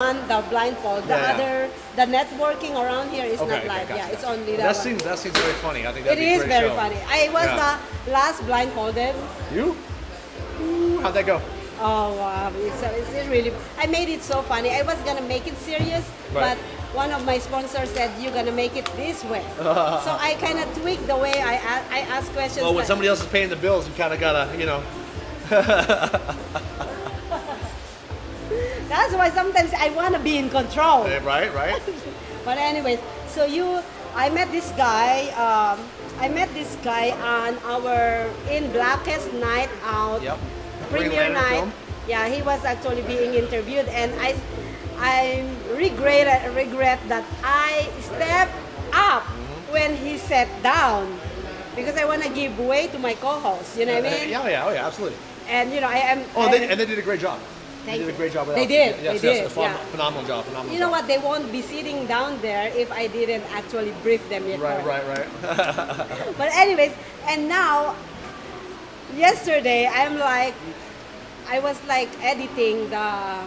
the blindfold. The other, the networking around here is not live. Gotcha. It's only that one. That seems very funny. I think It that'd be a is great very show. funny. I was the last blindfolded. You? Ooh, how'd that go? Oh wow, it's really. I made it so funny. I was gonna make it serious, but one of my sponsors said you're gonna make it this way. So I kind of tweaked the way I ask questions. Well, when somebody else is paying the bills, you kind of gotta, you know. That's why sometimes I want to be in control. Right. But anyways, so I met this guy. On our In Blackest Night Out premiere night. Film. Yeah, he was actually being interviewed, and I regret that I stepped up when he sat down because I want to give way to my co-host. You know what I mean? Yeah, absolutely. And you know, I am. Oh, they did a great job. They did a great job. They did. Yes, they did. Phenomenal job. You know what? They won't be sitting down there if I didn't actually brief them yet. Right. But anyways, and now, yesterday I was like editing the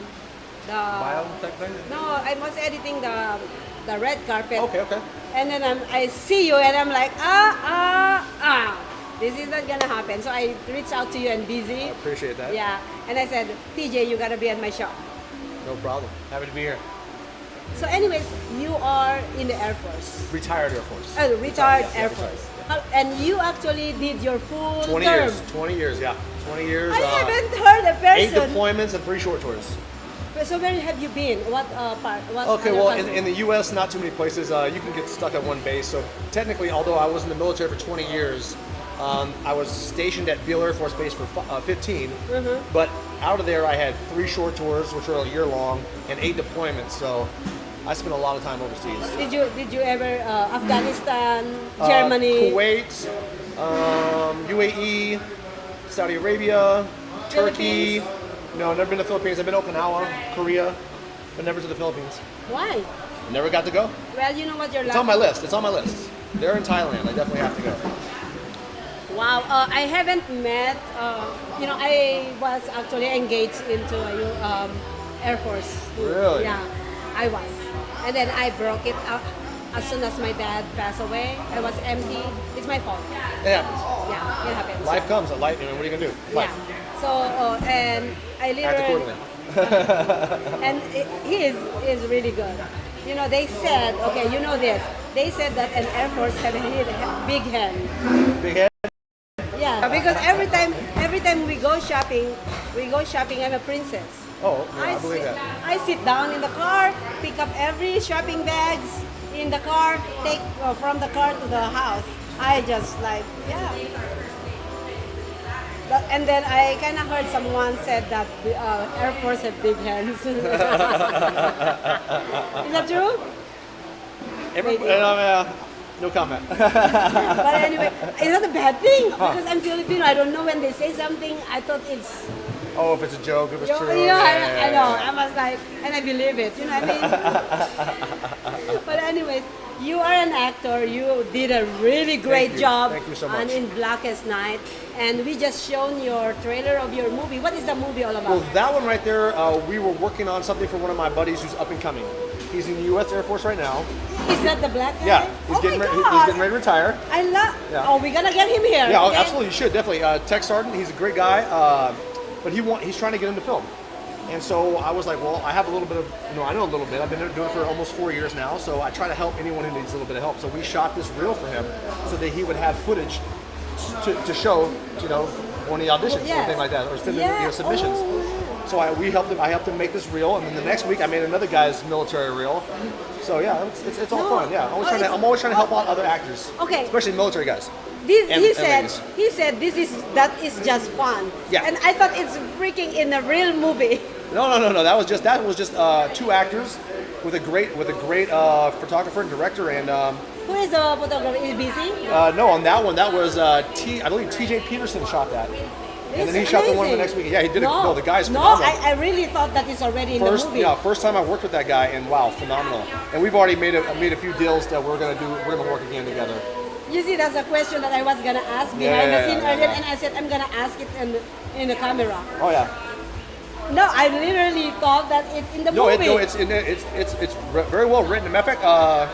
Bio type thing? No, I was editing the red carpet. Okay. And then I see you and I'm like this is not gonna happen. So I reached out to you and busy. I appreciate that. Yeah, and I said, TJ, you gotta be at my shop. No problem. Happy to be here. So anyways, you are in the Air Force. Retired Air Force. Retired Air Force. And you actually did your full 20 term. years. 20 years, yeah. 20 years. I haven't heard a 8 person. deployments and 3 short tours. So where have you been? What part? What Okay, well, in the U.S., not too many places. You can get stuck at one base. So technically, although I was in the military for 20 years, I was stationed at Beale Air Force Base for 15. But out of there, I had 3 short tours, which were a year long, and 8 deployments. So I spent a lot of time overseas. Did you ever Afghanistan, Germany, Kuwait, UAE, Saudi Arabia, Turkey. Philippines? No, never been to the Philippines. I've been to Okinawa, Korea, but never to the Philippines. Why? Never got to go. Well, you know what you're It's on my list. It's on my list. They're in Thailand. I definitely have to go. Wow, I haven't met. You know, I was actually engaged into Air Force. Really? Yeah, I was, and then I broke it up as soon as my dad passed away. I was empty. It's my fault. It happens. Yeah, it happens. Life comes. Life. I mean, what are you gonna do? Life. Yeah. So and I Act accordingly. literally. And he is really good. You know, they said, okay, you know this. They said that an Air Force have a big hand. Big head. Yeah, because every time we go shopping, I'm a princess. Oh, yeah, I believe that. I sit down in the car, pick up every shopping bags in the car, take from the car to the house. I just like, yeah. And then I kind of heard someone said that the Air Force have big hands. Is that true? No comment. But anyway, it's not a bad thing because I'm Filipino. I don't know when they say something. I thought it's. Oh, if it's a joke, if it's true. Yeah, I know. I was like, and I believe it. You know what I mean? But anyways, you are an actor. You did a really great job. Thank you so on much. In Blackest Night, and we just shown your trailer of your movie. What is the movie all about? Well, that one right there, we were working on something for one of my buddies who's up and coming. He's in the U.S. Air Force right now. Is that the black guy? Yeah, he's getting ready to retire. I love. Yeah. Oh, we're gonna get him here. Yeah, okay? absolutely, you should definitely. Tech sergeant, he's a great guy, but he's trying to get into film. And so I was like, well, I have a little bit of, I know a little bit. I've been doing it for almost 4 years now, so I try to help anyone who needs a little bit of help. So we shot this reel for him so that he would have footage to show, when he auditions or anything like that, or submissions. Oh. So I helped him make this reel, and then the next week I made another guy's military reel. So yeah, it's all fun. Yeah, I'm always trying to help out other actors, okay, especially military guys. He said that is just fun. Yeah. And I thought it's freaking in a real movie. No. That was just 2 actors with a great photographer and director. And who is the photographer? Is busy? no, on that one that was I believe TJ Peterson shot that. And then he shot the one the next week. Yeah, he did it. No, the guy's phenomenal. No, I really thought that it's already in the movie. Yeah, first time I worked with that guy, and wow, phenomenal. And we've already made a few deals that we're gonna work again together. You see, that's a question that I was gonna ask behind the scene earlier, and I said I'm gonna ask it in the camera. Oh yeah. No, I literally thought that it's in the No, movie. very well written. Matter of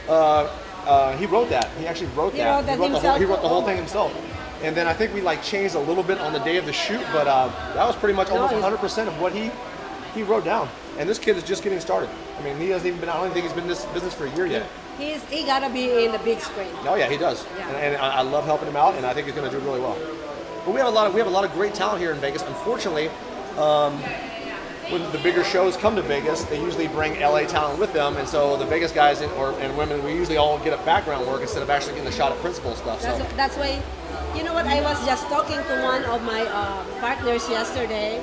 fact, he wrote that. He actually wrote that. Wrote that himself? He wrote the whole thing himself. And then I think we like changed a little bit on the day of the shoot, but that was pretty much almost 100% of what he wrote down. And this kid is just getting started. I mean, he hasn't even been. I don't even think he's been in this business for a year yet. He gotta be in the big screen. Oh yeah, he does. Yeah. And I love helping him out, and I think he's going to do really well. But we have a lot of great talent here in Vegas. Unfortunately, when the bigger shows come to Vegas, they usually bring LA talent with them, and so the Vegas guys and women, we usually all get a background work instead of actually getting a shot at principal stuff. That's why, you know what? I was just talking to one of my partners yesterday,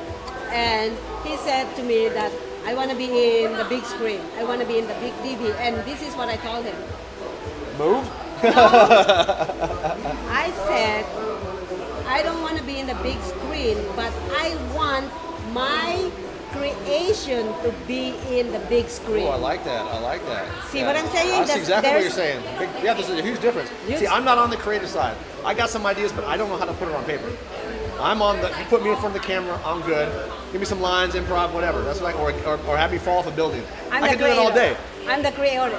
and he said to me that I want to be in the big screen. I want to be in the big TV, and this is what I told him. Move. I said I don't want to be in the big screen, but I want my creation to be in the big screen. Oh, I like that. See what I'm saying? I see exactly what you're saying. There's a huge difference. Yes. See, I'm not on the creative side. I got some ideas, but I don't know how to put it on paper. You put me in front of the camera, I'm good. Give me some lines, improv, whatever. That's like, or have me fall off a building. I can do it all day. I'm the creator.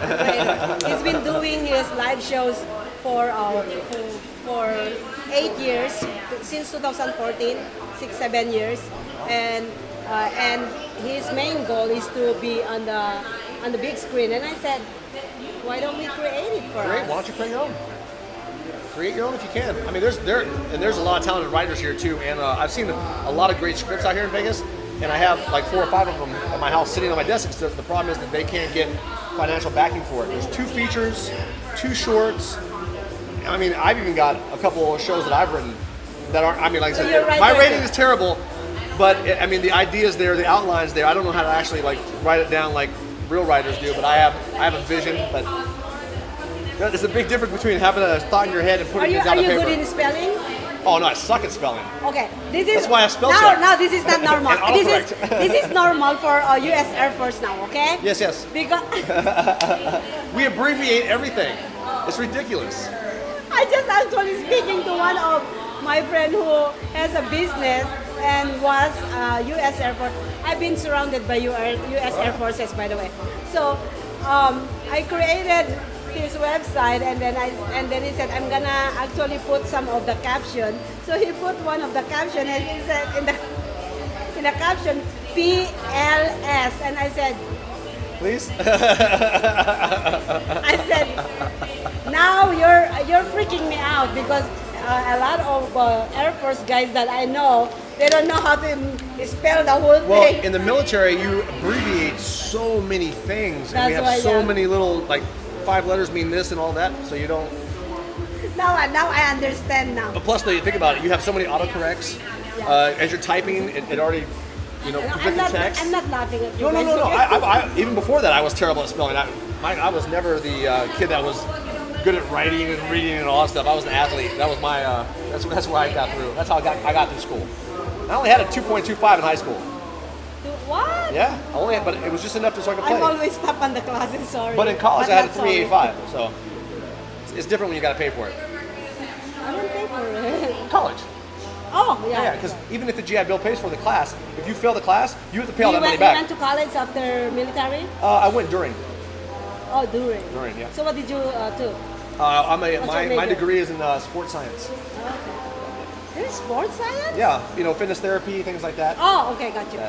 He's been doing his live shows for 8 years, since 2014, 6-7 years, and his main goal is to be on the big screen. And I said, why don't we create it for us? Why don't you create your own? Create your own if you can. I mean, there's a lot of talented writers here too, and I've seen a lot of great scripts out here in Vegas, and I have like 4 or 5 of them at my house sitting on my desk. The problem is that they can't get financial backing for it. There's 2 features, 2 shorts. I mean, I've even got a couple of shows that I've written that aren't. I mean, like I said, my rating is terrible, but I mean, the idea's there, the outline's there. I don't know how to actually like write it down like real writers do, but I have a vision. But there's a big difference between having a thought in your head and putting it down on paper. Are you good in spelling? Oh no, I suck at spelling. Okay, That's why I spell check. Now this is not normal. And this is normal for U.S. Air Force now. Okay? Yes. Because We abbreviate everything. It's ridiculous. I just actually speaking to one of my friend who has a business and was U.S. Air Force. I've been surrounded by U.S. Air Forces, by the way. So I created his website, and then he said, I'm gonna actually put some of the caption. So he put one of the caption, and he said in the caption PLS, and I said, please. I said, now you're freaking me out, because a lot of Air Force guys that I know, they don't know how to spell the whole Well, thing. in the military, you abbreviate so many things, and That's we have why, so yeah. many little, like 5 letters mean this and all that, so you don't. Now I understand now. But plus, though, you think about it, you have so many autocorrects. As you're typing, it already, complete the text. I'm not laughing at you. No. I even before that, I was terrible at spelling. I was never the kid that was good at writing and reading and all that stuff. I was an athlete. That was my. That's where I got through. That's how I got through school. I only had a 2.25 in high school. What? Yeah, but it was just enough so I could play. I'm always top on the classes, sorry. But in college, I had a not sorry. 3.85. So it's different when you got to pay for it. I don't pay for it. College. Oh, yeah. Yeah, because even if the GI Bill pays for the class, if you fail the class, you have to pay all that money You back. went to college after military? I went during. Oh, during. During, yeah. So what did you do? My major? degree is in sports science. There's sports science? Yeah, fitness therapy, things like that. Oh, okay, got you.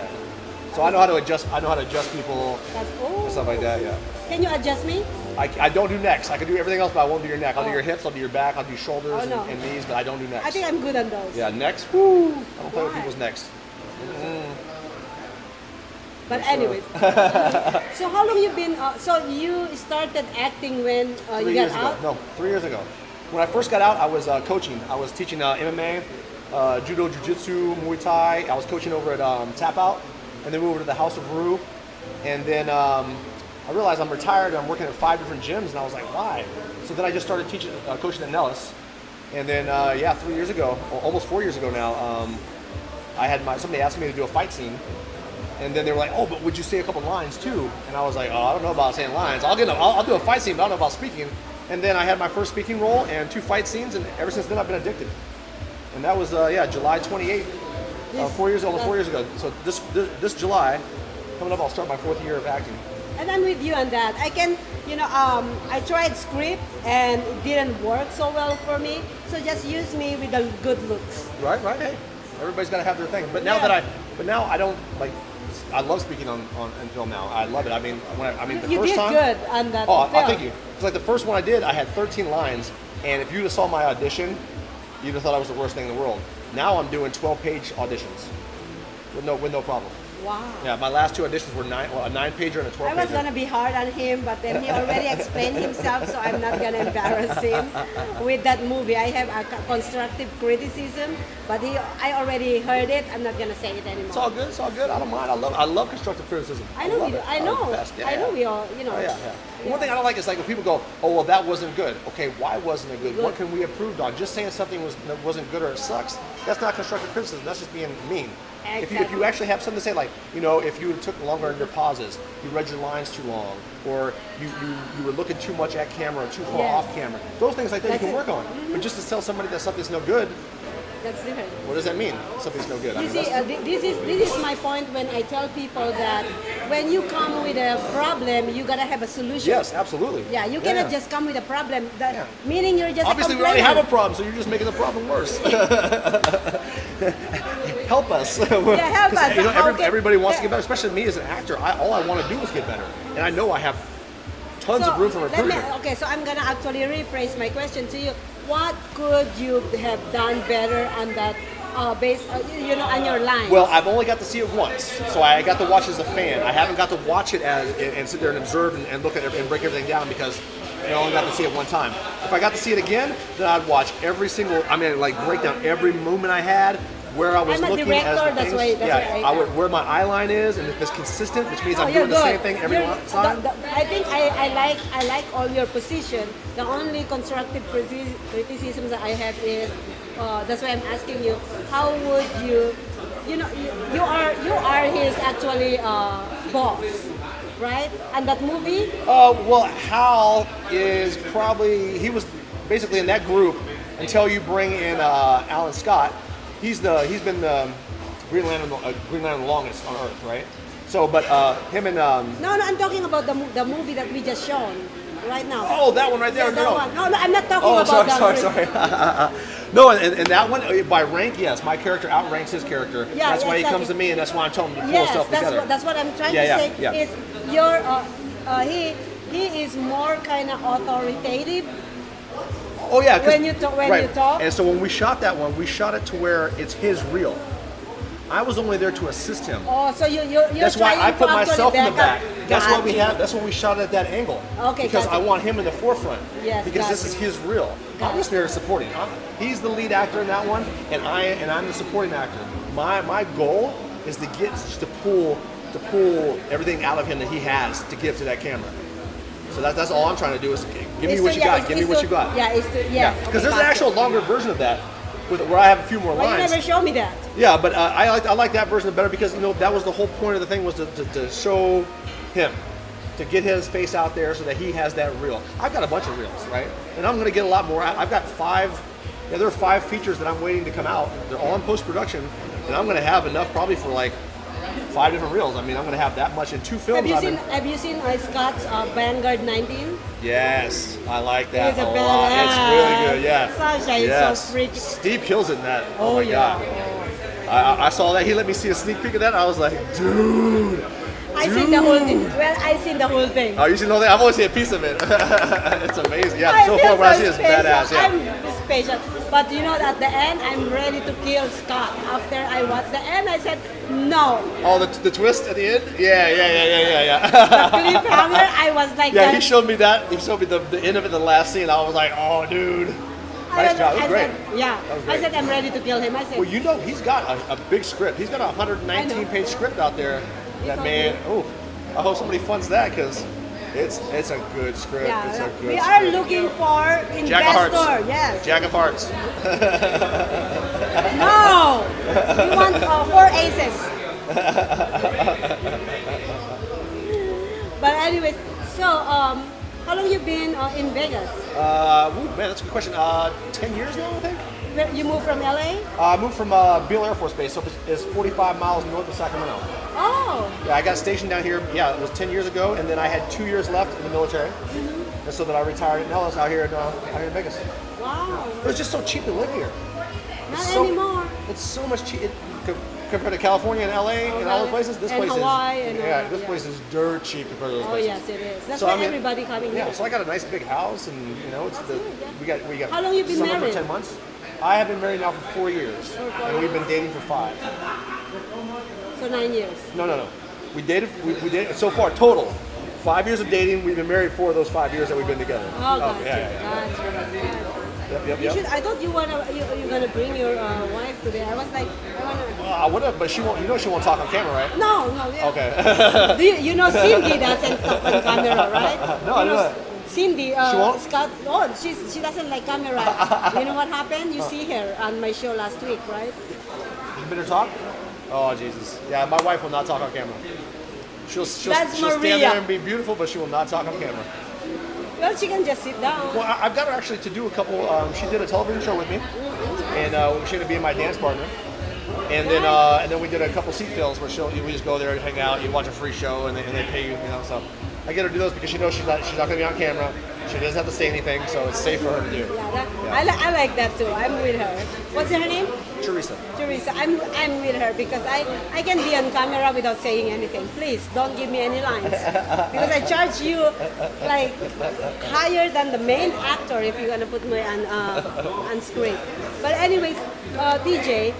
So I know how to adjust. I know how to adjust people That's and stuff like that. Yeah. Can you adjust me? I don't do necks. I can do everything else, but I won't do your neck. I'll do your hips. I'll do your back. I'll do shoulders Oh, no. and knees, but I don't do necks. I think I'm good on those. Yeah, necks. Woo! I don't play with Why? people's necks. But anyways, so how long you been? So you started acting when 3 you years got ago. out? No, 3 years ago. When I first got out, I was coaching. I was teaching MMA, judo, jiu-jitsu, Muay Thai. I was coaching over at Tap Out, and then moved over to the House of Ru. And then I realized I'm retired. I'm working at 5 different gyms, and I was like, why? So then I just started teaching, coaching at Nellis. And then 3 years ago, almost 4 years ago now, I had somebody asked me to do a fight scene. And then they were like, oh, but would you say a couple lines too? And I was like, oh, I don't know about saying lines. I'll do a fight scene, but I don't know about speaking. And then I had my first speaking role and 2 fight scenes, and ever since then I've been addicted. And that was July 28th. This- 4 years, almost 4 years ago. So this July, coming up, I'll start my 4th year of acting. And I'm with you on that. I can, I tried script and it didn't work so well for me. So just use me with the good looks. Right. Hey, everybody's got to have their thing. But now now I don't like. I love speaking on in film now. I love it. I mean, the You first did time. good on that Oh, film. thank you. It's like the first one I did. I had 13 lines, and if you'd have saw my audition, you'd have thought I was the worst thing in the world. Now I'm doing 12-page auditions with no problem. Wow. Yeah, my last 2 auditions were a 9-pager and a 12-pager. I was gonna be hard on him, but then he already explained himself, so I'm not gonna embarrass him with that movie. I have a constructive criticism, but I already heard it. I'm not gonna say it anymore. It's all good. It's all good. I don't mind. I love constructive criticism. I know love you. it. I know. the best. Yeah, I know yeah. we all. Oh, yeah. One thing I don't like is like when people go, "Oh, well, that wasn't good." Okay, why wasn't it good? What can we improve on? Just saying something wasn't good or it sucks. That's not constructive criticism. That's just being mean. Exactly. If you actually have something to say, like, if you took longer in your pauses, you read your lines too long, or you were looking too much at camera or too far Yes. off camera, those things like that That's you can it. work on. But just to tell somebody that something's no good, That's different. what does that mean? Something's no good. I You mean, see, that's- this is my point when I tell people that when you come with a problem, you gotta have a solution. yes, absolutely. Yeah, you cannot just come with a problem. That Yeah. meaning you're just Obviously, a we already have a complainer. problem, so you're just making the problem worse. Help us. Yeah, help us. How can- everybody wants to yeah. get better, especially me as an actor. All I want to do is get better, and I know I have tons of room for improvement. Okay, so I'm gonna actually rephrase my question to you. What could you have done better on that, based, on your line? Well, I've only got to see it once, so I got to watch it as a fan. I haven't got to watch it and sit there and observe and look at it and break everything down because I only got to see it one time. If I got to see it again, then I'd watch every single. Break down every moment I had, where I was I'm a looking director, as the that's things. why- that's why I would, where my eye line is, and if it's consistent, which means No, I'm you're doing the same good. thing every You're- time. I think I like all your position. The only constructive criticism that I have is that's why I'm asking you. How would you? You are his actually boss, right? And that movie. Well, Hal is he was basically in that group until you bring in Alan Scott. He's been the Green Lantern the longest on Earth, right? So, but him and No, I'm talking about the movie that we just shown right now. oh, that one right there. Yeah, that one. No, I'm not talking Oh, about sorry. No, and that one by rank, yes, my character outranks his character. Yeah, that's why he exactly. comes to me, and that's why I'm telling him to pull Yes, stuff together. that's what I'm trying Yeah, to yeah, say. yeah. Is your he is more kind of authoritative. Oh yeah, 'cause- When you talk? And so when we shot that one, we shot it to where it's his reel. I was only there to assist him. Oh, so you're That's why trying I put to actually myself in the back back. up. That's why Got we you. have. That's why we shot it at that angle. Okay, Because got I you. want him in the forefront. Yes, Because got this is you. his reel. Got I'm just there supporting. He's the lead actor in that one, and I'm the supporting actor. My goal is to pull everything out of him that he has to give to that camera. So that's all I'm trying to do is give me It's what to- you yeah, got. it's- Give me it's what to- you got. Yeah, it's to, yeah. Because okay, there's an got actual you. longer version of that, where I have a few more Well, you lines. never show me that. Yeah, but I like that version better because that was the whole point of the thing was to show him, to get his face out there so that he has that reel. I've got a bunch of reels, right? And I'm going to get a lot more. I've got 5. Yeah, there are 5 features that I'm waiting to come out. They're all in post production, and I'm going to have enough probably for like 5 different reels. I mean, I'm going to have that much in 2 films. Have you seen Scott's Vanguard 19? Yes, I like that He's a a lot. It's really good. Yeah. Sasha is yes. so freaky. Steve kills it in that. Oh, my yeah. God. I saw that. He let me see a sneak peek of that. I was like, dude. I seen the whole thing. Well, I seen the whole thing. Oh, you seen the whole thing? I've only seen a piece of it. It's amazing. Yeah, I so feel far what I see so is special. badass. Yeah. I'm special. But at the end, I'm ready to kill Scott. After I watched the end, I said, no. Oh, the twist at the end? Yeah. The cliffhanger, I was like, Yeah, he showed me that. He showed me the end of it, the last scene. I was like, oh, dude. Nice job. It was great. Yeah. was I great. said, I'm ready to kill him. I said, Well, he's got a big script. He's got a 119-page script out there. That told man, me. oh, I hope somebody funds that because it's a good script. yeah, It's a good we script. are looking for Jack of Hearts. investor. Yes. Jack of Hearts. No. We want 4 aces. But anyways, so how long you been in Vegas? Man, that's a good question. 10 years now, I think. You moved from LA? I moved from Beale Air Force Base, so it's 45 miles north of Sacramento. Oh. Yeah, I got stationed down here, yeah, it was 10 years ago, and then I had 2 years left in the military. And so then I retired in Ellis out here in Vegas. Wow. It was just so cheap to live here. Not anymore. It's so much cheap compared to California and LA and all those places. This And place Hawaii is and this place is dirt cheap compared to those places. yes, it is. That's So, why I mean, everybody coming Yeah, here. so I got a nice big house, and it's we got. How long you been summer married? for 10 months. I have been married now for 4 years, and we've been dating for 5. So 9 years. No. We dated so far total 5 years of dating. We've been married 4 of those 5 years that we've been together. Oh, gotcha. yeah. Gotcha. Yep. I thought you're gonna bring your wife today. I was like, I would have, but she won't. You know she won't talk on camera, right? No. Yeah. Okay. You know Cindy doesn't talk on camera, right? No, I you know, know that. Cindy, She won't? Scott, she doesn't like camera. You know what happened? You see her on my show last week, right? You better talk. Oh Jesus. Yeah, my wife will not talk on camera. She'll That's stand Maria. there and be beautiful, but she will not talk on camera. Well, she can just sit down. Well, I've got her actually to do a couple. She did a television show with me, and she's gonna be my dance partner. And then we did a couple seat fills where we just go there and hang out. You watch a free show, and they pay you, So I get her to do those because she knows she's not gonna be on camera. She doesn't have to say anything, so it's safe for her to do. I like that too. I'm with her. What's her name? Teresa. Teresa. I'm with her because I can be on camera without saying anything. Please don't give me any lines because I charge you like higher than the main actor if you're gonna put me on screen. But anyways, DJ.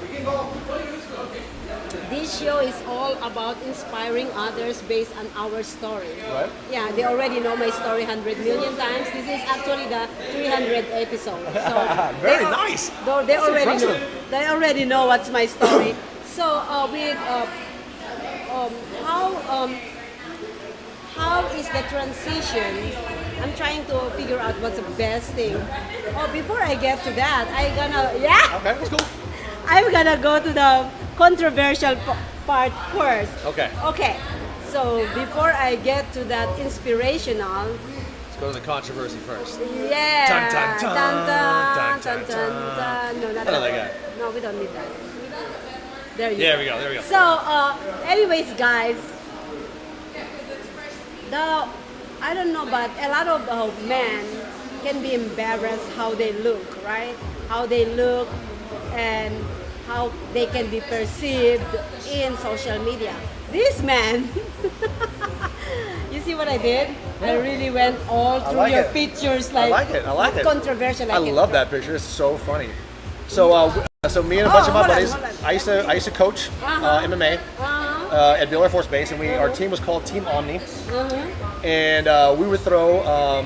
This show is all about inspiring others based on our story. Right. Yeah, they already know my story 100 million times. This is actually the 300th episode. So Very nice. They already impressive. know. They already know what's my story. So how is the transition? I'm trying to figure out what's the best thing. Oh, before I get to that, Okay, that's cool. I'm gonna go to the controversial part first. Okay. Okay. So before I get to that inspirational, Let's go to the controversy first. yeah. Dun, dun, dun. Dun, dun, Dun, dun, dun, dun, dun. dun. No, not I know that. that No, we don't need that. There you There go. we go. There we go. So, anyways, guys, I don't know, but a lot of men can be embarrassed how they look, right? How they look and how they can be perceived in social media. This man, you see what I did? I really went all through like your it. pictures, I like like it. controversial. I love that picture. It's so funny. So, so me and a bunch of my hold on, buddies. hold on. I used to coach MMA at Beale Air Force Base, and our team was called Team Omni. And we would throw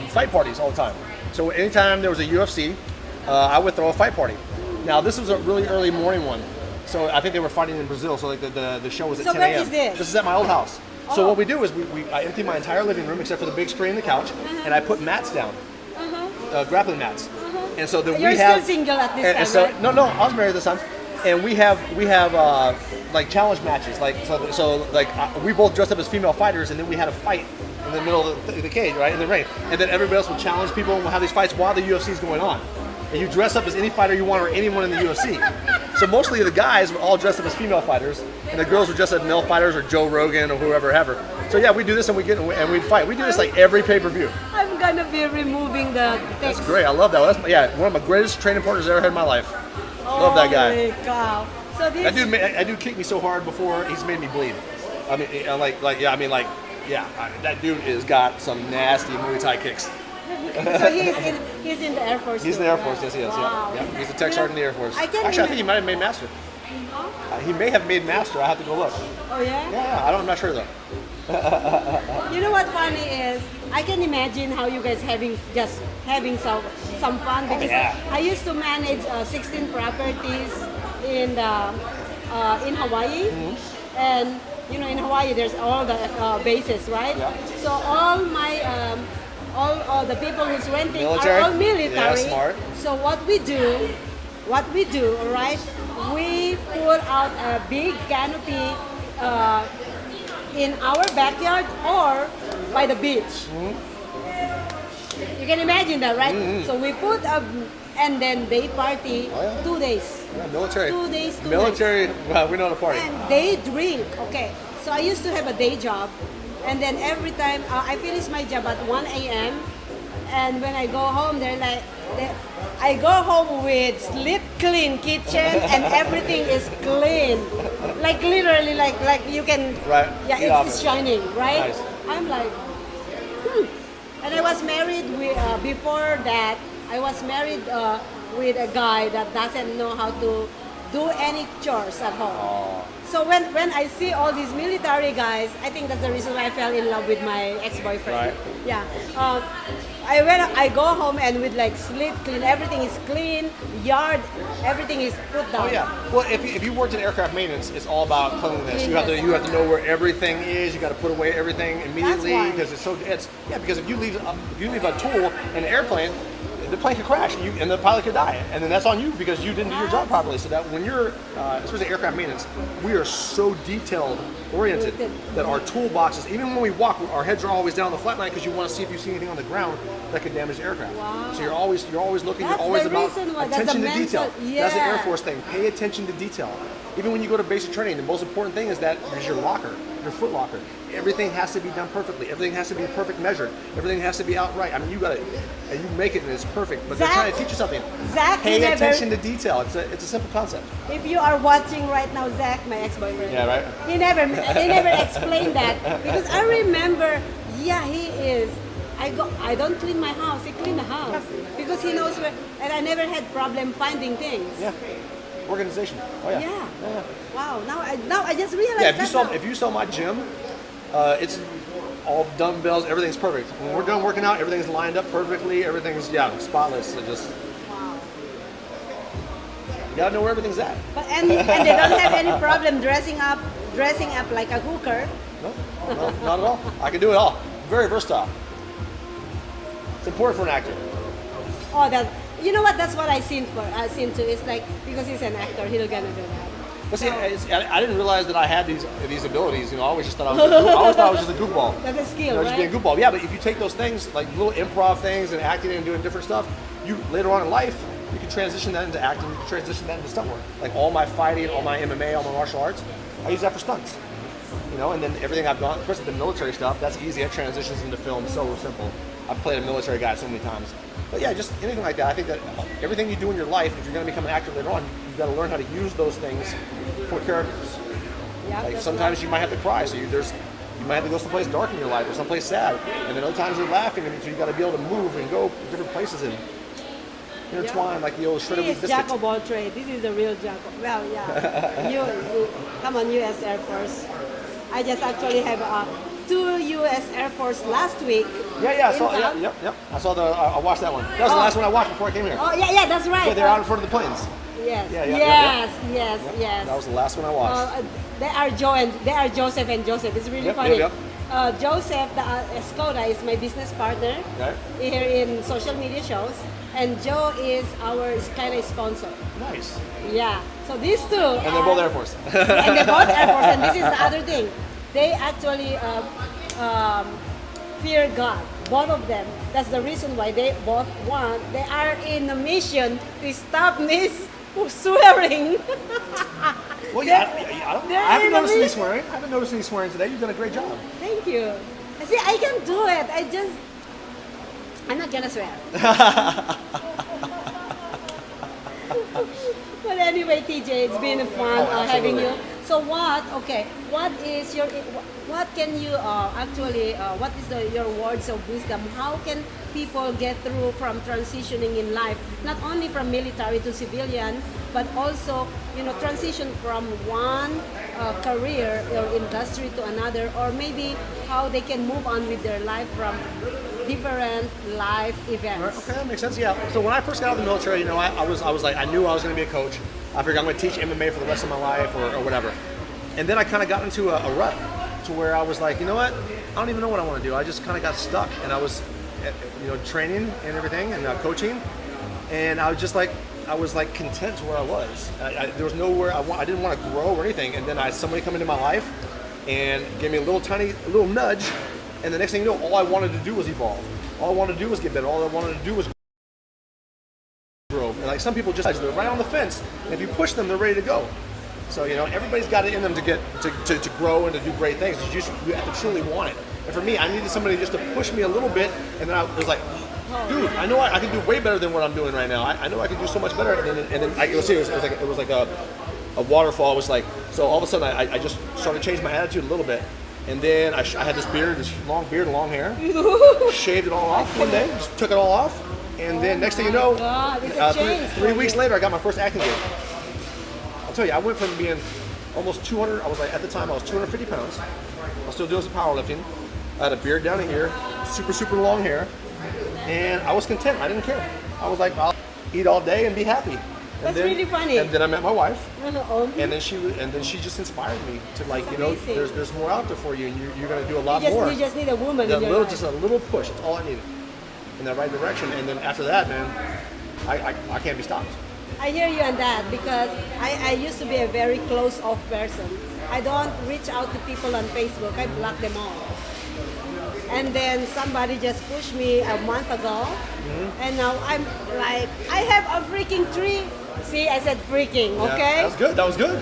fight parties all the time. So anytime there was a UFC, I would throw a fight party. Now this was a really early morning one, so I think they were fighting in Brazil. So like the show was at 10 where a.m. is this? This is at my old house. So what we do is I empty my entire living room except for the big screen and the couch, and I put mats down, grappling mats. And so then You're we have still single at this and time, so right? no, I was married this time. And we have like challenge matches, like we both dressed up as female fighters, and then we had a fight in the middle of the cage, right, in the ring, and then everybody else would challenge people, and we'll have these fights while the UFC is going on. And you dress up as any fighter you want or anyone in the UFC. So mostly the guys were all dressed up as female fighters, and the girls were dressed as male fighters or Joe Rogan or whoever. So yeah, we do this and we fight. We do this like every pay-per-view. I'm gonna be removing the text. That's great. I love that. One of my greatest training partners I ever had in my life. Love that guy. Holy cow. So this, That dude kicked me so hard before he's made me bleed. I mean, that dude has got some nasty Muay Thai kicks. so he's in the Air Force. He's in too, the Air right? Force, yes he is. Wow. Yeah. He's a tech sergeant in the Air Force. I can't Actually, I think he might have made master. He may have made master. I have to go look. Oh yeah? Yeah, I'm not sure though. You know what funny is? I can imagine how you guys having some fun because yeah. I used to manage 16 properties in Hawaii, and you know in Hawaii there's all the bases, right? Yeah. So all my all the people who's renting Military? are all military. Yeah, smart. So what we do, all right? We put out a big canopy in our backyard or by the beach. You can imagine that, right? So we put a and then they party Oh, yeah. 2 days. Yeah, military. 2 days, 2 Military, well, we know the party. And they drink. Okay, so I used to have a day job, and then every time I finish my job at 1 a.m. and when I go home, I go home with sleep clean kitchen and everything is clean, like literally, like you can. Right. Yeah, it's shining, right? Nice. I'm like, And I was married with before that. I was married with a guy that doesn't know how to do any chores at home. Oh. So when I see all these military guys, I think that's the reason why I fell in love with my ex-boyfriend. Right. Yeah. I go home and with like sleep clean, everything is clean, yard, everything is put down. Oh yeah. Well, if you worked in aircraft maintenance, it's all about cleanliness. You have to know where everything is. You got to put away everything immediately why. because because if you leave a tool in an airplane, the plane could crash and the pilot could die, and then that's on you because you didn't do your job properly. So that when you're, especially aircraft maintenance, we are so detailed oriented that our toolboxes, even when we walk, our heads are always down the flat line because you want to see if you see anything on the ground that could damage the aircraft. Wow. So you're always looking. That's you're always the about reason why. attention to detail. Yeah. That's an Air Force thing. Pay attention to detail. Even when you go to basic training, the most important thing is your locker, your foot locker. Everything has to be done perfectly. Everything has to be perfect measured. Everything has to be outright. I mean, you got it, and you make it, and it's perfect. But they're trying to teach you something. Zach, Pay attention to detail. It's a simple concept. If you are watching right now, Zach, my ex-boyfriend. Yeah, right. He never explained that because I remember. Yeah, he is. I don't clean my house. He clean the house because he knows where. And I never had problem finding things. Yeah. Organization. Oh yeah. Yeah. Wow. Now I just realized. Yeah. If you saw my gym, it's all dumbbells. Everything's perfect. When we're done working out, everything's lined up perfectly. Everything's spotless. It just. Wow. You gotta know where everything's at. But and they don't have any problem dressing up like a hooker. No, not at all. I can do it all. Very versatile. It's important for an actor. Oh, you know what? That's what I seen too. It's like because he's an actor, he's gonna do that. But see, I didn't realize that I had these abilities. I always just thought I was just a goofball. That's a skill, Just right? being a goofball. Yeah, but if you take those things, like little improv things and acting and doing different stuff, you later on in life, you can transition that into acting, you can transition that into stunt work. Like all my fighting, all my MMA, all my martial arts, I use that for stunts. And then everything I've done, especially the military stuff, that's easy. That transitions into film so simple. I've played a military guy so many times. But yeah, just anything like that. I think that everything you do in your life, if you're going to become an actor later on, you've got to learn how to use those things for characters. Yeah, Like sometimes you might have to cry, so you might have to go someplace dark in your life or someplace sad, and then other times you're laughing, and so you got to be able to move and go different places and intertwine like the old shredded wheat He is biscuit. jack of all trades. This is the real jack. Well, yeah. you come on, U.S. Air Force. I just actually have 2 U.S. Air Force last week. Yeah, I saw. Yep. I saw I watched that one. That was the last one I watched before I came here. Oh, yeah, that's right. Yeah, they're out in front of the planes. Yes. Yep. Yes. That was the last one I watched. They are Joseph and Joseph. It's really funny. Joseph, the Skoda, is my business partner here in social media shows, and Joe is our kind of sponsor. Nice. Yeah. So these two. And they're both Air Force. And they're both Air Force, and this is the other thing. They actually fear God. Both of them. That's the reason why they both want. They are in a mission to stop Miss swearing. Well, yeah, I haven't noticed any swearing. I haven't noticed any swearing today. You've done a great job. Thank you. See, I can do it. I'm not gonna swear. But anyway, TJ, it's been fun having you. So what can you what is your words of wisdom? How can people get through from transitioning in life, not only from military to civilian, but also, transition from one career or industry to another, or maybe how they can move on with their life from different life events. Okay, that makes sense. Yeah. So when I first got out of the military, I was like, I knew I was going to be a coach. I figured I'm going to teach MMA for the rest of my life or whatever. And then I kind of got into a rut to where I was like, you know what? I don't even know what I want to do. I just kind of got stuck, and I was, training and everything and coaching, and I was just like, content where I was. There was nowhere I didn't want to grow or anything. And then somebody come into my life and gave me a little nudge, and the next thing you know, all I wanted to do was evolve. All I wanted to do was get better. All I wanted to do was grow. Like some people just they're right on the fence, and if you push them, they're ready to go. So everybody's got it in them to get to grow and to do great things. You have to truly want it. And for me, I needed somebody just to push me a little bit, and then I was like, dude, I know I can do way better than what I'm doing right now. I know I can do so much better. And then it was like a waterfall. It was like, so all of a sudden I just started to change my attitude a little bit. And then I had this long beard and long hair. Shaved it all off one day, just took it all off. And then next thing you know, three weeks later, I got my first acting gig. I'll tell you, I went from being almost 200, at the time I was 250 pounds. I was still doing some powerlifting. I had a beard down here, super, super long hair. And I was content, I didn't care. I was like, I'll eat all day and be happy. That's really funny. And then I met my wife, and then she just inspired me to there's more out there for you, and you're going to do a lot more. You just need a woman. Just a little push. That's all I needed in that right direction. And then after that, man, I can't be stopped. I hear you on that because I used to be a very close-off person. I don't reach out to people on Facebook. I block them all. And then somebody just pushed me a month ago, and now I'm like, I have a freaking tree. See, I said freaking, okay? Yeah, that was good.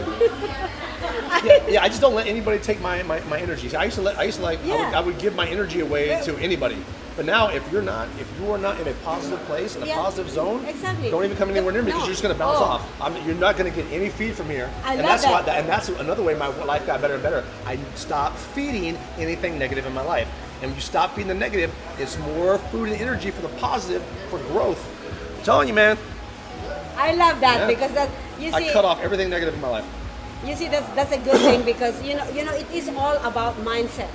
I just don't let anybody take my energy. See, I would give my energy away to anybody. But now, if you are not in a positive place, in a positive zone, exactly. Don't even come anywhere near me because you're just going to bounce off. You're not going to get any feed from here. And that's another way my life got better and better. I stopped feeding anything negative in my life. And when you stop feeding the negative, it's more food and energy for the positive, for growth. I'm telling you, man. I love that because I cut off everything negative in my life. You see, that's a good thing because it is all about mindset.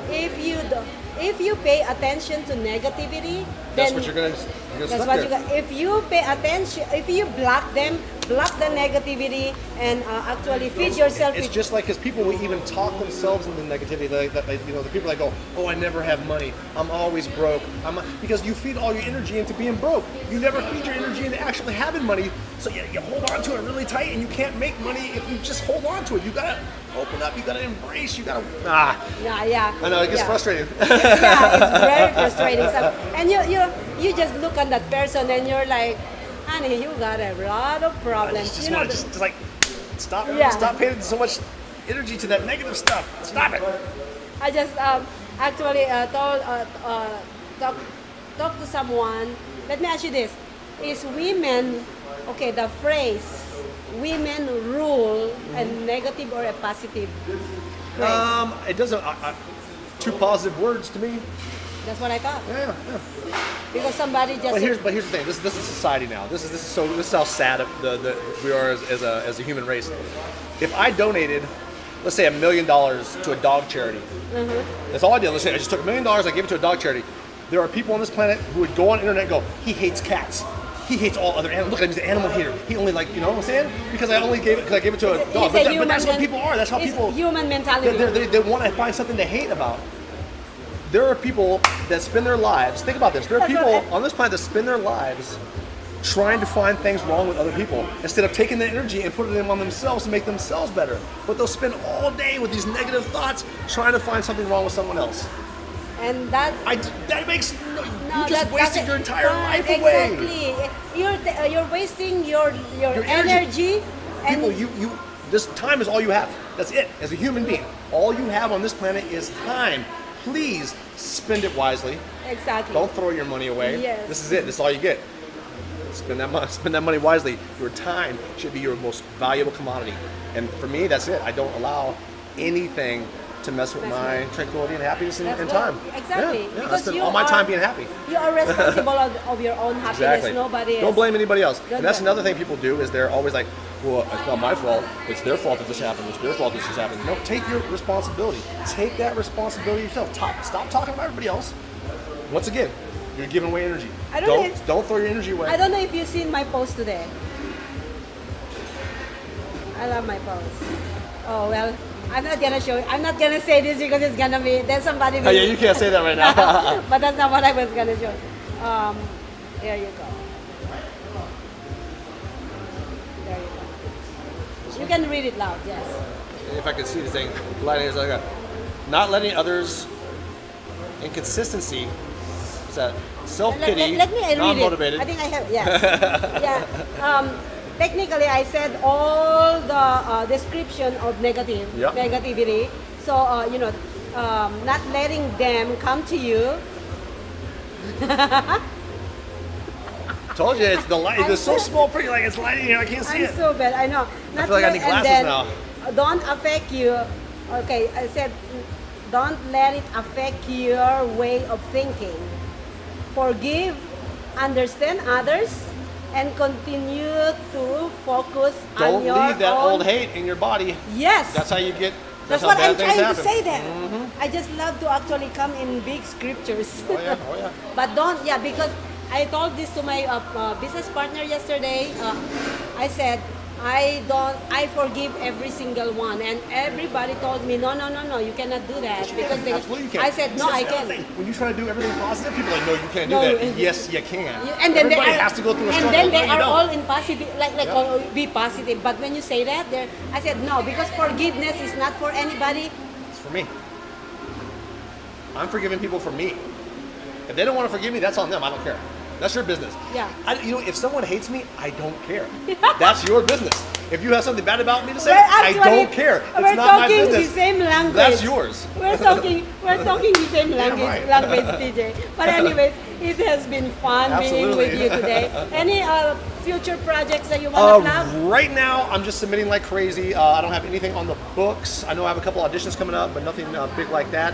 If you pay attention to negativity, then what you're gonna if you pay attention, if you block the negativity, and actually feed yourself. It's just like because people will even talk themselves into negativity. The people that go, "Oh, I never have money. I'm always broke." Because you feed all your energy into being broke. You never feed your energy into actually having money. So you hold on to it really tight, and you can't make money if you just hold on to it. You gotta open up. You gotta embrace. You gotta Yeah. I know it gets frustrating. Yeah, it's very frustrating. And you just look at that person and you're like, honey, you got a lot of problems. Stop paying so much energy to that negative stuff. Stop it. I just actually talk to someone. Let me ask you this: is women the phrase "women rule" a negative or a positive phrase? It doesn't. Two positive words to me. That's what I thought. Yeah. Because somebody just. But here's the thing. This is society now. This is how sad we are as a human race. If I donated, let's say $1 million to a dog charity, that's all I did. Let's say I just took $1 million, I gave it to a dog charity. There are people on this planet who would go on the internet and go, he hates cats. He hates all other animals. Look at him, he's an animal hater. He only you know what I'm saying? Because I gave it to a dog. But that's what people are. That's how people. Human mentality. They want to find something to hate about. There are people that spend their lives. Think about this. There are people on this planet that spend their lives trying to find things wrong with other people instead of taking the energy and putting them on themselves to make themselves better. But they'll spend all day with these negative thoughts trying to find something wrong with someone else. And that makes you just wasted your entire life away. Exactly. You're wasting your energy. People, you this time is all you have. That's it. As a human being, all you have on this planet is time. Please spend it wisely. Exactly. Don't throw your money away. Yes. This is it. This is all you get. Spend that money wisely. Your time should be your most valuable commodity. And for me, that's it. I don't allow anything to mess with my tranquility and happiness and time. Exactly. Yeah. I spend all my time being happy. You are responsible of your own happiness. Exactly. Nobody else. Don't blame anybody else. And that's another thing people do is they're always like, well, it's not my fault. It's their fault that this happened. It's their fault that this happened. No, take your responsibility. Take that responsibility yourself. Stop talking about everybody else. Once again, you're giving away energy. Don't throw your energy away. I don't know if you've seen my post today. I love my post. Oh, well, I'm not gonna show. I'm not gonna say this because it's gonna be. There's somebody. Oh, yeah, you can't say that right now. But that's not what I was gonna show. There you go. There you go. You can read it loud. Yes. If I could see the thing, lighting is like not letting others inconsistency It's that self-pity, let me read non-motivated. it. I think I have, yes. Yeah. Technically, I said all the description of Yep. negativity. So, not letting them come to you. Told you, it's the light. It's so small, pretty, like it's lighting here. I can't see I'm it. so bad, I know. I feel like I need glasses now. Don't affect you. Okay, I said, don't let it affect your way of thinking. Forgive, understand others, and continue to focus Don't on your leave that own. old hate in your body. Yes. That's how you get. That's how what bad I'm things trying happen. to say that. Mm-hmm. I just love to actually come in big scriptures. Oh yeah, oh yeah. But because I told this to my business partner yesterday. I said, I forgive every single one. And everybody told me, no, you cannot do that. Because they, Absolutely you can. I said, no, I can. When you try to do everything positive, people are like, no, you can't do No, that. Yes, you can. And then Everybody they are, has to go through a struggle. And then they No, you are don't. all in positive, be positive. But when you say that, I said, no, because forgiveness is not for anybody. It's for me. I'm forgiving people for me. If they don't want to forgive me, that's on them. I don't care. That's your business. Yeah. If someone hates me, I don't care. That's your business. If you have something bad about me to say, We're I actually- don't care. It's We're not my talking business. the same language. That's yours. We're talking the same right. language, TJ. But anyways, it has been fun being Absolutely. with you today. Any future projects that you want to plug? Right now, I'm just submitting like crazy. I don't have anything on the books. I know I have a couple auditions coming up, but nothing big like that.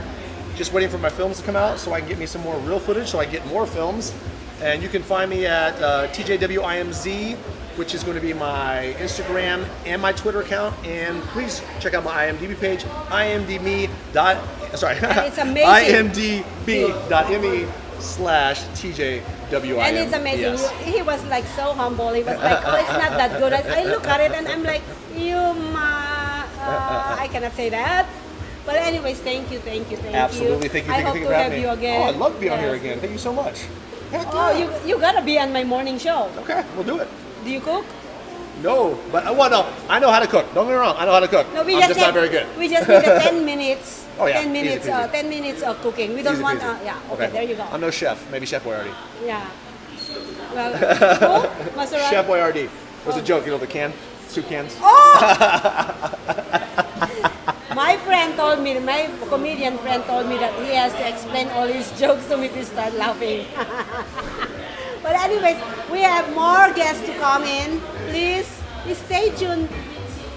Just waiting for my films to come out so I can get me some more real footage so I can get more films. And you can find me at TJWIMZ, which is going to be my Instagram and my Twitter account. And please check out my IMDb page, it's amazing. imdb.me/TJWIMZ. And it's amazing. He was like so humble. He was like, oh, it's not that good. I look at it and I'm like, I cannot say that. But anyways, thank you. Absolutely, thank you I hope for to have having me. you again. Oh, I'd love to be on here Yes. again. Thank you so much. Heck Oh, yeah. you gotta be on my morning show. Okay, we'll do it. Do you cook? No, but no, I know how to cook. Don't get me wrong, I know how to cook. No, I'm just not very good. We just need 10 minutes. Oh, yeah, 10 minutes. easy peasy. 10 minutes of cooking. We don't Easy want. peasy. Okay, there you go. I'm no chef. Maybe Chef Boyardee. Yeah. Well, who? Maserati? Chef Boyardee. It was a joke, the can, soup cans. Oh! My friend told me, my comedian friend told me that he has to explain all his jokes to me to start laughing. But anyways, we have more guests to come in. Please stay tuned.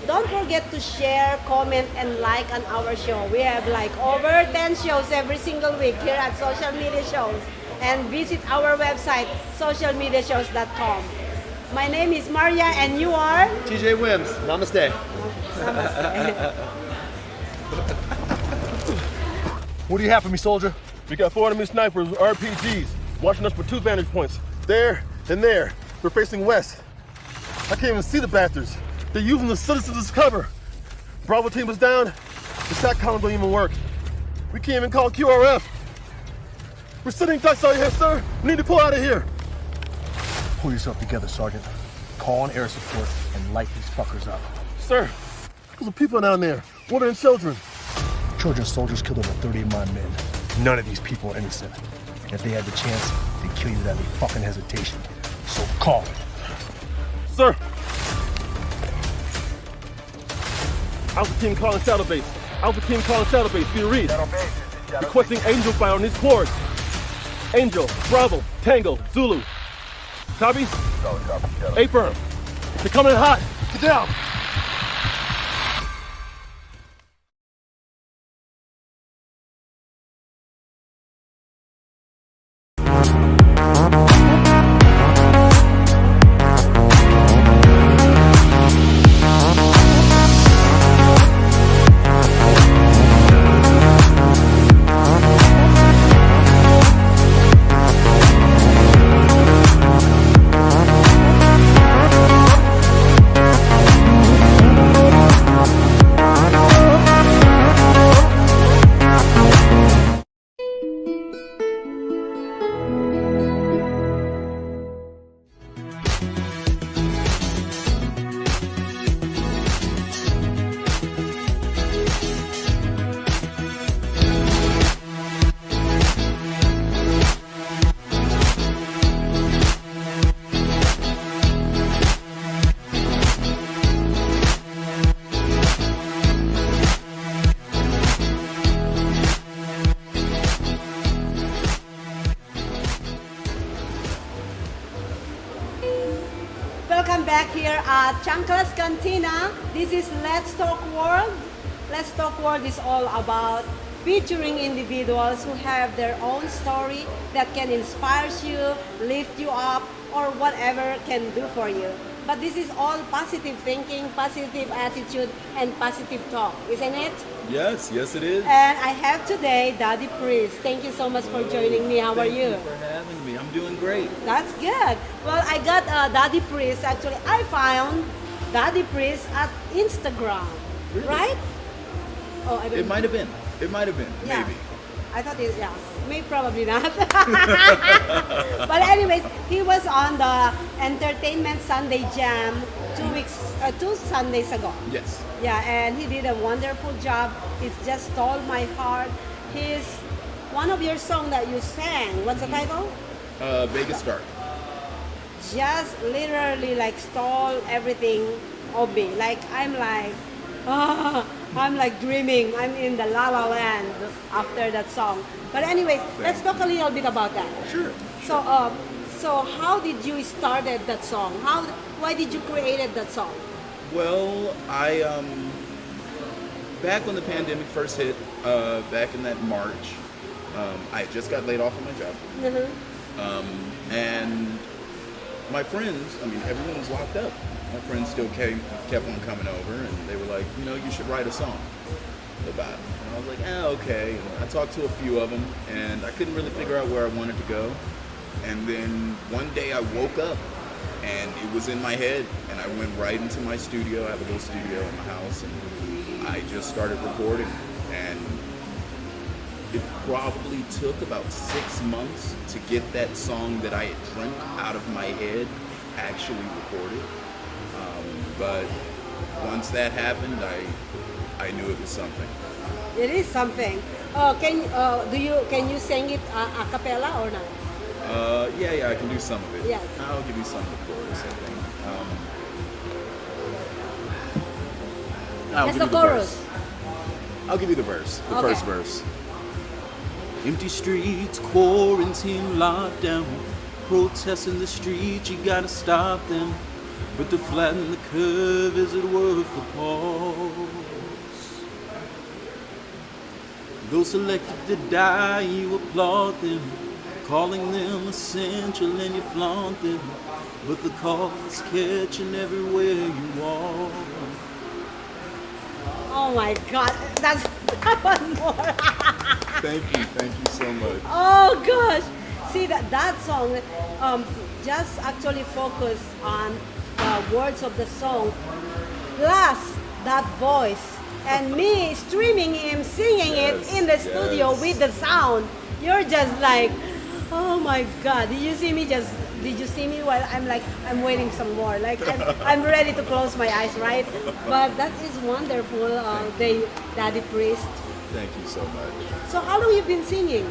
Don't forget to share, comment, and like on our show. We have like over 10 shows every single week here at Social Media Shows. And visit our website, socialmediashows.com. My name is Maria, and you are? TJ Wimbs. Namaste. What do you have for me, soldier? We got 4 enemy snipers with RPGs watching us from 2 vantage points. There and there. We're facing west. I can't even see the bastards. They're using the citizens as cover. Bravo team is down. The SAT column don't even work. We can't even call QRF. We're sitting ducks out here, sir. We need to pull out of here. Pull yourself together, Sergeant. Call on air support and light these fuckers up. Sir, there's people down there. Women and children. Trojan soldiers killed over 30 of my men. None of these people are innocent. If they had the chance, they'd kill you without any fucking hesitation. So call it. Sir. Alpha team calling shadow base. Alpha team calling shadow base. Be read. Requesting Angel fire on these cords. Angel, Bravo, Tango, Zulu. Copy? A firm. They're coming in hot. Get down. Welcome back here at Chanclas Cantina. This is Let's Talk World. Let's Talk World is all about featuring individuals who have their own story that can inspire you, lift you up, or whatever can do for you. But this is all positive thinking, positive attitude, and positive talk, isn't it? Yes, yes it is. And I have today Daddy Priest. Thank you so much for joining me. How are Thank you? for having me. I'm doing great. That's good. Well, I got Daddy Priest. Actually, I found Daddy Priest at Instagram, Really? right? Oh, I don't It might have been. It might have been. Yeah. Maybe. I thought it, yeah, maybe probably not. But anyways, he was on the Entertainment Sunday Jam 2 Sundays ago. Yes. Yeah, and he did a wonderful job. It just stole my heart. His one of your song that you sang. What's the title? Vegas Dark. Just literally like stole everything of me. Like I'm like dreaming. I'm in the La La Land after that song. But anyways, let's talk a little bit about that. Sure. So how did you started that song? Why did you created that song? Well, I back when the pandemic first hit, back in that March, I just got laid off from my job. Mm-hmm. And my friends, I mean, everyone was locked up. My friends still kept on coming over, and they were like, you should write a song about it. And I was like, okay. And I talked to a few of them, and I couldn't really figure out where I wanted to go. And then one day I woke up, and it was in my head, and I went right into my studio. I have a little studio in my house, and I just started recording. And it probably took about 6 months to get that song that I had dreamt out of my head actually recorded. But once that happened, I knew it was something. It is something. Can you sing it a cappella or not? Yeah, I can do some of it. Yes. I'll give you some of the chorus, I think. I'll That's give the you chorus. verse. I'll give you the verse, the Okay. first verse. Empty streets, quarantine, lockdown, protests in the streets, you gotta stop them. But to flatten the curve, is it worth the pause? Those selected to die, you applaud them, calling them essential and you flaunt them. But the cough is catching everywhere you walk. Oh my God, that's one more. Thank you so much. Oh gosh, see that song just actually focus on the words of the song, plus that voice, and me streaming him singing it in the studio with the sound. You're just like, oh my God! Did you see me while I'm waiting some more? Like I'm ready to close my eyes, right? But that is wonderful. Daddy Priest. Thank you so much. So how long you been singing?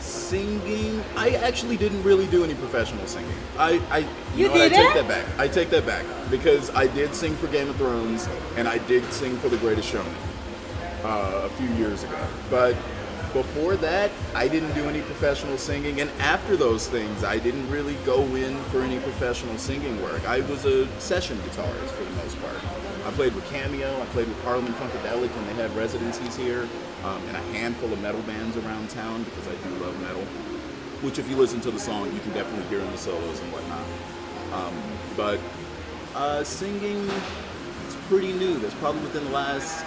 Singing, I actually didn't really do any professional singing. I You know what, I didn't? take that back. I take that back because I did sing for Game of Thrones and I did sing for The Greatest Showman a few years ago. But before that, I didn't do any professional singing, and after those things, I didn't really go in for any professional singing work. I was a session guitarist for the most part. I played with Cameo, I played with Parliament Funkadelic when they had residencies here, and a handful of metal bands around town because I do love metal. Which, if you listen to the song, you can definitely hear in the solos and whatnot. But singing, it's pretty new. That's probably within the last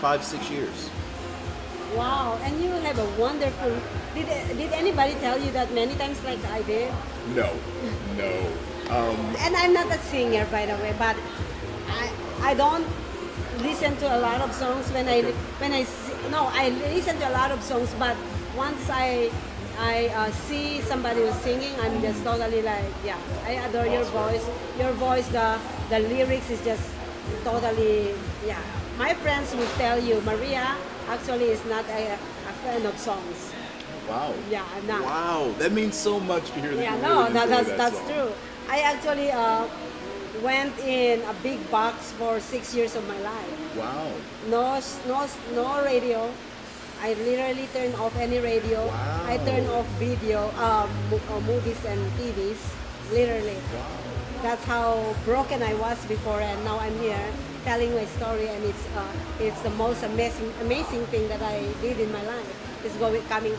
5-6 years. Wow, and you have a wonderful. Did anybody tell you that many times like I did? No. And I'm not a singer, by the way, but I don't listen to a lot of songs I listen to a lot of songs, but once I see somebody who's singing, I'm just totally like, yeah, I adore your voice. Your voice, the lyrics is just totally, yeah. My friends will tell you, Maria actually is not a fan of songs. Wow. Yeah, I'm not. Wow, that means so much to hear that. Yeah, you no, really enjoy that that's song. true. I actually went in a big box for 6 years of my life. Wow. No radio. I literally turn off any radio. Wow. I turn off video, movies and TVs. Literally. That's how broken I was before, and now I'm here telling my story, and it's the most amazing thing that I did in my life. It's coming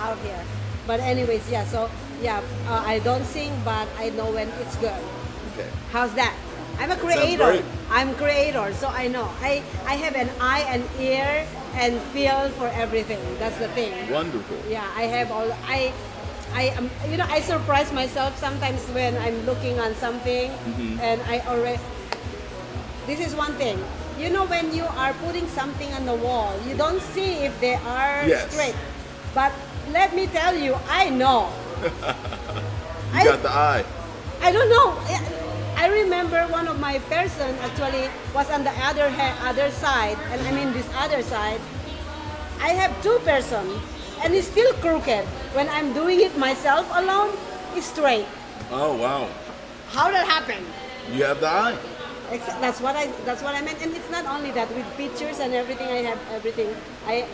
out here. But anyways, yeah. So yeah, I don't sing, but I know when it's good. Okay. How's that? I'm a That sounds creator. great. I'm creator, so I know. I have an eye and ear and feel for everything. That's the thing. Wonderful. Yeah, I have all. I am. I surprise myself sometimes when I'm looking on something, and I already. This is one thing. When you are putting something on the wall, you don't see if they are Yes. straight. But let me tell you, I know. You got the eye. I don't know. I remember one of my person actually was on the other side, and I mean this other side. I have two person, and it's still crooked. When I'm doing it myself alone, it's straight. Oh wow. How that happened? You have the eye. That's what I meant, and it's not only that. With pictures and everything, I have everything. I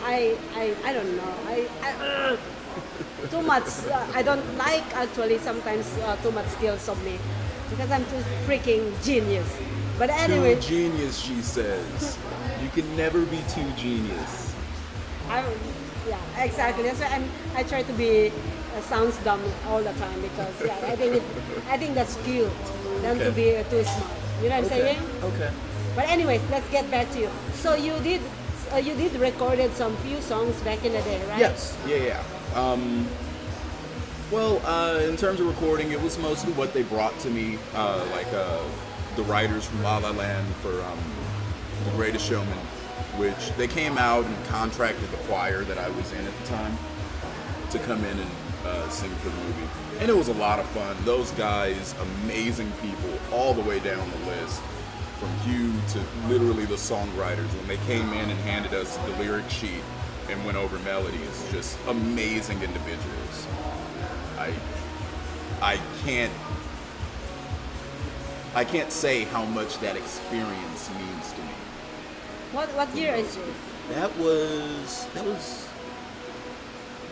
don't know. Too much. I don't like actually sometimes too much skills of me because I'm too freaking genius. But anyway, Too genius, she says. You can never be too genius. yeah, exactly. That's why I try to be sounds dumb all the time because yeah, I think that's cute than to be too smart. You know what I'm saying? Okay. But anyways, let's get back to you. So you did recorded some few songs back in the day, right? Yes. Yeah. Well, in terms of recording, it was mostly what they brought to me, the writers from La La Land for The Greatest Showman, which they came out and contracted the choir that I was in at the time to come in and sing for the movie. And it was a lot of fun. Those guys, amazing people, all the way down the list, from Hugh to literally the songwriters. When they came in and handed us the lyric sheet and went over melodies, just amazing individuals. I can't say how much that experience means to me. What year is it? That was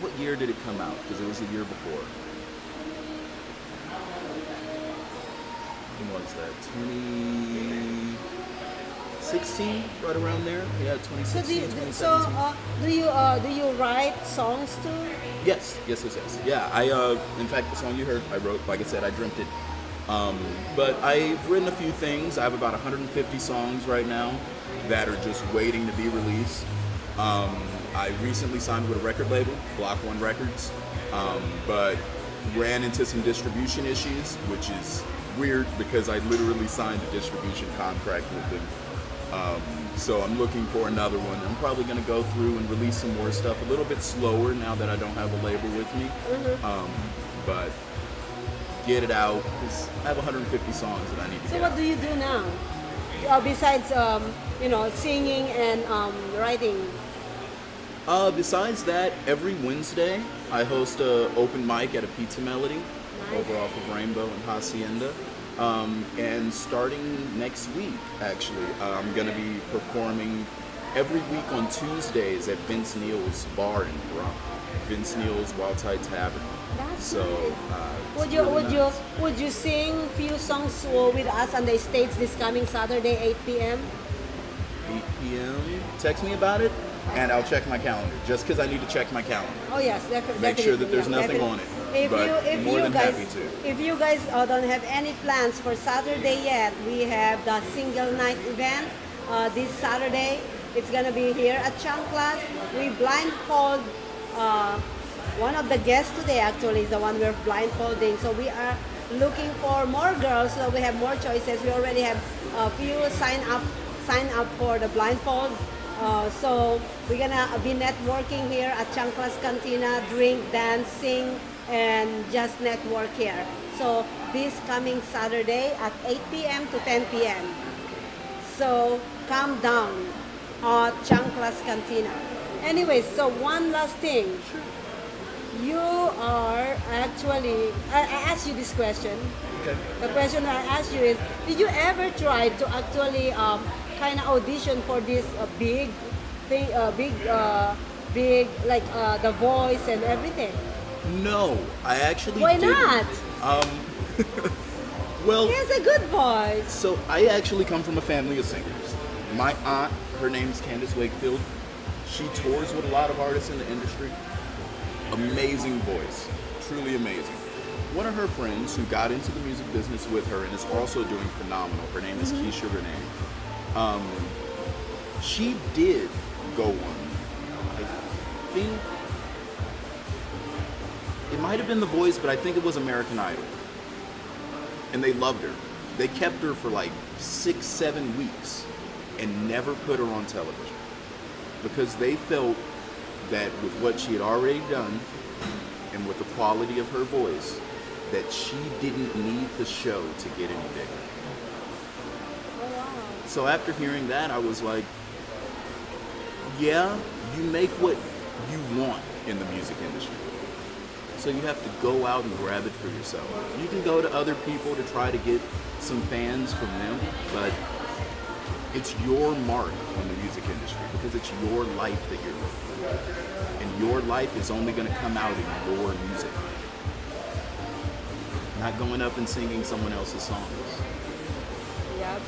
what year did it come out? Because it was the year before. When was that? 2016, right around there. Yeah, 2016, 2017. Do you write songs too? Yes. Yeah, in fact, the song you heard, I wrote. Like I said, I dreamt it. But I've written a few things. I have about 150 songs right now that are just waiting to be released. I recently signed with a record label, Block One Records, but ran into some distribution issues, which is weird because I literally signed a distribution contract with them. So I'm looking for another one. I'm probably going to go through and release some more stuff a little bit slower now that I don't have a label with me. But get it out because I have 150 songs that I need to So get what out. do you do now? Besides singing and writing? Besides that, every Wednesday I host a open mic at a Pizza Melody over off of Rainbow and Hacienda. And starting next week, actually, I'm going to be performing every week on Tuesdays at Vince Neil's bar in Bronx. Vince Neil's Wild Tide Tavern. That's So, nice. it's really nice. Would you sing few songs with us on the States this coming Saturday, 8 p.m.? 8 p.m. Text me about it, and I'll check my calendar. Just because I need to check my calendar. Oh yes, definitely. Make sure that there's nothing on it. But more than happy to. If you guys don't have any plans for Saturday yet, we have the single night event this Saturday. It's gonna be here at Chanclas. We blindfold one of the guests today. Actually, is the one we're blindfolding. So we are looking for more girls. So we have more choices. We already have a few sign up for the blindfold. So we're gonna be networking here at Chanclas Cantina, drink, dance, sing, and just network here. So this coming Saturday at 8 p.m. to 10 p.m. So come down at Chanclas Cantina. Anyways, so one last thing. You are actually, I asked you this question. Okay. The question I asked you is, did you ever try to actually kind of audition for this big thing, big, like The Voice and everything? No, I actually Why didn't. not? Well, He has a good voice. so I actually come from a family of singers. My aunt, her name's Candace Wakefield. She tours with a lot of artists in the industry. Amazing voice, truly amazing. One of her friends who got into the music business with her and is also doing phenomenal. Her name is Keisha Renee. She did go on. I think it might have been The Voice, but I think it was American Idol. And they loved her. They kept her for like 6-7 weeks and never put her on television because they felt that with what she had already done and with the quality of her voice, that she didn't need the show to get any bigger. So after hearing that, I was like, yeah, you make what you want in the music industry. So you have to go out and grab it for yourself. You can go to other people to try to get some fans from them, but it's your mark on the music industry because it's your life that you're living. And your life is only going to come out in your music. Not going up and singing someone else's songs. Yep.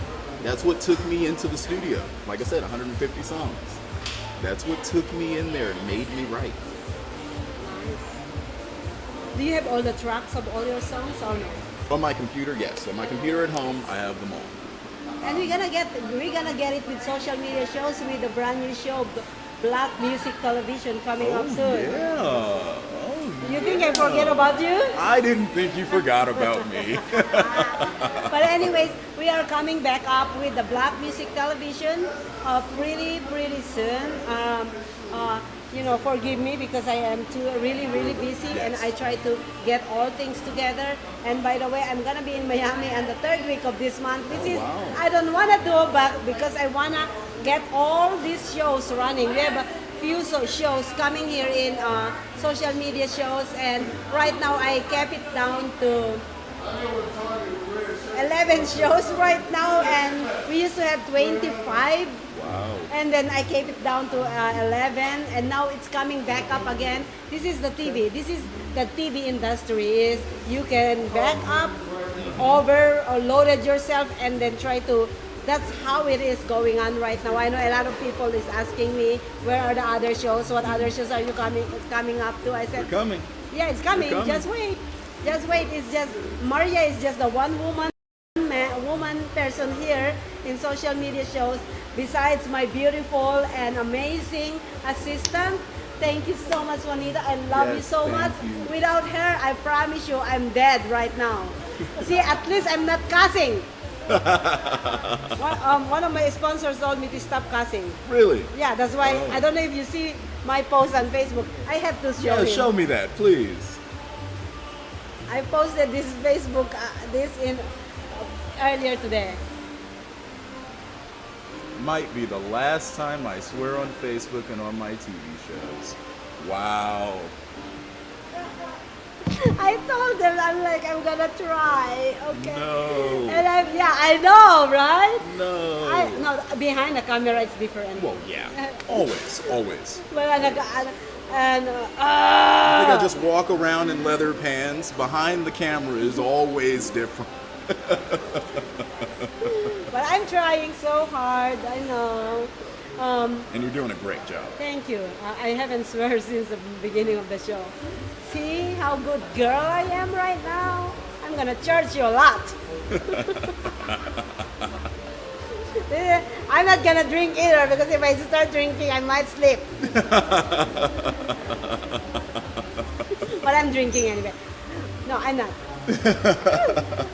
That's what took me into the studio. Like I said, 150 songs. That's what took me in there and made me write. Do you have all the tracks of all your songs or no? On my computer, yes. On my computer at home, I have them all. And we're gonna get it with social media shows with the brand new show, Black Music Television, coming up soon. Yeah. You think I forget about you? I didn't think you forgot about me. But anyways, we are coming back up with the Black Music Television pretty soon. Forgive me because I am too really busy and I try to get all things together. And by the way, I'm gonna be in Miami on the 3rd week of this month. Wow. I don't wanna do back because I wanna get all these shows running. We have a few shows coming here in social media shows, and right now I kept it down to 11 shows right now, and we used to have 25. Wow. And then I kept it down to 11, and now it's coming back up again. This is the TV. This is the TV industry. Is you can back up, over or loaded yourself, and then try to. That's how it is going on right now. I know a lot of people is asking me, where are the other shows? What other shows are you coming up to? I said, We're coming. yeah, it's coming. We're coming. Just wait. Just wait. It's just Maria is just the one woman person here in social media shows. Besides my beautiful and amazing assistant. Thank you so much, Juanita. I love you Yes, so thank much. you. Without her, I promise you, I'm dead right now. See, at least I'm not cussing. One of my sponsors told me to stop cussing. Really? Yeah, that's why. I don't know if you see my post on Facebook. I have to show Yeah, you. show me that, please. I posted this Facebook, this in earlier today. Might be the last time I swear on Facebook and on my TV shows. Wow. I told them, I'm gonna try, okay? No. And I know, right? No. No, behind the camera it's different. Well, yeah. Always, always. Well, I think I just walk around in leather pants. Behind the camera is always different. but I'm trying so hard, I know. And you're doing a great job. Thank you. I haven't swear since the beginning of the show. See how good girl I am right now? I'm gonna charge you a lot. I'm not gonna drink either because if I start drinking, I might sleep. But I'm drinking anyway. No, I'm not.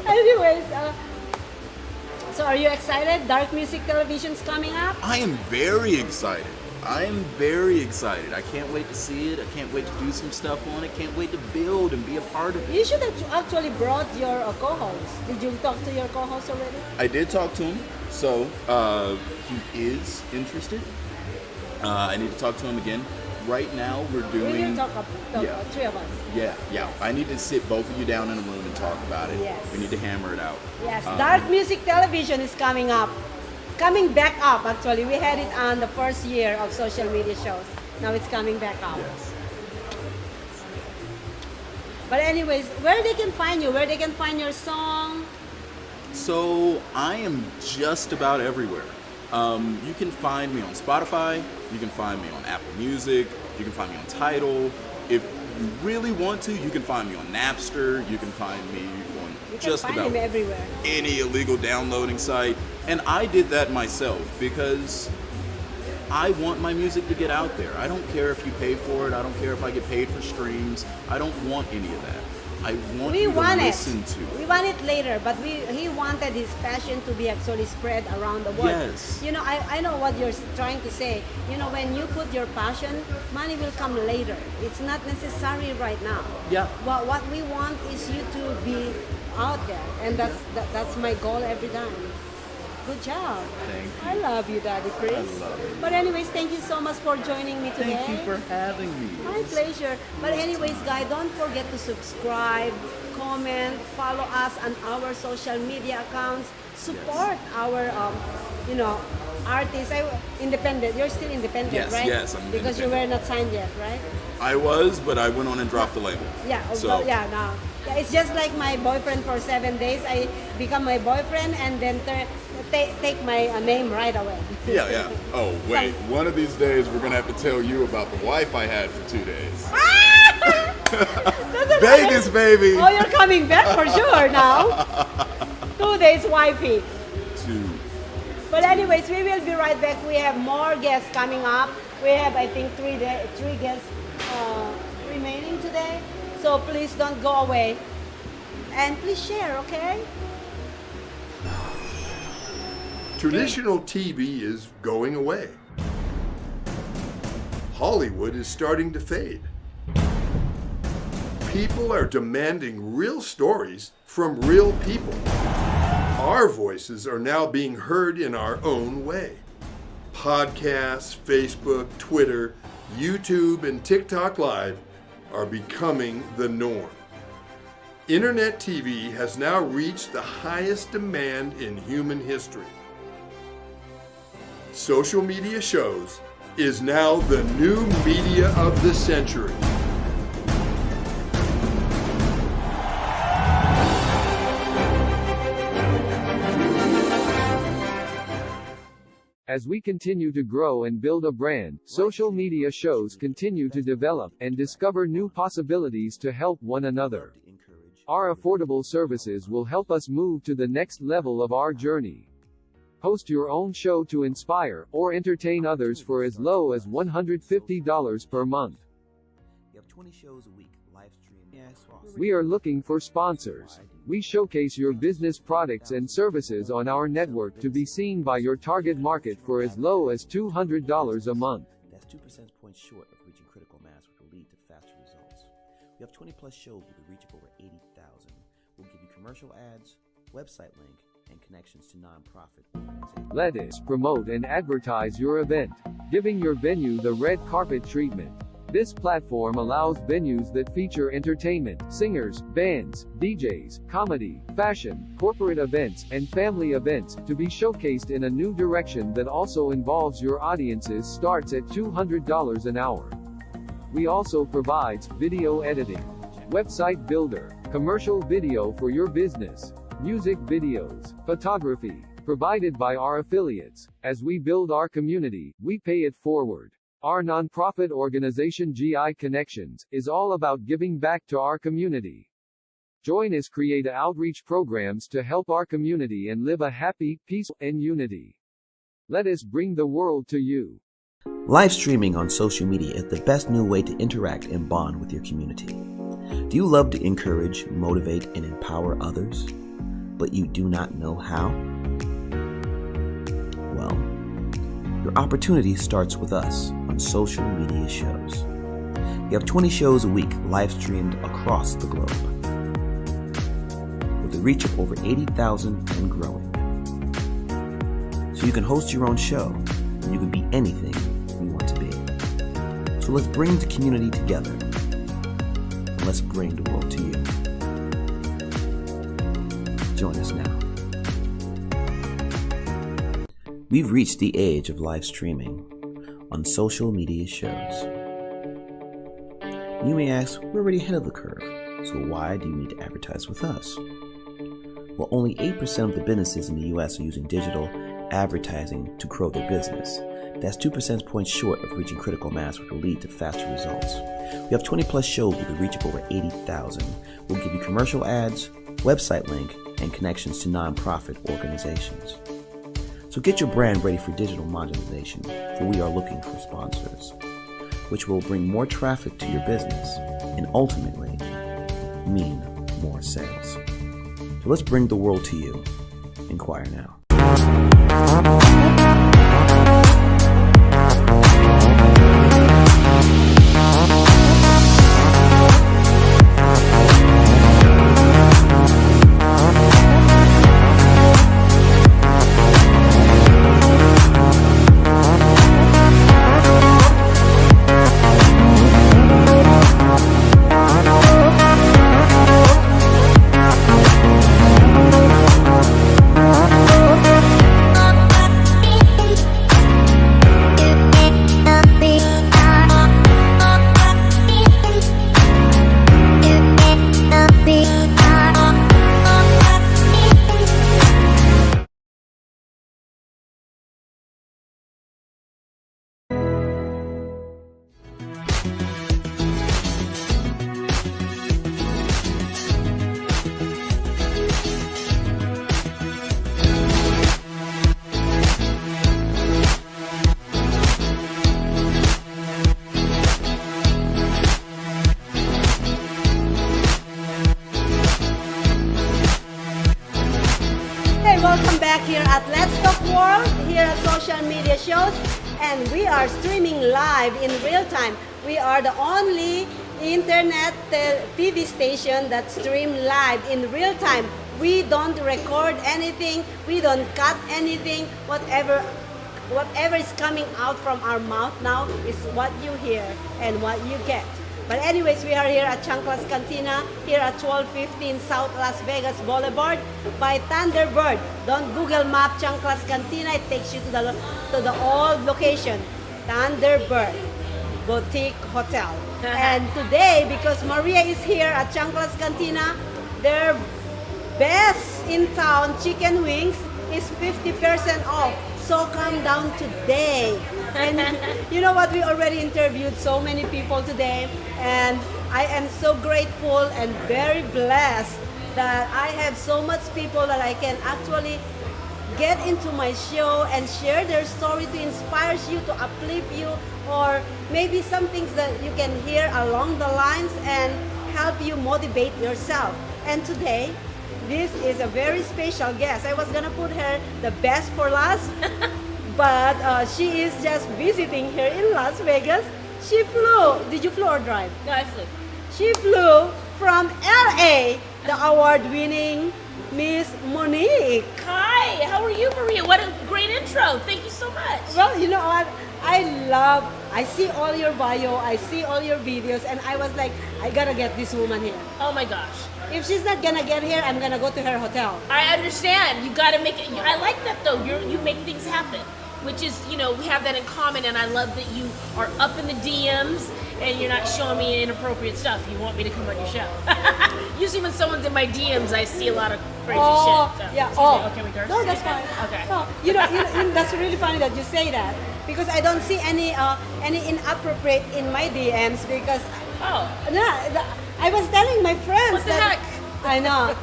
Anyways, so are you excited? Dark Music Television's coming up? I am very excited. I am very excited. I can't wait to see it. I can't wait to do some stuff on it. Can't wait to build and be a part of it. You should have actually brought your co-host. Did you talk to your co-host already? I did talk to him, so he is interested. I need to talk to him again. Right now, we're doing. We will talk Yeah. three of us. Yeah. I need to sit both of you down in a room and talk about it. Yes. We need to hammer it out. Yes, Dark Music Television is coming up. Coming back up, actually. We had it on the first year of social media shows. Now it's coming back out. Yes. But anyways, where they can find you, where they can find your song. So I am just about everywhere. You can find me on Spotify. You can find me on Apple Music. You can find me on Tidal. If you really want to, you can find me on Napster. You can find me on You can just find about him everywhere. any illegal downloading site. And I did that myself because I want my music to get out there. I don't care if you pay for it. I don't care if I get paid for streams. I don't want any of that. I want We you want to it. listen to it. We want it later, but he wanted his passion to be actually spread around the world. Yes. You know, I know what you're trying to say. You know, when you put your passion, money will come later. It's not necessary right now. Yeah. What we want is you to be out there, and that's my goal every time. Good job. Thank you. I love you, Daddy Chris. I love you. But anyways, thank you so much for joining me today. Thank you for having me. My pleasure. But anyways, guys, don't forget to subscribe, comment, follow us on our social media accounts, support our, artists. Independent. You're still independent, Yes, right? yes, I'm because you were not signed yet, right? I was, but I went on and dropped the label. Yeah. So- Well, yeah. Now, yeah, it's just like my boyfriend for 7 days. I become my boyfriend and then take my name right away. Yeah, yeah. Oh, wait. One of these days, we're going to have to tell you about the wife I had for 2 days. Vegas, baby! Oh, you're coming back for sure now. 2 days wifey. 2. But anyways, we will be right back. We have more guests coming up. We have, I think, three guests remaining today. So please don't go away. And please share, okay? Traditional TV is going away. Hollywood is starting to fade. People are demanding real stories from real people. Our voices are now being heard in our own way. Podcasts, Facebook, Twitter, YouTube, and TikTok Live are becoming the norm. Internet TV has now reached the highest demand in human history. Social media shows is now the new media of the century. As we continue to grow and build a brand, social media shows continue to develop and discover new possibilities to help one another. Our affordable services will help us move to the next level of our journey. Host your own show to inspire or entertain others for as low as $150 per month. You have 20 shows a week, live stream. We are looking for sponsors. We showcase your business products and services on our network to be seen by your target market for as low as $200 a month. That's 2 percentage points short of reaching critical mass, which will lead to faster results. We have 20 plus shows with a reach of over 80,000. We'll give you commercial ads, website link, and connections to nonprofit organizations. Let us promote and advertise your event, giving your venue the red carpet treatment. This platform allows venues that feature entertainment, singers, bands, DJs, comedy, fashion, corporate events, and family events to be showcased in a new direction that also involves your audiences starts at $200 an hour. We also provides video editing, website builder, commercial video for your business, music videos, photography, provided by our affiliates. As we build our community, we pay it forward. Our nonprofit organization GI Connections is all about giving back to our community. Join us create outreach programs to help our community and live a happy, peaceful, and unity. Let us bring the world to you. Live streaming on social media is the best new way to interact and bond with your community. Do you love to encourage, motivate, and empower others, but you do not know how? Well, your opportunity starts with us on social media shows. We have 20 shows a week live streamed across the globe, with a reach of over 80,000 and growing. So you can host your own show, and you can be anything you want to be. So let's bring the community together, and let's bring the world to you. Join us now. We've reached the age of live streaming. on social media shows. You may ask, we're already ahead of the curve, so why do you need to advertise with us? Well, only 8% of the businesses in the US are using digital advertising to grow their business. That's 2 percentage points short of reaching critical mass, which will lead to faster results. We have 20 plus shows with a reach of over 80,000. We'll give you commercial ads, website link, and connections to nonprofit organizations. So get your brand ready for digital monetization, for we are looking for sponsors, which will bring more traffic to your business and ultimately mean more sales. So let's bring the world to you. Inquire now. Welcome back here at Let's Talk World, here at Social Media Shows, and we are streaming live in real time. We are the only internet TV station that stream live in real time. We don't record anything, we don't cut anything. Whatever is coming out from our mouth now is what you hear and what you get. But anyways, we are here at Chanclas Cantina, here at 1215 South Las Vegas Boulevard by Thunderbird. Don't Google Map Chanclas Cantina, it takes you to the old location, Thunderbird Boutique Hotel. And today, because Maria is here at Chanclas Cantina, their best in town chicken wings is 50% off. So come down today. And you know what, we already interviewed so many people today, and I am so grateful and very blessed that I have so much people that I can actually get into my show and share their story to inspire you, to uplift you, or maybe some things that you can hear along the lines and help you motivate yourself. And today, this is a very special guest. I was gonna put her the best for last, but she is just visiting here in Las Vegas. She flew. Did you flew or drive? No, I flew. She flew from LA, the award-winning Miss Monique. Hi, how are you, Maria? What a great intro. Thank you so much. Well, you know what? I see all your bio, I see all your videos, and I was like, I gotta get this woman here. Oh my gosh. If she's not gonna get here, I'm gonna go to her hotel. I understand. You gotta make it. I like that though. You make things happen, which is, we have that in common, and I love that you are up in the DMs and you're not showing me inappropriate stuff. You want me to come on your show. Usually when someone's in my DMs, I see a lot of crazy shit. So, yeah. Can we curse? No, that's fine. Okay. No, that's really funny that you say that, because I don't see any inappropriate in my DMs, because I was telling my friends what the heck? I know.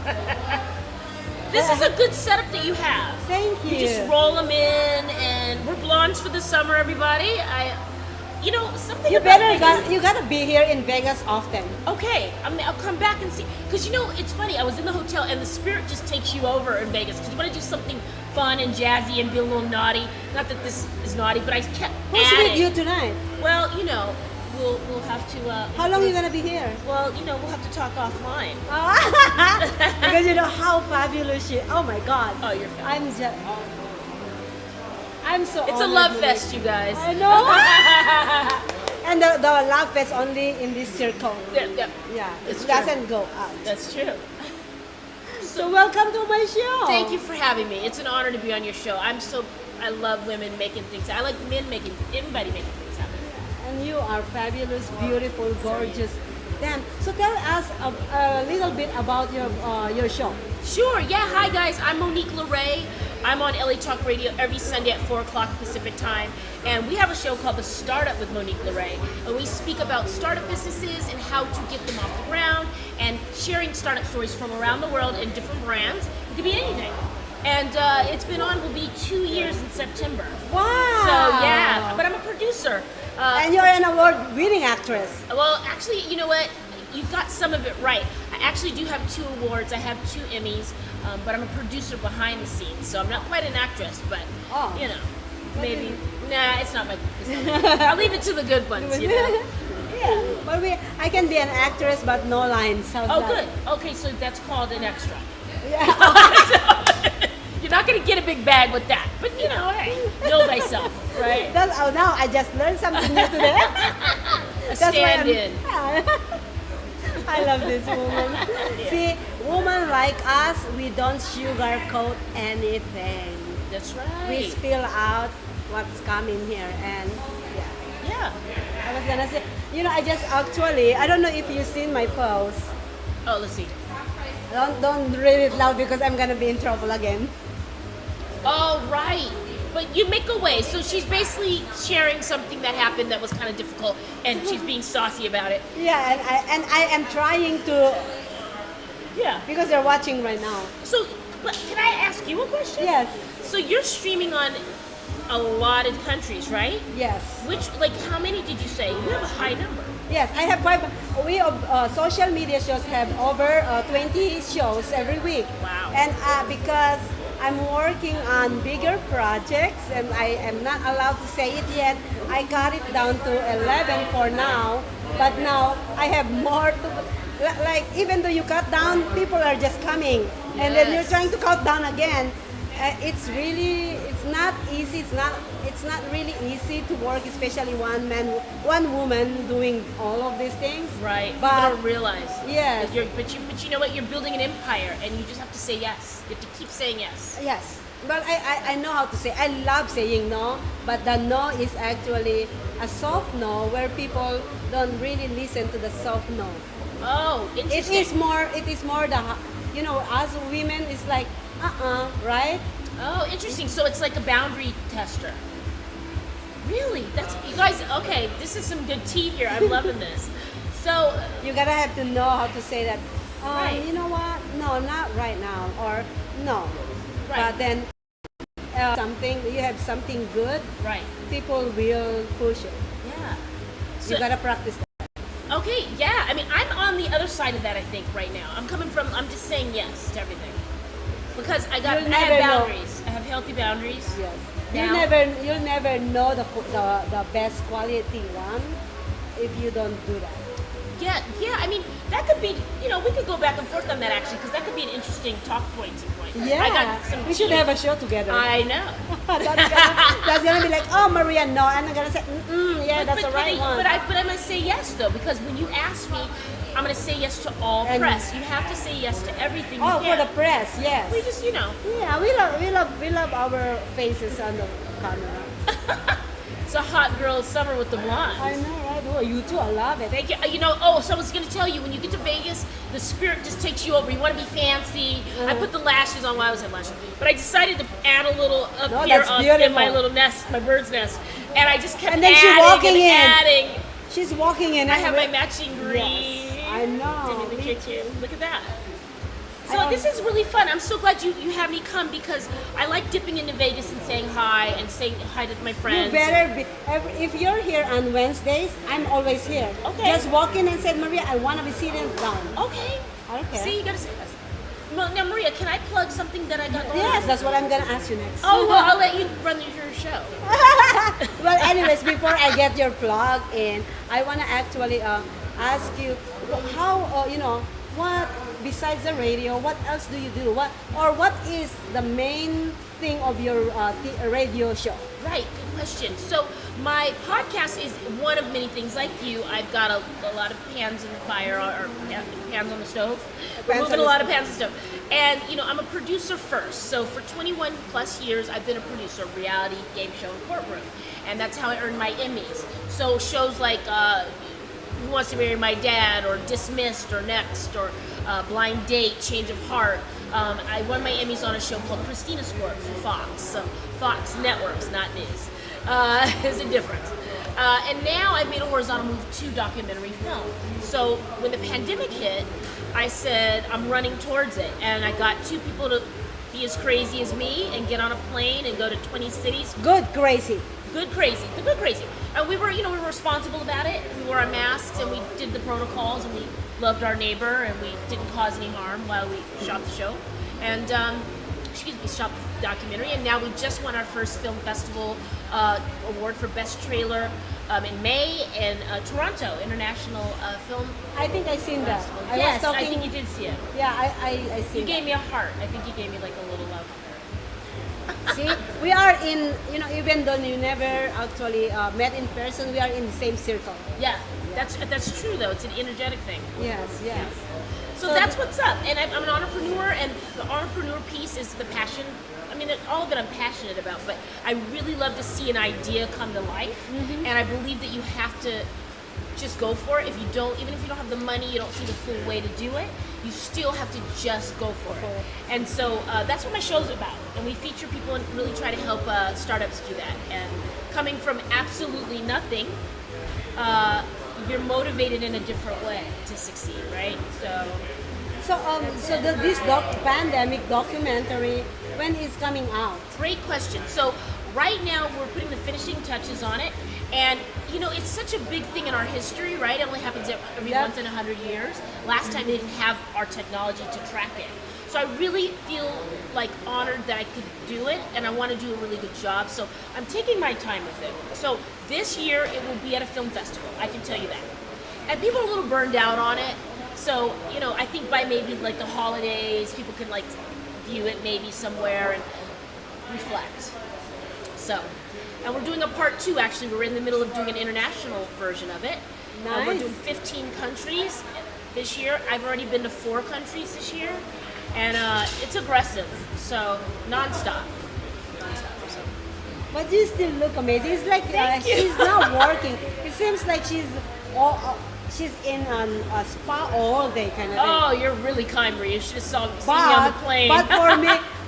This is a good setup that you have. Thank you. You just roll them in, and we're blondes for the summer, everybody. Something You about you gotta be here in Vegas often. Okay, I'll come back and see. Because it's funny. I was in the hotel, and the spirit just takes you over in Vegas. Because you want to do something fun and jazzy and be a little naughty. Not that this is naughty, but I kept Who's with you tonight? Well, we'll have to. How long are you gonna be here? Well, we'll have to talk offline. Because you know how fabulous she. Oh my God. Oh, you're fabulous. I'm so. It's a love fest, you guys. I know. And the love fest only in this circle. Yeah. It doesn't go out. That's true. So welcome to my show. Thank you for having me. It's an honor to be on your show. I'm so I love women making things. I like men making anybody making things happen. And you are fabulous, beautiful, gorgeous. Then, so tell us a little bit about your show. Sure. Yeah. Hi guys. I'm Monique LeRae. I'm on LA Talk Radio every Sunday at 4 o'clock Pacific time, and we have a show called The Startup with Monique LeRae, and we speak about startup businesses and how to get them off the ground, and sharing startup stories from around the world in different brands. It could be anything. And it's been on, will be 2 years in September. Wow! So yeah, but I'm a producer. And you're an award-winning actress. Well, actually, you know what? You got some of it right. I actually do have 2 awards. I have 2 Emmys, but I'm a producer behind the scenes, so I'm not quite an actress, but you know, maybe. Nah, it's not my. I'll leave it to the good ones. You know? Yeah, but I can be an actress, but no lines. How's Oh, that? good. Okay, so that's called an extra. Yeah. You're not gonna get a big bag with that, but you know, hey, know thyself, right? Now I just learned something new today. A stand-in. I love this woman. See, women like us, we don't sugarcoat anything. That's right. We spill out what's coming here, and Yeah. I was gonna say, I just actually, I don't know if you've seen my post. Oh, let's see. Don't read it loud because I'm gonna be in trouble again. Oh, right. But you make a way. So she's basically sharing something that happened that was kind of difficult, and she's being saucy about it. Yeah, and I am trying to. Yeah. Because they're watching right now. So, but can I ask you a question? Yes. So you're streaming on a lot of countries, right? Yes. How many did you say? You have a high number. Yes, I have 5. We social media shows have over 20 shows every week. Wow. And because I'm working on bigger projects and I am not allowed to say it yet, I got it down to 11 for now. But now I have more to. Like, even though you cut down, people are just coming, and then you're trying to cut down again. It's not easy. It's not really easy to work, especially one woman doing all of these things. Right. But People don't realize. Yes. But you know what? You're building an empire, and you just have to say yes. You have to keep saying yes. Yes. But I know how to say. I love saying no, but the no is actually a soft no, where people don't really listen to the soft no. Oh, interesting. It is more the, as women, it's like, right? Oh, interesting. So it's like a boundary tester. Really? You guys, okay, this is some good tea here. I'm loving this. So You gotta have to know how to say that, Right. you know what? No, not right now, or no. Right. But then you have something good, right. people will push it. Yeah. You gotta practice that. Okay, yeah. I mean, I'm on the other side of that, I think, right now. I'm just saying yes to everything. Because I have boundaries. I have healthy boundaries. Yes. Now. You'll never know the best quality one if you don't do that. Yeah. I mean, that could be, we could go back and forth on that, actually, because that could be an interesting talk point. Yeah. I got some we should tea. have a show together. I know. that's gonna be like, oh, Maria, no. And I'm gonna say, yeah, that's the right one. But I'm gonna say yes, though, because when you ask me, I'm gonna say yes to all press. You have to say yes to everything. Oh, you can. for the press, yes. We just, Yeah, we love our faces on the camera. It's a hot girl summer with the blonde. I know, right? Oh, you too, I love it. Thank you. So I was gonna tell you, when you get to Vegas, the spirit just takes you over. You want to be fancy. I put the lashes on while I was in lashes, but I decided to add a little up here in my little nest, my bird's nest, and I just kept adding. She's walking in. I have my matching green. Yes, I know. In the kitchen. Look at that. So this is really fun. I'm so glad you had me come, because I like dipping into Vegas and saying hi and saying hi to my friends. You better be. If you're here on Wednesdays, I'm always here. Okay. Just walk in and say, Maria, I want to be seated down. Okay. I don't care. See, you gotta say this. Well, now, Maria, can I plug something that I got going Yes, on? that's what I'm gonna ask you next. Oh, well, I'll let you run your show. Well, anyways, before I get your plug in, I want to actually ask you how, besides the radio, what else do you do? What is the main thing of your radio show? Right, good question. So my podcast is one of many things. Like you, I've got a lot of pans in the fire, or pans on the stove. We're moving a lot of pans on the stove. And, I'm a producer first. So for 21 plus years, I've been a producer of reality, game show, and courtroom. And that's how I earned my Emmys. So shows like Who Wants to Marry My Dad, or Dismissed, or Next, or Blind Date, Change of Heart. I won my Emmys on a show called Christina's Court for Fox. So Fox Networks, not news. There's a difference. And now I've made a horizontal move to documentary film. So when the pandemic hit, I said I'm running towards it. And I got 2 people to be as crazy as me and get on a plane and go to 20 cities. Good crazy. Good crazy. The good crazy. And we were responsible about it. We wore our masks and we did the protocols and we loved our neighbor and we didn't cause any harm while we shot the show. And shot the documentary. And now we just won our first film festival award for best trailer in May in Toronto International Film. I think I seen that. Yes, I think you did see it. Yeah, I see. You gave me a heart. I think you gave me like a little love. See, we are in, even though you never actually met in person, we are in the same circle. Yeah, that's true though. It's an energetic thing. Yes. So that's what's up. And I'm an entrepreneur, and the entrepreneur piece is the passion. I mean, all of it I'm passionate about, but I really love to see an idea come to life. And I believe that you have to just go for it. Even if you don't have the money, you don't see the full way to do it, you still have to just go for it. And so that's what my show's about. And we feature people and really try to help startups do that. And coming from absolutely nothing, you're motivated in a different way to succeed, right? So this pandemic documentary, when is coming out? Great question. So right now we're putting the finishing touches on it, and it's such a big thing in our history, right? It only happens every once in 100 years. Last time they didn't have our technology to track it. So I really feel like honored that I could do it, and I want to do a really good job. So I'm taking my time with it. So this year it will be at a film festival, I can tell you that. And people are a little burned out on it. So, I think by maybe like the holidays, people can like view it maybe somewhere and reflect. So, and we're doing a part 2 actually. We're in the middle of doing an international version of it. Nice. We're doing 15 countries this year. I've already been to 4 countries this year. And it's aggressive, so nonstop. So. But you still look amazing. It's like she's not working. It seems like she's in a spa all day kind of thing. Oh, you're really kind, Maria. You should have seen me on the plane.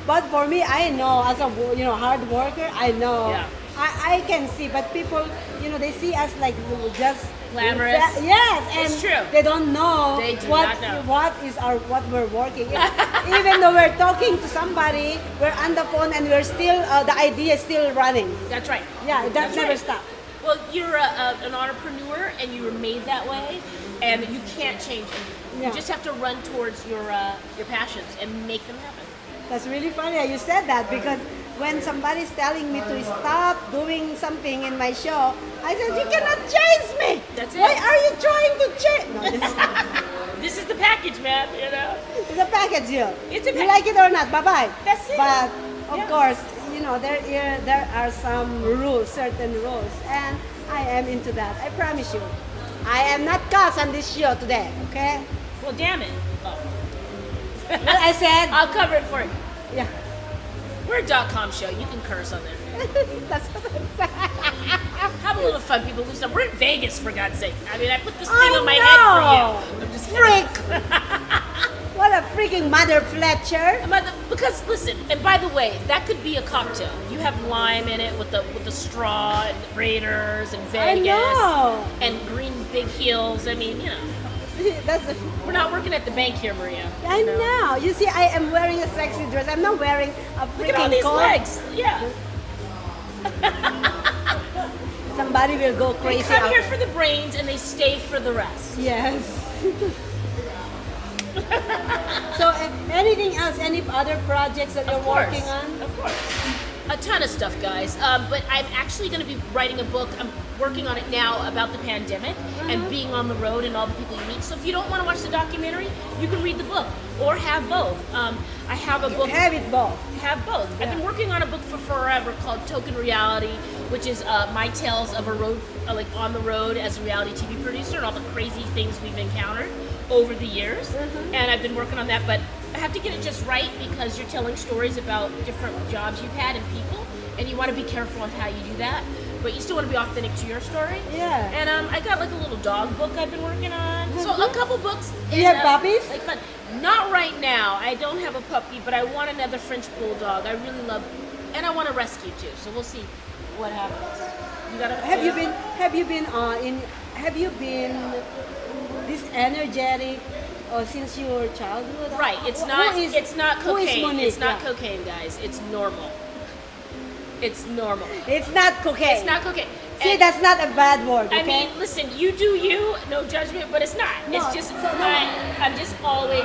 But for me, I know as a hard worker, I know. Yeah. I can see, but people, they see us like just glamorous. Yes, and it's true. They don't know They do what not know. what we're working. Even though we're talking to somebody, we're on the phone and we're still the idea is still running. That's right. Yeah, that never stops. Well, you're an entrepreneur and you were made that way, and you can't change it. Yeah. You just have to run towards your passions and make them happen. That's really funny that you said that, because when somebody's telling me to stop doing something in my show, I said, you cannot change me. That's it. Why are you trying to change? No, this is the package, man. It's a package deal. It's a you like it or not, bye-bye. That's it. But of course, there are some rules, certain rules, and I am into that. I promise you. I am not cuss on this show today, okay? Well, damn it. Oh. Well, I said. I'll cover it for you. Yeah. We're a .com show. You can curse on there. That's what I said. Have a little fun, people. Loosen up. We're in Vegas, for God's sake. I mean, I put this thing on my head for you. I'm just freak. What a freaking Mother Fletcher. Because listen, and by the way, that could be a cocktail. You have lime in it with the straw and Raiders and Vegas. I know. And green big heels. I mean, we're not working at the bank here, Maria. I know. You see, I am wearing a sexy dress. I'm not wearing a freaking Look at all these coat. legs. Yeah. Somebody will go crazy. They come here for the brains and they stay for the rest. Yes. So, anything else? Any other projects that you're working on? Of course. A ton of stuff, guys. But I'm actually going to be writing a book. I'm working on it now about the pandemic and being on the road and all the people you meet. So if you don't want to watch the documentary, you can read the book or have both. I have a book. Have it both. Have both. Yeah. I've been working on a book for forever called Token Reality, which is my tales of a road, like on the road as a reality TV producer and all the crazy things we've encountered over the years. And I've been working on that, but I have to get it just right because you're telling stories about different jobs you've had and people, and you want to be careful on how you do that, but you still want to be authentic to your story. Yeah. And I got like a little dog book I've been working on. So a couple books. You have puppies? Like fun. Not right now. I don't have a puppy, but I want another French bulldog. I really love, and I want to rescue too. So we'll see what happens. You gotta. Have you been this energetic since your childhood? Right. It's not. It's not who is cocaine. Monique? It's not Yeah. cocaine, guys. It's normal. It's normal. It's not cocaine. It's not cocaine. See, And- that's not a bad word, okay? I mean, listen, you do you, no judgment, but it's not. No, It's just, so no. I'm just always,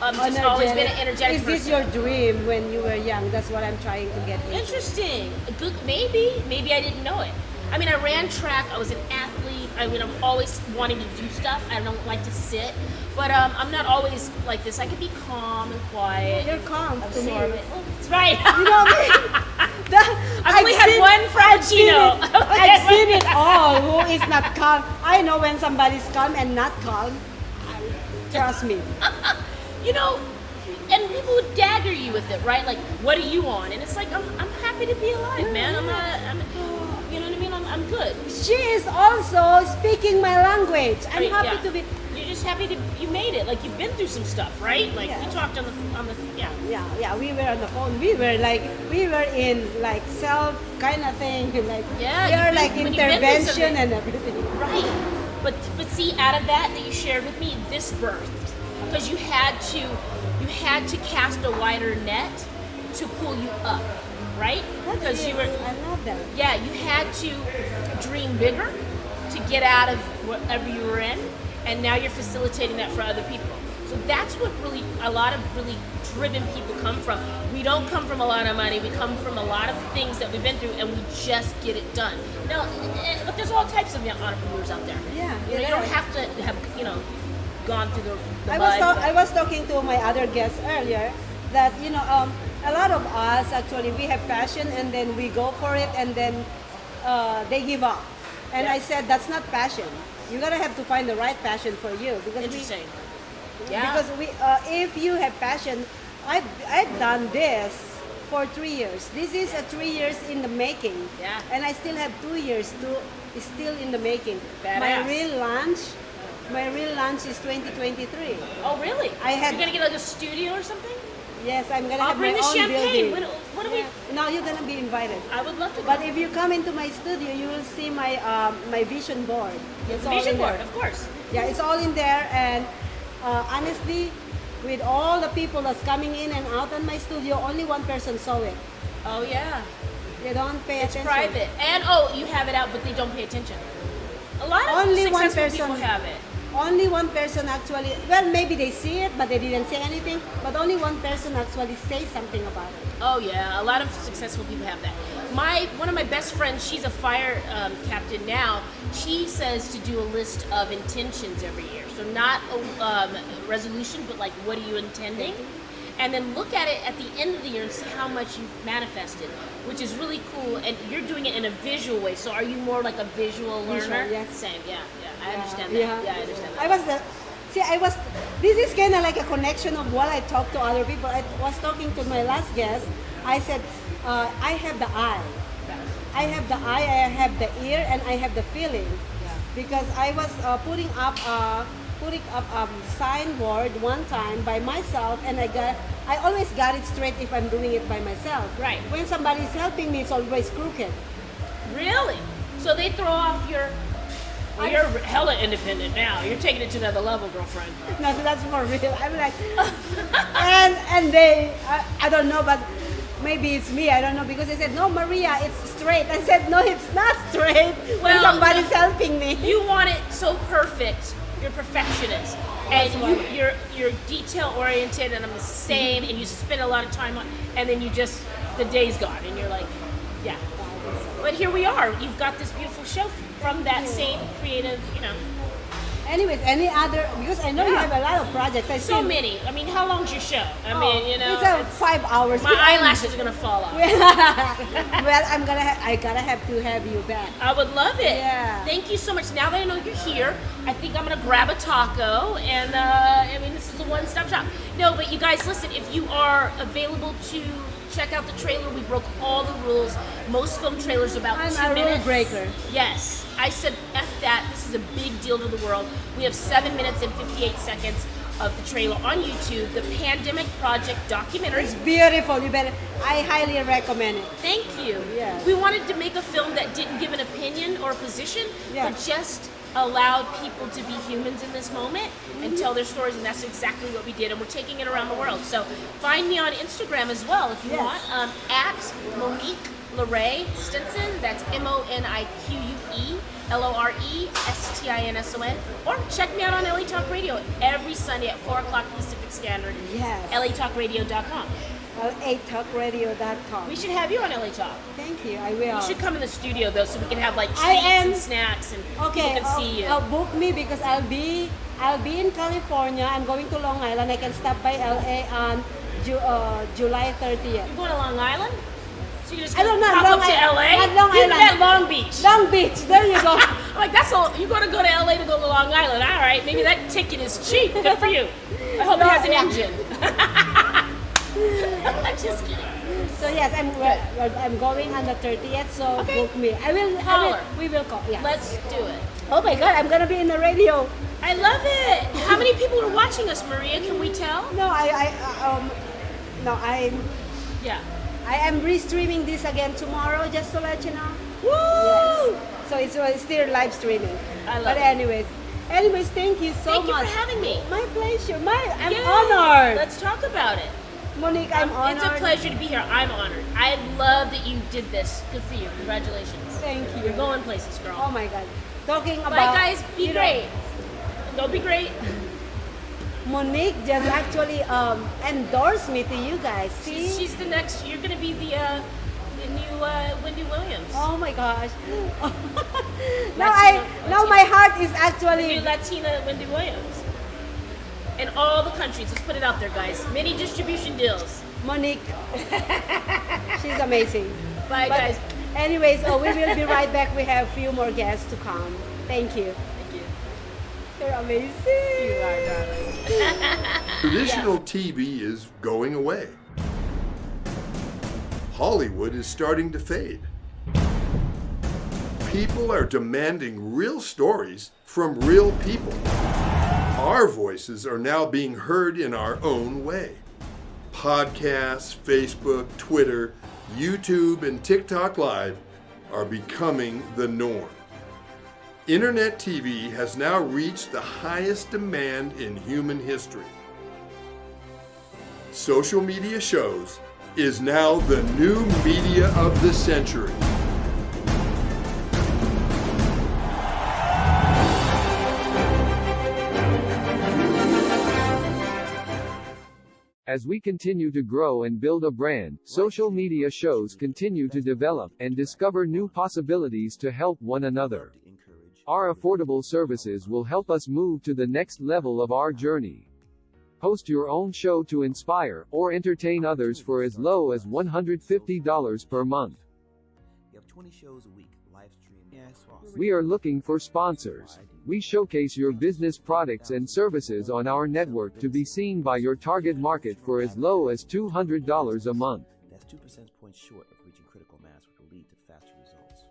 always been an energetic Is this person. your dream when you were young? That's what I'm trying to get into. Interesting. Good, maybe I didn't know it. I mean, I ran track. I was an athlete. I mean, I'm always wanting to do stuff. I don't like to sit, but I'm not always like this. I can be calm and quiet. You're calm to me. Absorb it. Oh, that's right. You know what I mean? I've only had one Frappuccino. I've seen it all. Who is not calm? I know when somebody's calm and not calm. Trust me. You know, and people would dagger you with it, right? Like, what are you on? And it's like, I'm happy to be alive, man. You know what I mean? I'm good. She is also speaking my language. I'm Right, happy yeah. to be. You're just happy you made it. Like, you've been through some stuff, right? Like, Yeah. we talked on the, yeah. Yeah. We were on the phone. We were in like self kind of thing. Like Yeah, we are you've been- like when you've been through intervention something. and everything. Right. But see, out of that you shared with me, this birthed. Because you had to cast a wider net to pull you up, right? Because you were, I love that. yeah, you had to dream bigger to get out of whatever you were in, and now you're facilitating that for other people. So that's what really, a lot of really driven people come from. We don't come from a lot of money, we come from a lot of things that we've been through, and we just get it done. Now, but there's all types of young entrepreneurs out there. Yeah, You know, you don't have to have, gone through the I mud. was talking to my other guests earlier that a lot of us actually we have passion and then we go for it and then they give up. And I said that's not passion. You gotta have to find the right passion for you because Interesting. Yeah. because if you have passion, I've done this for 3 years. This is a 3 years in the making. Yeah. And I still have 2 years to still in the making. Badass. My real launch is 2023. Oh, really? You're gonna get like a studio or something? Yes, I'm gonna I'll have bring my the own champagne. building. What do we? No, you're gonna be invited. I would love to. But if you come into my studio, you will see my my vision board. It's all Vision in board, there. of course. Yeah, it's all in there. And honestly, with all the people that's coming in and out in my studio, only one person saw it. Oh yeah. They don't pay It's attention. private. And you have it out, but they don't pay attention. A lot of Only one successful person people have it. Only one person actually. Well, maybe they see it, but they didn't say anything. But only one person actually says something about it. Oh yeah, a lot of successful people have that. One of my best friends, she's a fire captain now. She says to do a list of intentions every year. So not a resolution, but like what are you intending? And then look at it at the end of the year and see how much you've manifested, which is really cool. And you're doing it in a visual way. So are you more like a visual learner? Visual, yes. Same, yeah. I understand that. Yeah, I understand that. This is kind of like a connection of what I talk to other people. I was talking to my last guest. I said, I have the eye. I have the eye, I have the ear, and I have the feeling. Because I was putting up a signboard one time by myself, and I always got it straight if I'm doing it by myself. Right. When somebody's helping me, it's always crooked. Really? So they throw off your... Well, you're hella independent now. You're taking it to another level, girlfriend. No, that's for real. I'm like, and they, I don't know, but maybe it's me. I don't know because they said no, Maria, it's straight. I said no, it's not straight. When Well, somebody's helping me. You want it so perfect You're a perfectionist, and you're detail oriented, and I'm the same. And you spend a lot of time on, and then the day's gone, and you're like, yeah. But here we are. You've got this beautiful show from that same creative, Anyways, any other, because I know you have a lot of projects. So many. I mean, how long's your show? I mean, it's 5 hours. My eyelashes are gonna fall off. Well, I gotta have to have you back. I would love it. Yeah. Thank you so much. Now that I know you're here, I think I'm gonna grab a taco, and this is a one-stop shop. No, but you guys, listen. If you are available to check out the trailer, we broke all the rules. Most film trailers are about 2 I'm a minutes. rule breaker. Yes. I said, F that. This is a big deal to the world. We have 7 minutes and 58 seconds of the trailer on YouTube, the Pandemic Project documentary. It's beautiful. I highly recommend it. Thank you. Yes. We wanted to make a film that didn't give an opinion or a position, but just allowed people to be humans in this moment and tell their stories, and that's exactly what we did, and we're taking it around the world. So find me on Instagram as well if you want, at Monique Stinson, that's MoniqueLoreStinson, or check me out on LA Talk Radio every Sunday at 4 o'clock Pacific Standard. Yes. LATalkRadio.com. LATalkRadio.com. We should have you on LA Talk. Thank you, I will. You should come in the studio though, so we can have like treats and snacks, and people can see you. Book me because I'll be in California. I'm going to Long Island. I can stop by LA on July 30th. You're going to Long Island? So you're just I don't know. pop Long up to LA? Not Long You're Island. at Long Beach. Long Beach. There you go. I'm like, that's all. You're going to go to LA to go to Long Island. All right, maybe that ticket is cheap. Good for you. I hope it has an engine. I'm just kidding. So yes, I'm going on the 30th. So book me. We will call. Yeah. Let's do it. Oh my God, I'm gonna be in the radio. I love it. How many people are watching us, Maria? Can we tell? No, Yeah. I am restreaming this again tomorrow, just to let you know. Woo! Yes. So it's still live streaming. I love it. Anyways, thank you so much. Thank you for having me. My pleasure. I'm honored. Let's talk about it. Monique, I'm honored. It's a pleasure to be here. I'm honored. I love that you did this. Good for you. Congratulations. Thank you. You're going places, girl. Oh my God. Talking about. Bye, guys. Be great. Don't be great. Monique just actually endorsed me to you guys. See? She's the next. You're gonna be the new Wendy Williams. Oh my gosh. Now my heart is actually. The new Latina Wendy Williams. In all the countries. Let's put it out there, guys. Many distribution deals. Monique. She's amazing. Bye, guys. Anyways, we will be right back. We have a few more guests to come. Thank you. Thank you. You're amazing. You are, darling. Traditional TV is going away. Hollywood is starting to fade. People are demanding real stories from real people. Our voices are now being heard in our own way. Podcasts, Facebook, Twitter, YouTube, and TikTok Live are becoming the norm. Internet TV has now reached the highest demand in human history. Social media shows is now the new media of the century. As we continue to grow and build a brand, social media shows continue to develop and discover new possibilities to help one another. Our affordable services will help us move to the next level of our journey. Host your own show to inspire or entertain others for as low as $150 per month. You have 20 shows a week, live stream. We are looking for sponsors. We showcase your business products and services on our network to be seen by your target market for as low as $200 a month. That's 2 percentage points short of reaching critical mass, which will lead to faster results.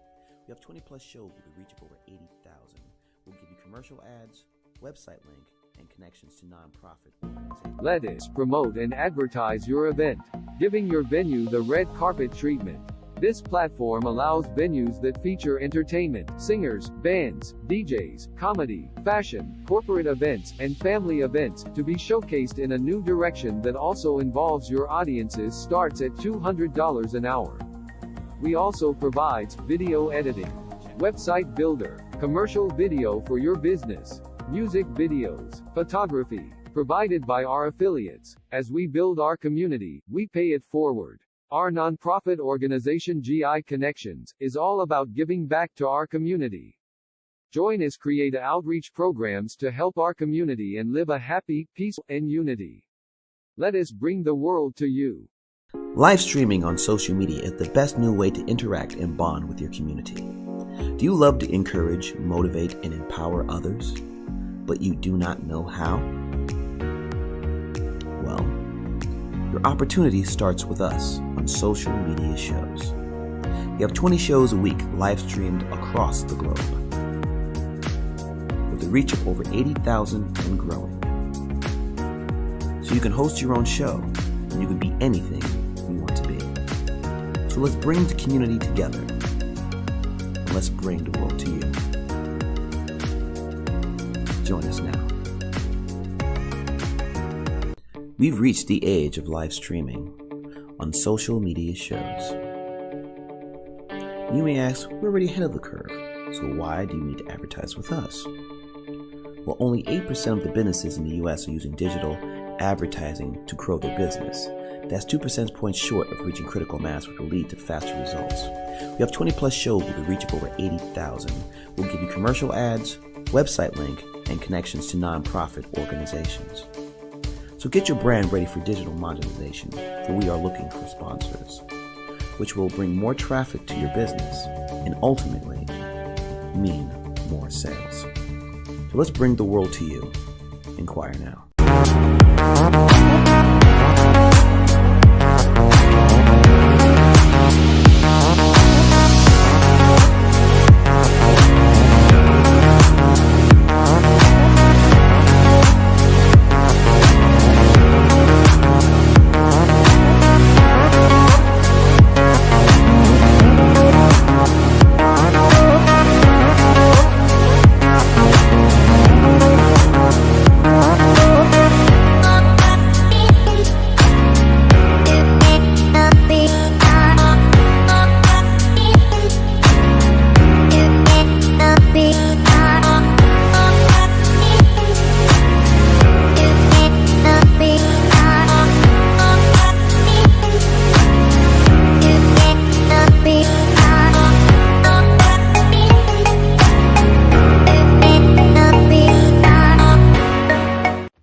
We have 20 plus shows with a reach of over 80,000. We'll give you commercial ads, website link, and connections to nonprofit organizations. Let us promote and advertise your event, giving your venue the red carpet treatment. This platform allows venues that feature entertainment, singers, bands, DJs, comedy, fashion, corporate events, and family events to be showcased in a new direction that also involves your audiences starts at $200 an hour. We also provides video editing, website builder, commercial video for your business. music videos, photography, provided by our affiliates. As we build our community, we pay it forward. Our nonprofit organization GI Connections is all about giving back to our community. Join us create outreach programs to help our community and live a happy, peaceful, and unity. Let us bring the world to you. Live streaming on social media is the best new way to interact and bond with your community. Do you love to encourage, motivate, and empower others, but you do not know how? Well, your opportunity starts with us on social media shows. We have 20 shows a week live streamed across the globe, with a reach of over 80,000 and growing. So you can host your own show, and you can be anything you want to be. So let's bring the community together, and let's bring the world to you. Join us now. We've reached the age of live streaming on social media shows. You may ask, we're already ahead of the curve, so why do you need to advertise with us? Well, only 8% of the businesses in the US are using digital advertising to grow their business. That's 2 percentage points short of reaching critical mass, which will lead to faster results. We have 20 plus shows with a reach of over 80,000. We'll give you commercial ads, website link, and connections to nonprofit organizations. So get your brand ready for digital monetization, for we are looking for sponsors, which will bring more traffic to your business and ultimately mean more sales. So let's bring the world to you. Inquire now.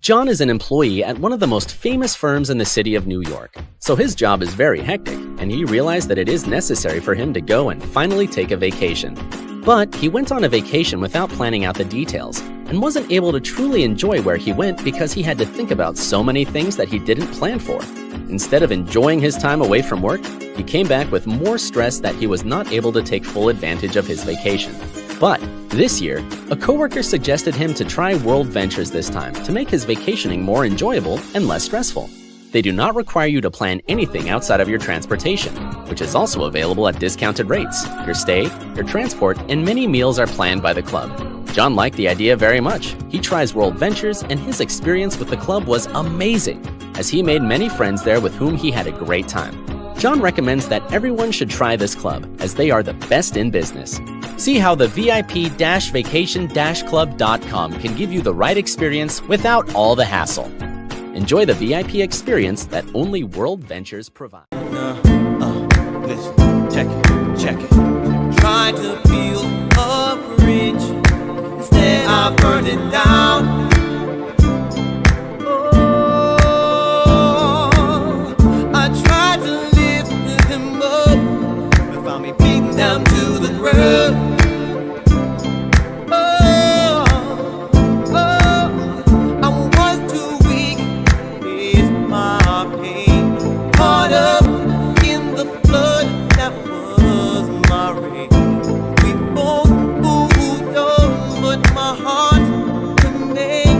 John is an employee at one of the most famous firms in the city of New York, so his job is very hectic, and he realized that it is necessary for him to go and finally take a vacation. But he went on a vacation without planning out the details, and wasn't able to truly enjoy where he went because he had to think about so many things that he didn't plan for. Instead of enjoying his time away from work, he came back with more stress that he was not able to take full advantage of his vacation. But this year, a coworker suggested him to try World Ventures this time to make his vacationing more enjoyable and less stressful. They do not require you to plan anything outside of your transportation, which is also available at discounted rates. Your stay, your transport, and many meals are planned by the club. John liked the idea very much. He tries World Ventures, and his experience with the club was amazing, as he made many friends there with whom he had a great time. John recommends that everyone should try this club, as they are the best in business. See how the VIP-vacation-club.com can give you the right experience without all the hassle. Enjoy the VIP experience that only World Ventures provide. Listen, check it. Try to build a bridge, instead I burned it down. I tried to lift him up, but found me beaten down to the ground. My heart remains.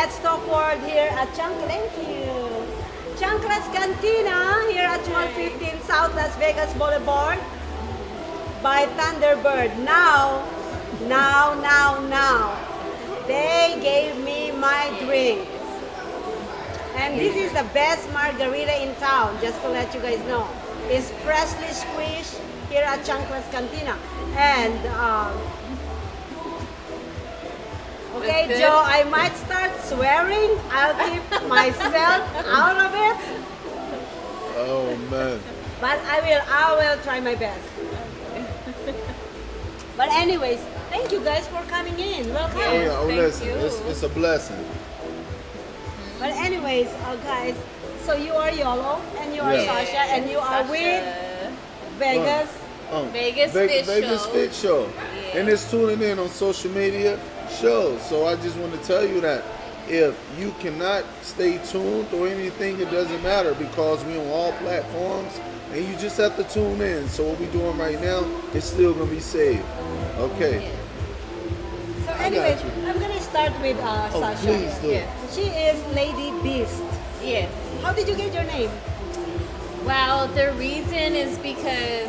Let's Talk World here at Chanclas Cantina here at 1215 South Las Vegas Boulevard by Thunderbird. Now, they gave me my drink. And this is the best margarita in town, just to let you guys know. It's freshly squeezed here at Chanclas Cantina. And, okay, Joe, I might start swearing. I'll keep myself out of it. Oh man. But I will try my best. But anyways, thank you guys for coming in. Welcome. Listen, it's a blessing. But anyways, guys, so you are Yolo and you are Sasha and you are with Vegas. Vegas Fit Show. Yeah. And it's tuning in on social media shows. So I just want to tell you that if you cannot stay tuned or anything, it doesn't matter because we're on all platforms and you just have to tune in. So what we're doing right now is still going to be saved. Okay. So anyways, I'm going to start with Sasha. Please do. Yeah. She is Lady Beast. Yes. How did you get your name? Well, the reason is because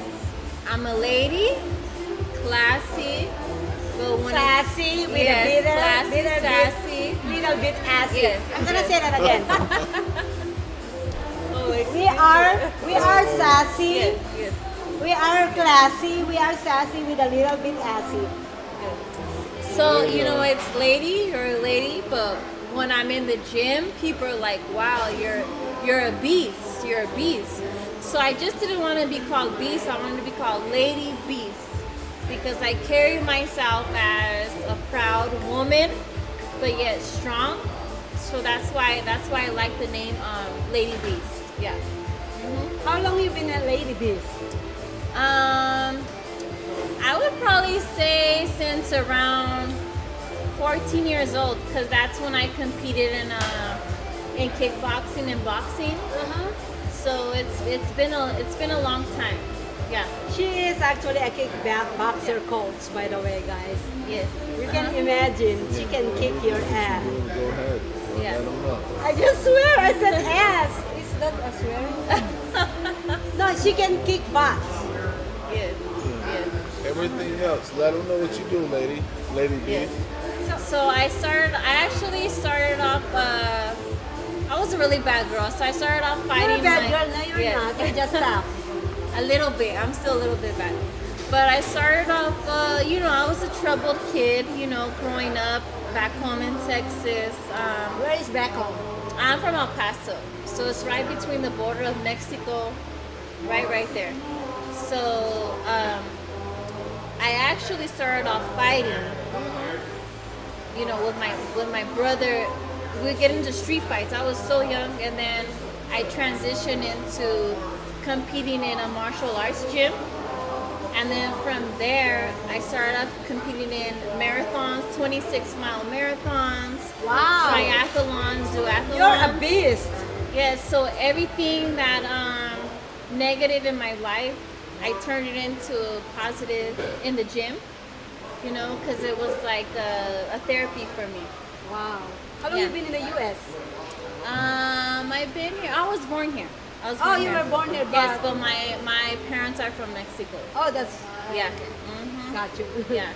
I'm a lady, classy, but when Sassy with yes, a classy, little sassy. little bit assy. Yes. I'm gonna say that again. Oh, we are sassy. Yes, yes. We are classy. We are sassy with a little bit assy. So, you know, it's lady, you're a lady, but when I'm in the gym, people are like, wow, you're a beast, you're a beast. So I just didn't want to be called Beast, I wanted to be called Lady Beast. Because I carry myself as a proud woman, but yet strong. So that's why I like the name Lady Beast. Yeah. Mm-hmm. How long you been a Lady Beast? I would probably say since around 14 years old, because that's when I competed in kickboxing and boxing. Uh-huh. So it's been a long time. Yeah. She is actually a kickboxer coach, by the way, guys. Yes. You can imagine she can kick your ass. Go ahead. Yeah. Let them know. I just swear I said ass. Is that a swearing? No, she can kick butts. Yes. Yes. Everything else, let them know what you do, lady. Lady B. Yes. So I actually started off, I was a really bad girl, so I started off fighting. You're a bad girl, no you're not, you're just tough. A little bit, I'm still a little bit bad. But I started off, I was a troubled kid, growing up back home in Texas. Where is back home? I'm from El Paso, so it's right between the border of Mexico, right there. So I actually started off fighting, with my brother. We get into street fights. I was so young, and then I transitioned into competing in a martial arts gym. And then from there, I started off competing in marathons, 26-mile marathons, wow, triathlons, duathlons. You're a beast. Yes, so everything that negative in my life, I turned it into positive in the gym, because it was like a therapy for me. Wow. How long have you been in the U.S.? I've been here. I was born here. You were born here. Yes, but my parents are from Mexico. Oh, that's... Yeah. Okay. Mm-hmm. Got you. Yeah.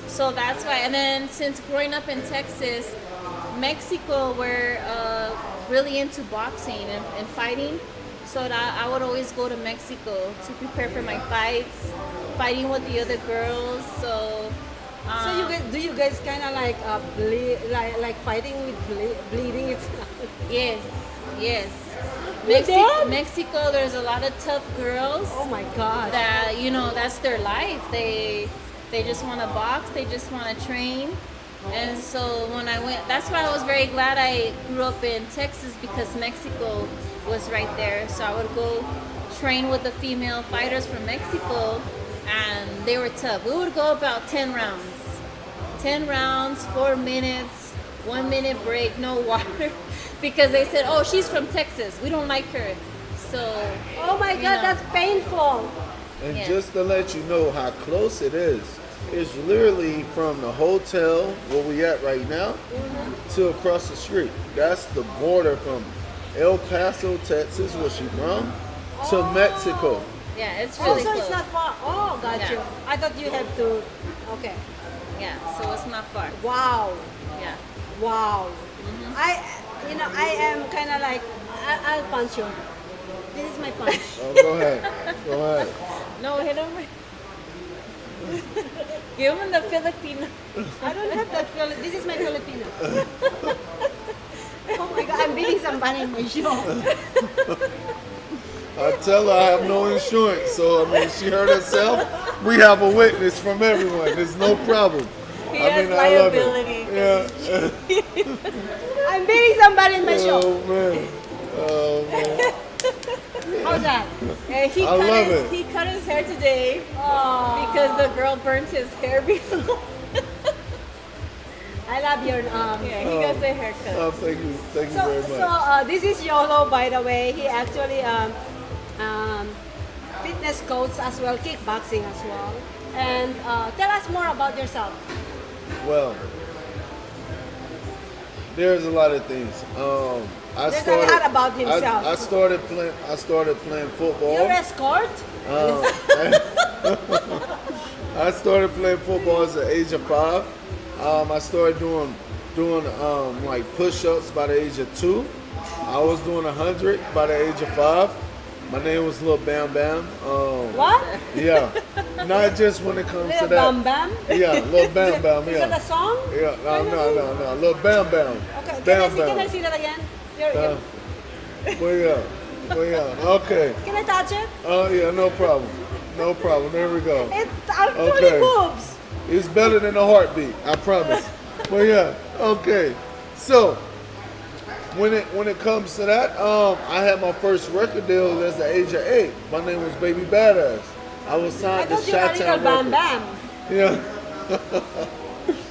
So that's why. And then since growing up in Texas, Mexico, we're really into boxing and fighting. So that I would always go to Mexico to prepare for my fights, fighting with the other girls. So do you guys kind of like like fighting with bleeding? Yes. Mexico, there's a lot of tough girls. Oh my God. That that's their life. They just want to box. They just want to train. And so when I went, that's why I was very glad I grew up in Texas, because Mexico was right there. So I would go train with the female fighters from Mexico, and they were tough. We would go about 10 rounds. 10 rounds, 4 minutes, 1 minute break, no water. Because they said, oh, she's from Texas. We don't like her. So. Oh my God, that's painful. And just to let you know how close it is, It's literally from the hotel where we at right now to across the street. That's the border from El Paso, Texas, where she from, to Mexico. Yeah, it's really so close. it's not far. Oh, got Yeah. you. I thought you have to. Okay. Yeah, so it's not far. Wow. Yeah. Wow. I am kind of like, I'll punch you. This is my punch. Oh, go ahead. Go ahead. No, hit him. Give him the Filipino. I don't have that Filipino. This is my Filipino. Oh my God, I'm beating somebody in my show. I tell her I have no insurance, so I mean, she hurt herself. We have a witness from everyone. There's no problem. He I has mean, I love it. liability. Yeah. I'm beating somebody in my show. Oh man. Oh man. How's that? He I love it. He cut his hair today Oh, because the girl burnt his hair before. I love your Yeah, he got the haircut. Oh, thank you very much. So this is Yolo, by the way. He actually fitness coach as well, kickboxing as well. And tell us more about yourself. Well, there's a lot of things. There's a lot about himself. I started playing football. You're escort? I started playing football at the age of 5. I started doing like push-ups by the age of 2. I was doing 100 by the age of 5. My name was Lil Bam Bam. What? Yeah, not just when it comes to Lil that. Bam Bam? Yeah, Lil Bam Bam. Is Yeah. that a song? Yeah, no, Lil Bam Bam. Okay, Bam can I Bam. see that again? Well, yeah. Okay. Can I touch it? Oh yeah, no problem. There we go. I'm 20 boobs. It's better than a heartbeat, I promise. Well, yeah. Okay. So when it comes to that, I had my first record deal at the age of 8. My name was Baby Badass. I was I signed to thought you were Chi-Town Bam Records. Bam. Yeah.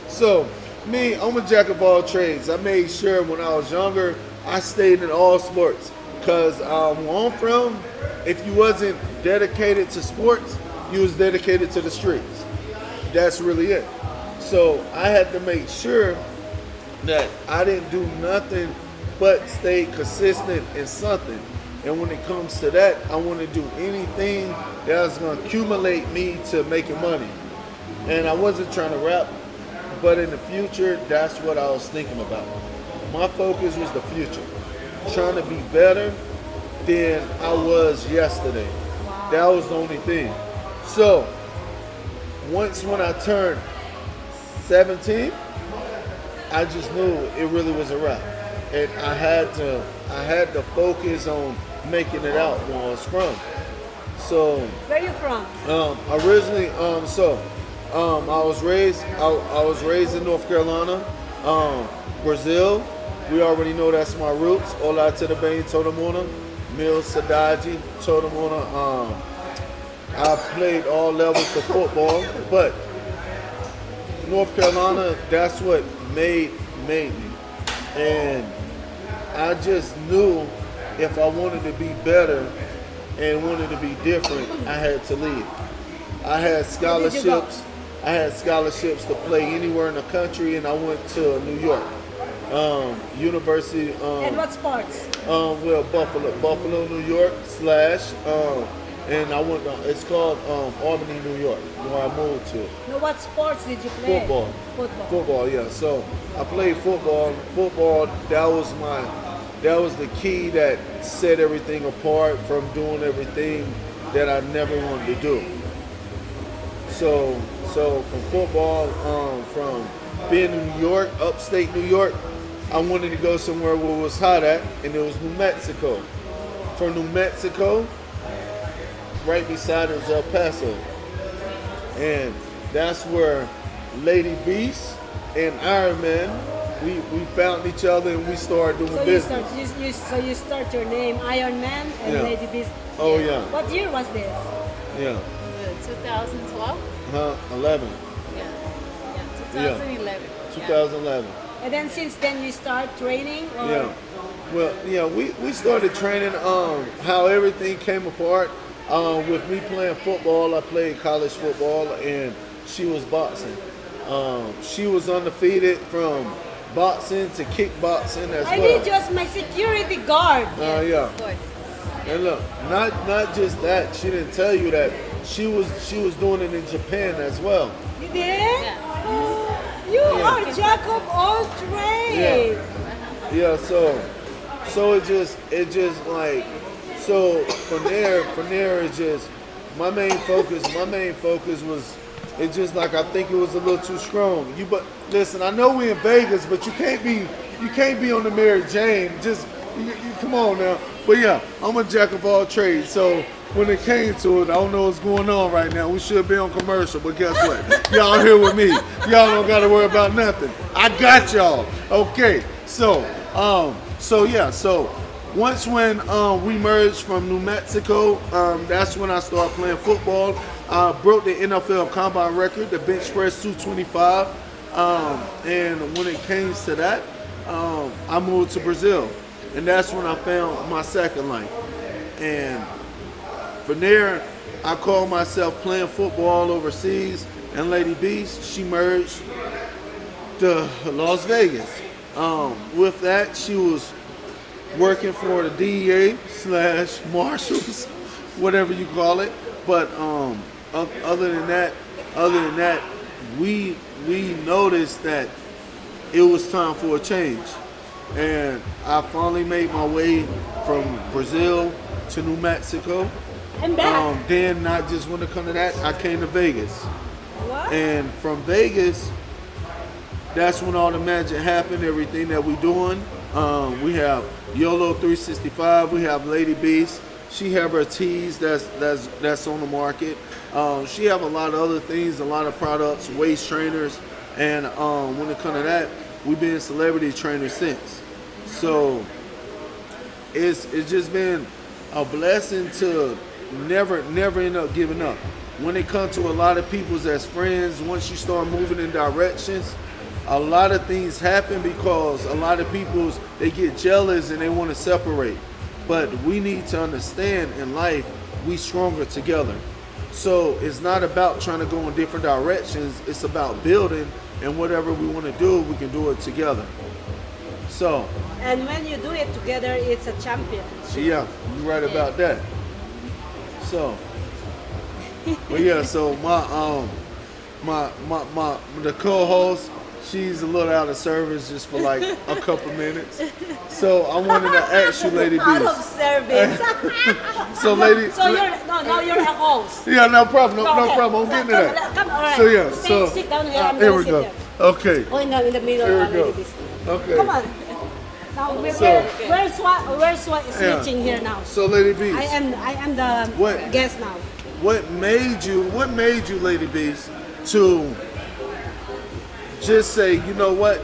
So me, I'm a jack of all trades. I made sure when I was younger, I stayed in all sports. Cause where I'm from, if you wasn't dedicated to sports, you was dedicated to the streets. That's really it. So I had to make sure that I didn't do nothing but stay consistent in something. And when it comes to that, I want to do anything that's going to accumulate me to making money. And I wasn't trying to rap, but in the future, that's what I was thinking about. My focus was the future. Trying to be better than I was yesterday. That was the only thing. So, once when I turned 17, I just knew it really was a rap. And I had to focus on making it out where I was from. So Where are you from? originally, I was raised in North Carolina, Brazil. We already know that's my roots. Olá, tudo bem, todo mundo. Meu cidade, todo mundo. I played all levels of football, but North Carolina, that's what made me. And I just knew if I wanted to be better and wanted to be different, I had to leave. I had scholarships. I had scholarships to play anywhere in the country, and I went to New York University. And what sports? Well, Buffalo, New York / and I went. It's called Albany, New York, where I moved to. No, what sports did you play? Football, yeah. So I played football. Football, that was the key that set everything apart from doing everything that I never wanted to do. So from football, from being in New York, upstate New York, I wanted to go somewhere where it was hot at, and it was New Mexico. From New Mexico, right beside it was El Paso. And that's where Lady Beast and Iron Man, we found each other and we started doing business. You start your name Iron Man and Yeah. Lady Beast. Oh, yeah. What year was this? Yeah. 2012? 11. Yeah, 2011. 2011. And then since then you start training? Or? Yeah. Well, yeah, we started training. How everything came apart with me playing football. I played college football, and she was boxing. She was undefeated from boxing to kickboxing as I well. need just my security guard. Yeah. And look, not just that. She didn't tell you that she was doing it in Japan as well. You did? Oh, you are jack of all trades. Yeah. So it just like, so from there it just, my main focus was, it just like, I think it was a little too strong. But listen, I know we in Vegas, but you can't be on the Mary Jane. Just you come on now. But yeah, I'm a jack of all trades. So when it came to it, I don't know what's going on right now. We should be on commercial, but guess what? Y'all here with me. Y'all don't got to worry about nothing. I got y'all. Okay. So once when we merged from New Mexico, that's when I started playing football. I broke the NFL combine record, the bench press 225. And when it came to that, I moved to Brazil. And that's when I found my second life. And from there, I called myself playing football overseas. And Lady Beast, she merged to Las Vegas. With that, she was working for the DEA / Marshals, whatever you call it. But other than that, we noticed that it was time for a change. And I finally made my way from Brazil to New Mexico. And back. Then not just when it come to that, I came to Vegas. What? And from Vegas, that's when all the magic happened, everything that we doing. We have YOLO 365, we have Lady Beast. She have her teas that's on the market. She have a lot of other things, a lot of products, waist trainers. And when it come to that, we've been celebrity trainers since. So it's just been a blessing to never end up giving up. When it comes to a lot of people's as friends, once you start moving in directions, a lot of things happen because a lot of people, they get jealous and they want to separate. But we need to understand in life, we stronger together. So it's not about trying to go in different directions. It's about building, and whatever we want to do, we can do it together. So. And when you do it together, it's a champion. Yeah, you're right about that. So. But yeah, so the co-host, she's a little out of service just for like a couple minutes. So I wanted to ask you, Lady Beast. Out of service. So lady. So now you're a host. Yeah, no problem. No Okay. problem. I'm getting to that. Come, all right. So yeah, Sit down here. I'm here gonna we sit go. there. Okay. Oh, in the middle. Here we go. Lady Beast. Okay. Come on. Now where's switching here now? So Lady Beast. I am the guest now. What made you, Lady Beast, to just say, you know what,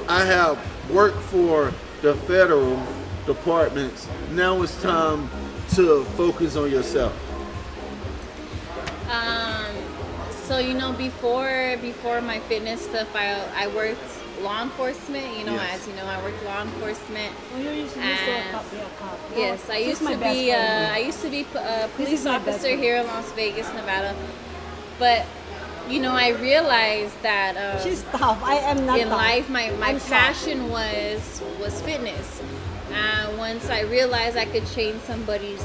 I have worked for the federal departments, now it's time to focus on yourself? So before my fitness stuff, I worked law enforcement. Yes. As you know, I worked law enforcement. Oh, you used to be a cop. Yes, I used to be a police officer here in Las Vegas, Nevada. But I realized that she's tough. I am not in tough. life. My passion was fitness. Once I realized I could change somebody's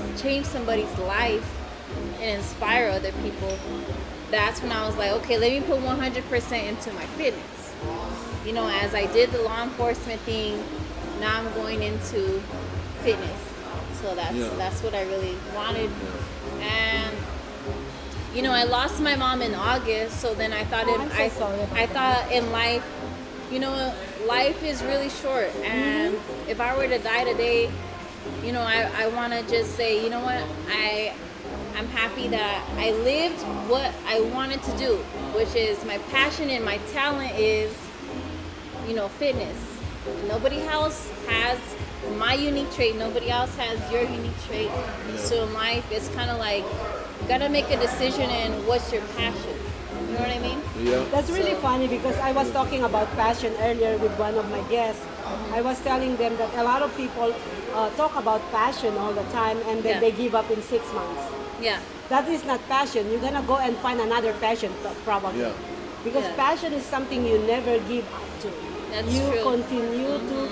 life and inspire other people, that's when I was like, okay, let me put 100% into my fitness. As I did the law enforcement thing, now I'm going into fitness. So that's what I really wanted. And I lost my mom in August, so then I thought I thought in life, life is really short, and if I were to die today, I want to just say, you know what, I'm happy that I lived what I wanted to do, which is my passion and my talent is, fitness. Nobody else has my unique trait. Nobody else has your unique trait. Yeah. So in life, it's kind of like, you gotta make a decision in what's your passion. You know what I mean? Yeah. That's really funny because I was talking about passion earlier with one of my guests. I was telling them that a lot of people talk about passion all the time and then they give up in 6 months. Yeah. That is not passion. You're gonna go and find another passion probably. Yeah. Because Yeah. passion is something you never give up to. That's you true. continue to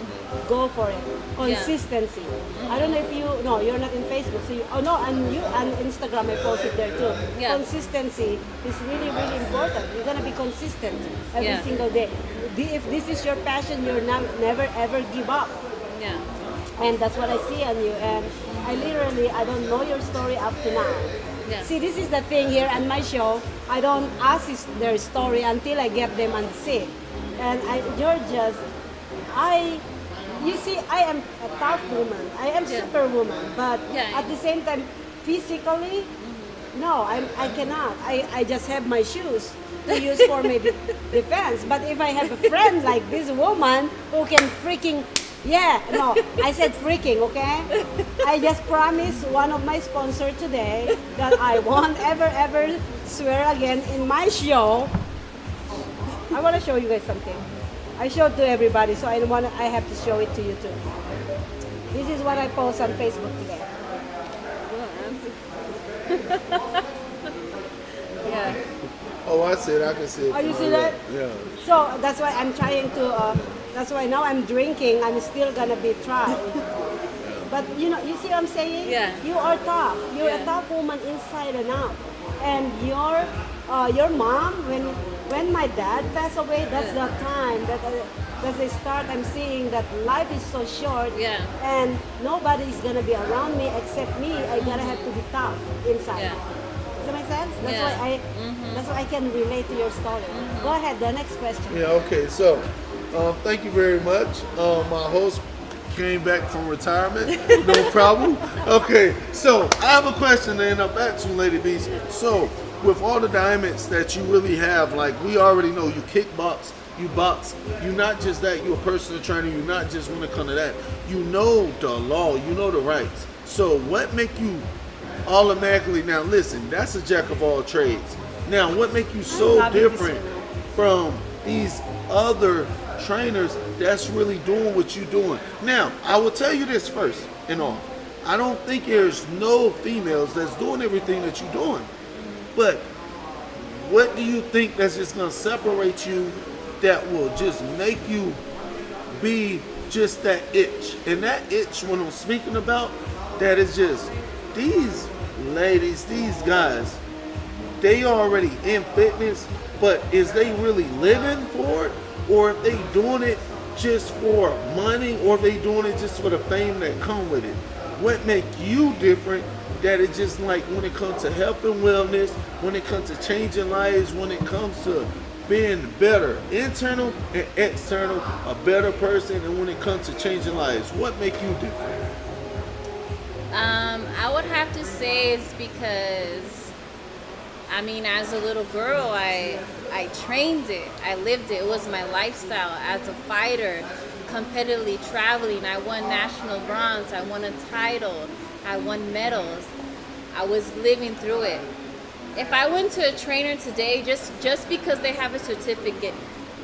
go for it. Consistency. I don't know if you're not in Facebook, so and Instagram I posted there too. Yeah. Consistency is really, really important. You're gonna be consistent every Yeah. single day. If this is your passion, you're never ever give up. Yeah. And that's what I see on you. And I don't know your story up to now. Yeah. See, this is the thing here on my show. I don't ask their story until I get them on see. And you see, I am a tough woman. I am superwoman. But at the same time, physically, no, I cannot. I just have my shoes to use for my defense. But if I have a friend like this woman who can freaking, I said freaking, okay? I just promised one of my sponsors today that I won't ever swear again in my show. I want to show you guys something. I showed to everybody, so I have to show it to you too. This is what I post on Facebook today. Yeah. Oh, I see it. I can see it. Oh, you from see my that? left. Yeah. So that's why I'm trying to. That's why now I'm drinking. I'm still gonna be tried. But you see what I'm saying? Yeah. You are tough. You're a tough woman inside and out. And your mom, when my dad passed away, that's the time that's the start. I'm seeing that life is so short. Yeah. And nobody is gonna be around me except me. I gotta have to be tough inside. Yeah. Does that make sense? That's Yeah. why that's why I can relate to your story. Go ahead. The next question. Yeah, okay. So, thank you very much. My host came back from retirement. No problem. Okay, so I have a question to end up at you, Lady Beast. So, with all the diamonds that you really have, like we already know you kickbox, you box. You're not just that, you're a personal trainer. You're not just when it comes to that. You know the law, you know the rights. So, what make you automatically, now listen, that's a jack of all trades. Now, what make you so different from these other trainers that's really doing what you're doing? Now, I will tell you this first and all. I don't think there's no females that's doing everything that you're doing. But what do you think that's just going to separate you that will just make you be just that itch? And that itch, when I'm speaking about, that is just these ladies, these guys, they already in fitness, but is they really living for it? Or if they doing it just for money, or if they doing it just for the fame that come with it? What make you different that it's just like when it comes to health and wellness, when it comes to changing lives, when it comes to being better, internal and external, a better person, and when it comes to changing lives, what make you different? I would have to say it's because, I mean, as a little girl, I trained it. I lived it. It was my lifestyle. As a fighter, competitively traveling, I won national bronze. I won a title. I won medals. I was living through it. If I went to a trainer today, just because they have a certificate,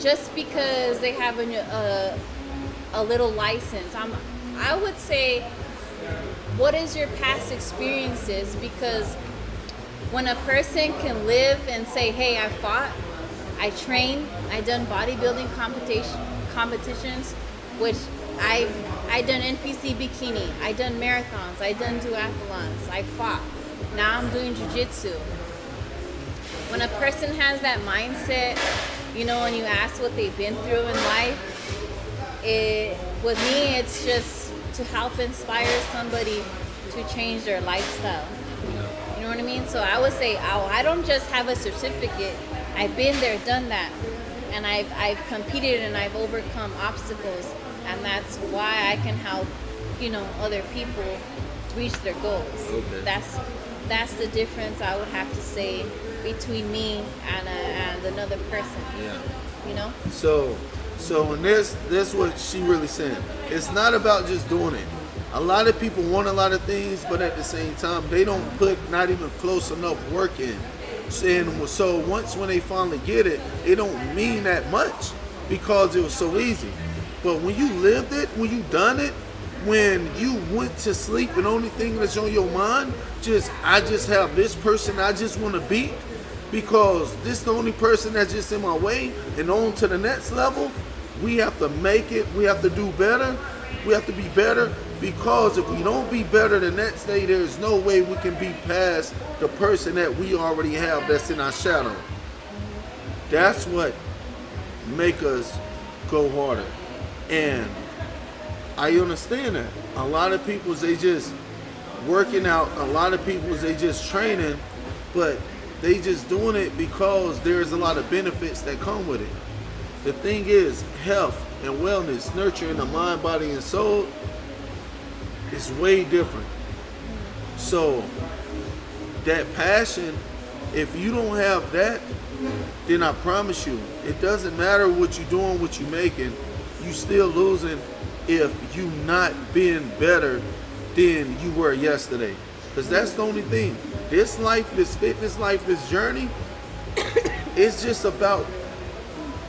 just because they have a little license, I would say, what is your past experiences? Because when a person can live and say, hey, I fought, I trained, I done bodybuilding competitions, which I done NPC bikini, I done marathons, I done duathlons, I fought. Now I'm doing jiu-jitsu. When a person has that mindset, when you ask what they've been through in life, with me, it's just to help inspire somebody to change their lifestyle. You know what I mean? So I would say, I don't just have a certificate. I've been there, done that. And I've competed and I've overcome obstacles. And that's why I can help, other people reach their goals. Okay. That's the difference I would have to say between me and another person. Yeah. So and this what she really saying. It's not about just doing it. A lot of people want a lot of things, but at the same time, they don't put not even close enough work in. And so once when they finally get it, it don't mean that much because it was so easy. But when you lived it, when you done it, when you went to sleep and the only thing that's on your mind, I just have this person I just want to beat because this the only person that's just in my way and on to the next level, we have to make it, we have to do better, we have to be better because if we don't be better the next day, there's no way we can be past the person that we already have that's in our shadow. That's what make us go harder. And I understand that. A lot of people, they just working out. A lot of people, they just training, but they just doing it because there's a lot of benefits that come with it. The thing is, health and wellness, nurturing the mind, body, and soul is way different. So that passion, if you don't have that, then I promise you, it doesn't matter what you're doing, what you're making, you still losing if you not being better than you were yesterday. Because that's the only thing. This life, this fitness life, this journey, it's just about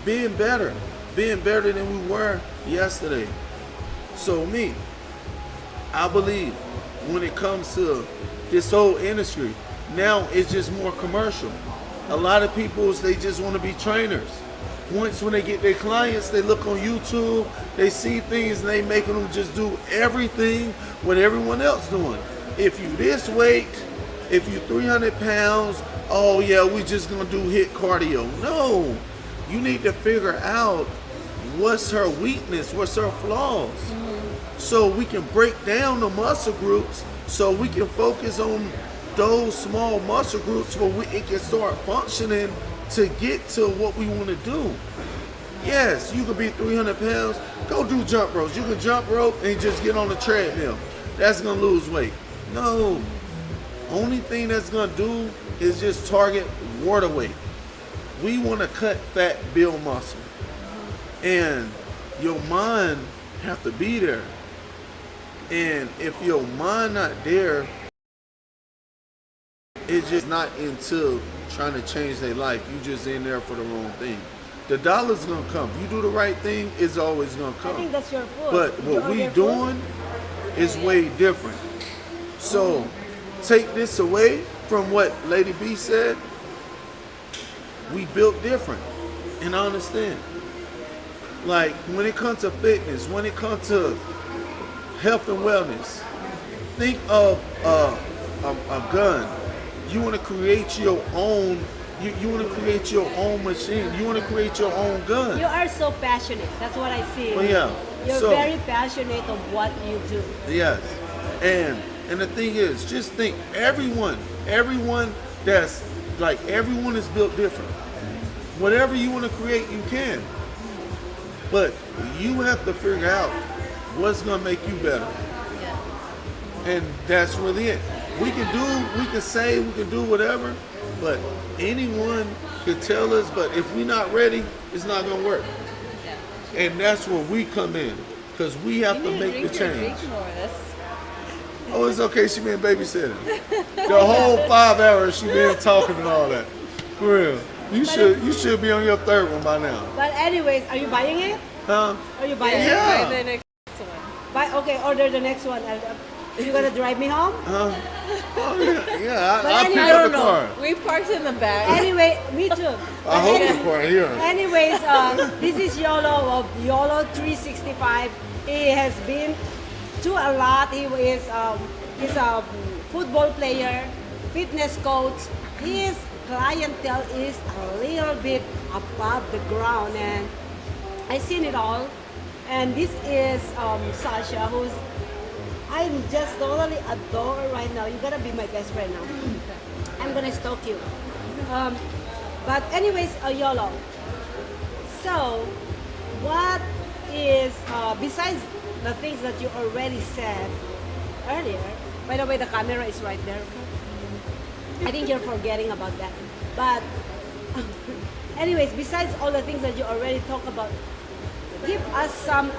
being better than we were yesterday. So me, I believe when it comes to this whole industry, now it's just more commercial. A lot of people, they just want to be trainers. Once when they get their clients, they look on YouTube, they see things and they making them just do everything what everyone else doing. If you this weight, if you 300 pounds, oh yeah, we just gonna do HIIT cardio. No, you need to figure out what's her weakness, what's her flaws. So we can break down the muscle groups so we can focus on those small muscle groups where it can start functioning to get to what we want to do. Yes, you could be 300 pounds, go do jump ropes. You can jump rope and just get on the treadmill. That's gonna lose weight. No, only thing that's gonna do is just target water weight. We want to cut fat, build muscle. And your mind have to be there. And if your mind not there, it's just not into trying to change their life. You just in there for the wrong thing. The dollar's gonna come. You do the right thing, it's always gonna come. I think that's your food. But what we doing is way different. So take this away from what Lady B said. We built different. And I understand. Like when it comes to fitness, when it comes to health and wellness, think of a gun. You want to create your own. You want to create your own machine. You want to create your own gun. You are so passionate. That's what I see. Well, yeah. You're very passionate of what you do. Yes. And the thing is, just think, everyone that's like, everyone is built different. Whatever you want to create, you can. But you have to figure out what's gonna make you better. Yeah. And that's really it. We can say, we can do whatever, but anyone could tell us, but if we're not ready, it's not gonna work. And that's where we come in, because we have to make the change. Oh, it's okay, she been babysitting. The whole 5 hours she been talking and all that. For real. You should be on your third one by now. But anyways, are you buying it? Huh? Are you buying it? Yeah. Buy the next one. Okay, order the next one. You gonna drive me home? Oh yeah. But I'll pick anyway, up the car. We parked in the back. Anyway, me too. I hope the car here. Anyways, this is YOLO of YOLO 365. He has been to a lot. He's a football player, fitness coach. His clientele is a little bit above the ground, and I've seen it all. And this is Sasha, who's I'm just totally adore right now. You're gonna be my best friend now. I'm gonna stalk you. But anyways, YOLO. So, what is, besides the things that you already said earlier, by the way, the camera is right there. I think you're forgetting about that. But anyways, besides all the things that you already talked about, give us some,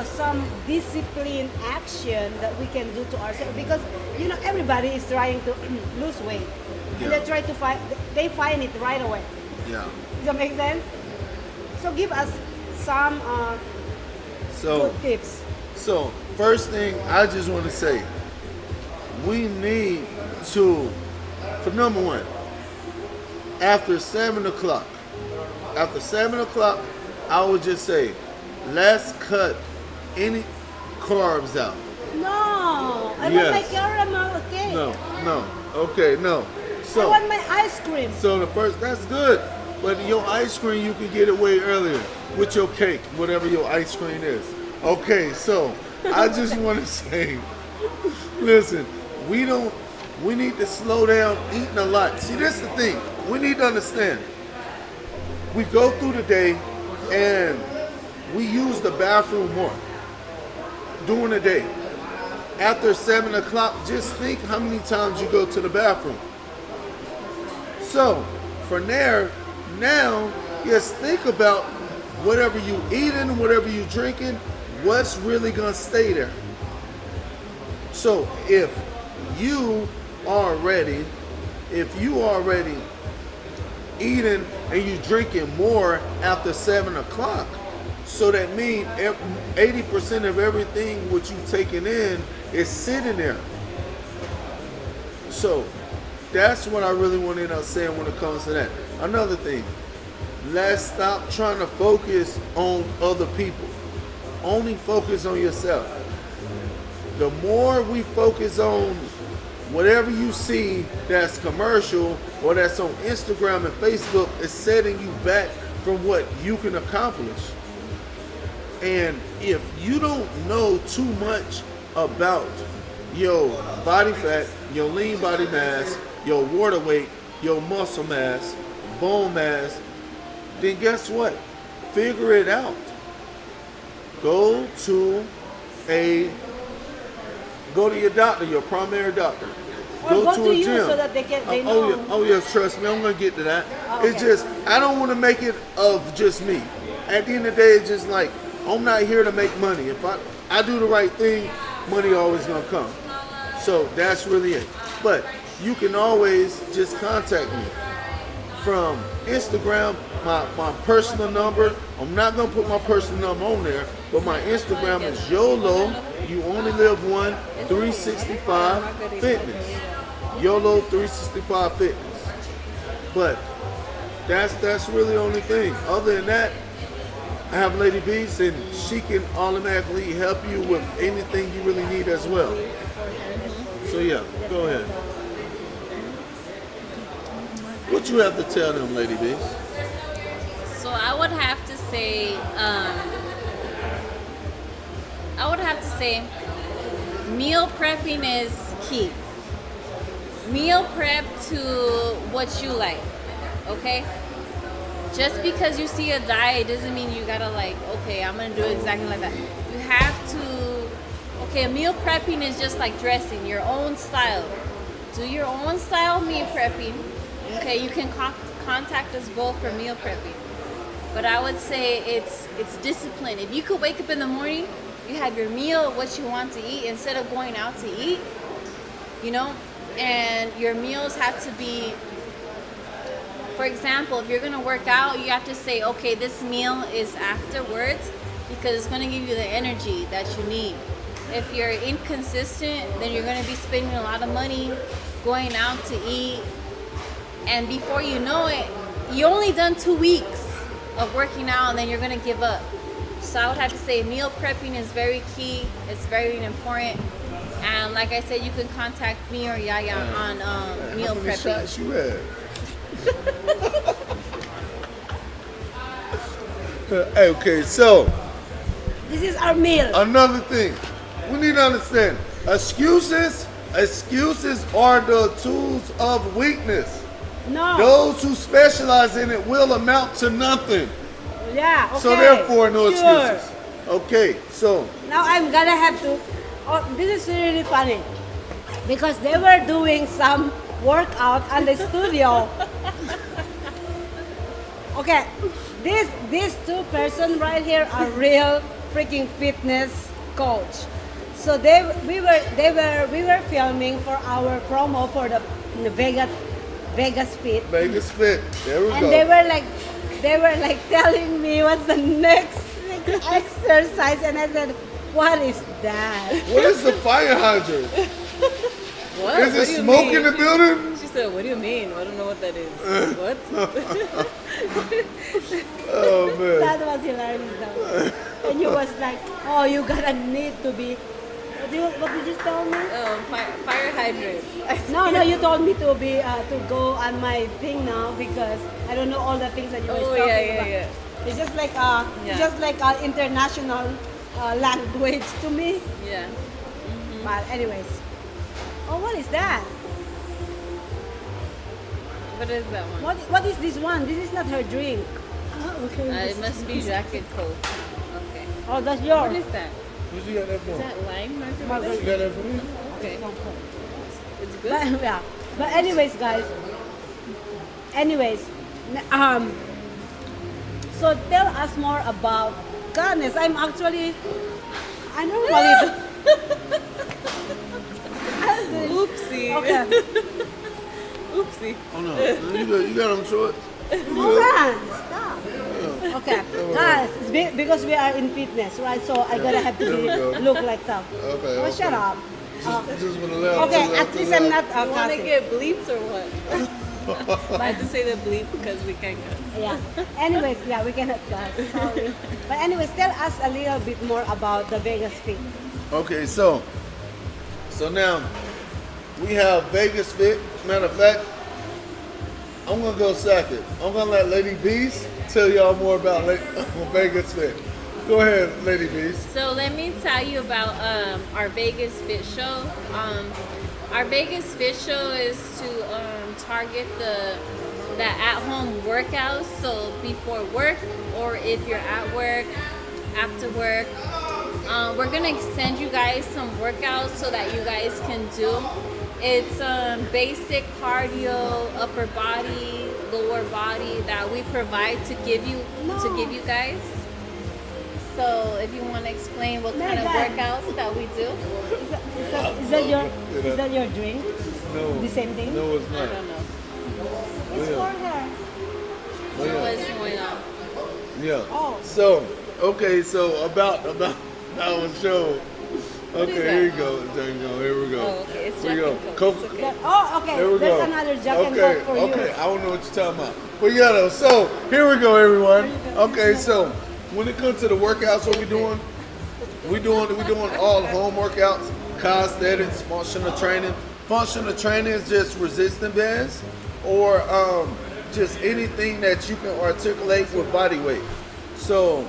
some discipline action that we can do to ourselves, because everybody is trying to lose weight, and they try to find it right away. Yeah. Does that make sense? So give us some good tips. So, first thing I just want to say, we need to, for number one, after 7 o'clock, I would just say, let's cut any carbs out. No, I Yes. want my caramel cake. No, okay, no. I So, want my ice cream. so the first, that's good. But your ice cream, you can get it way earlier with your cake, whatever your ice cream is. Okay, so I just want to say, listen, we need to slow down eating a lot. See, this is the thing. We need to understand. We go through the day and we use the bathroom more during the day. After 7 o'clock, just think how many times you go to the bathroom. So, from there, now, just think about whatever you eating, whatever you drinking, what's really gonna stay there. So, if you already eating and you drinking more after 7 o'clock, so that means 80% of everything what you taking in is sitting there. So that's what I really want to end up saying when it comes to that. Another thing, let's stop trying to focus on other people. Only focus on yourself. The more we focus on whatever you see that's commercial or that's on Instagram and Facebook, is setting you back from what you can accomplish. And if you don't know too much about your body fat, your lean body mass, your water weight, your muscle mass, bone mass, then guess what? Figure it out. Go to your doctor, your primary doctor. Or go to you gym. so that they know. Oh yes, trust me, I'm gonna get to that. Oh, It's just, I don't want to make it of just me. At the end of the day, it's just like, I'm not here to make money. If I do the right thing, money always gonna come. So that's really it. But you can always just contact me from Instagram, my personal number. I'm not gonna put my personal number on there, but my Instagram is YOLO, you only live one, 365 fitness. YOLO 365 fitness. But that's really the only thing. Other than that, I have Lady Beast, and she can automatically help you with anything you really need as well. So yeah, go ahead. What you have to tell them, Lady Beast? So I would have to say, meal prepping is key. Meal prep to what you like, okay? Just because you see a diet doesn't mean you gotta okay, I'm gonna do it exactly like that. You have to, meal prepping is just like dressing, your own style. Do your own style meal prepping. Okay, you can contact us both for meal prepping. But I would say it's discipline. If you could wake up in the morning, you have your meal, what you want to eat, instead of going out to eat, and your meals have to be, for example, if you're gonna work out, you have to say, okay, this meal is afterwards because it's gonna give you the energy that you need. If you're inconsistent, then you're gonna be spending a lot of money going out to eat, and before you know it, you only done 2 weeks of working out and then you're gonna give up. So I would have to say meal prepping is very key, it's very important. And like I said, you can contact me or Yaya on meal prepping. How many shots you had? Okay, so This is our meal. another thing, we need to understand, excuses are the tools of weakness. No. Those who specialize in it will amount to nothing. Yeah, okay. So therefore, no Sure. excuses. Okay, so Now I'm gonna have to. Oh, this is really funny because they were doing some workout at the studio. Okay, these two person right here are real freaking fitness coach. So we were filming for our promo for the Vegas Fit. Vegas Fit. There we And go. they were like telling me what's the next exercise, and I said, What is that? What is the fire hydrant? What? Is What it do you smoke mean? in the building? She said, "What do you mean? I don't know what that is." What? Oh man. That was hilarious though. And you was like, oh, you gotta need to be. What did you tell me? Fire hydrant. No, you told me to be to go on my thing now because I don't know all the things that you were talking about. Yeah. It's just like Yeah. just like international language to me. Yeah. But anyways, oh, what is that? What is that one? What is this one? This is not her drink. Oh, okay. It must be jacket coke. Okay. Oh, that's yours. What is that? What you got that for? Is that lime You margarita? got that for me? Okay. It's good. But, yeah. But anyways, guys. Anyways, so tell us more about goodness. I normally Oopsie. Okay. Oopsie. Oh no, you got them shorts. Hold on, stop. Okay, guys, it's because we are in fitness, right? So I gotta have to There we go. look like that. Okay, Oh, okay. shut up. Just want to laugh. Okay, at least I'm not You want to cussing. get bleeped or what? I had to say the bleep because we can't cuss. Yeah. Anyways, yeah, we cannot cuss. Sorry. But anyways, tell us a little bit more about the Vegas Fit. Okay, so now we have Vegas Fit. Matter of fact, I'm gonna go second. I'm gonna let Lady Beast tell y'all more about Vegas Fit. Go ahead, Lady Beast. So let me tell you about our Vegas Fit Show. Our Vegas Fit Show is to target the at-home workouts. So before work, or if you're at work, after work, we're gonna send you guys some workouts so that you guys can do. It's basic cardio, upper body, lower body that we provide to give you guys. So if you want to explain what kind of workouts that we do. Is that your drink? No. The same thing? No, it's not. I don't know. It's for her. What's going on? Yeah. Oh. So, okay, so about our show. Okay, here you go. There you go. Here we go. Oh, okay. It's Here we Jack go. and Coke. It's okay. Oh, okay. There we There's go. another Jack and Okay, Coke for you. okay. I don't know what you're talking about. But yeah, though. So here we go, everyone. Okay, so when it comes to the workouts, what we doing? We doing all home workouts, calisthenics, functional training. Functional training is just resistance bands, or just anything that you can articulate with body weight. So,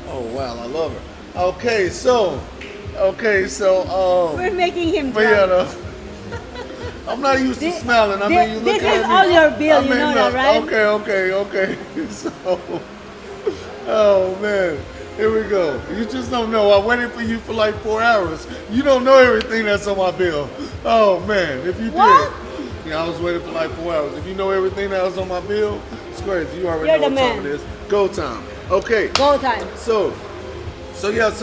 oh wow, I love her. Okay, so. We're making him But drunk. yeah, though. I'm not used to smiling. I mean, you look this at is me. all your bill, I mean, you know look, that, right? Okay. So, oh man, here we go. You just don't know. I waited for you for like 4 hours. You don't know everything that's on my bill. Oh man, if you What? did. Yeah, I was waiting for like 4 hours. If you know everything that was on my bill, it's crazy. You already You're know the what time man. it is. Go time. Okay. Go time. So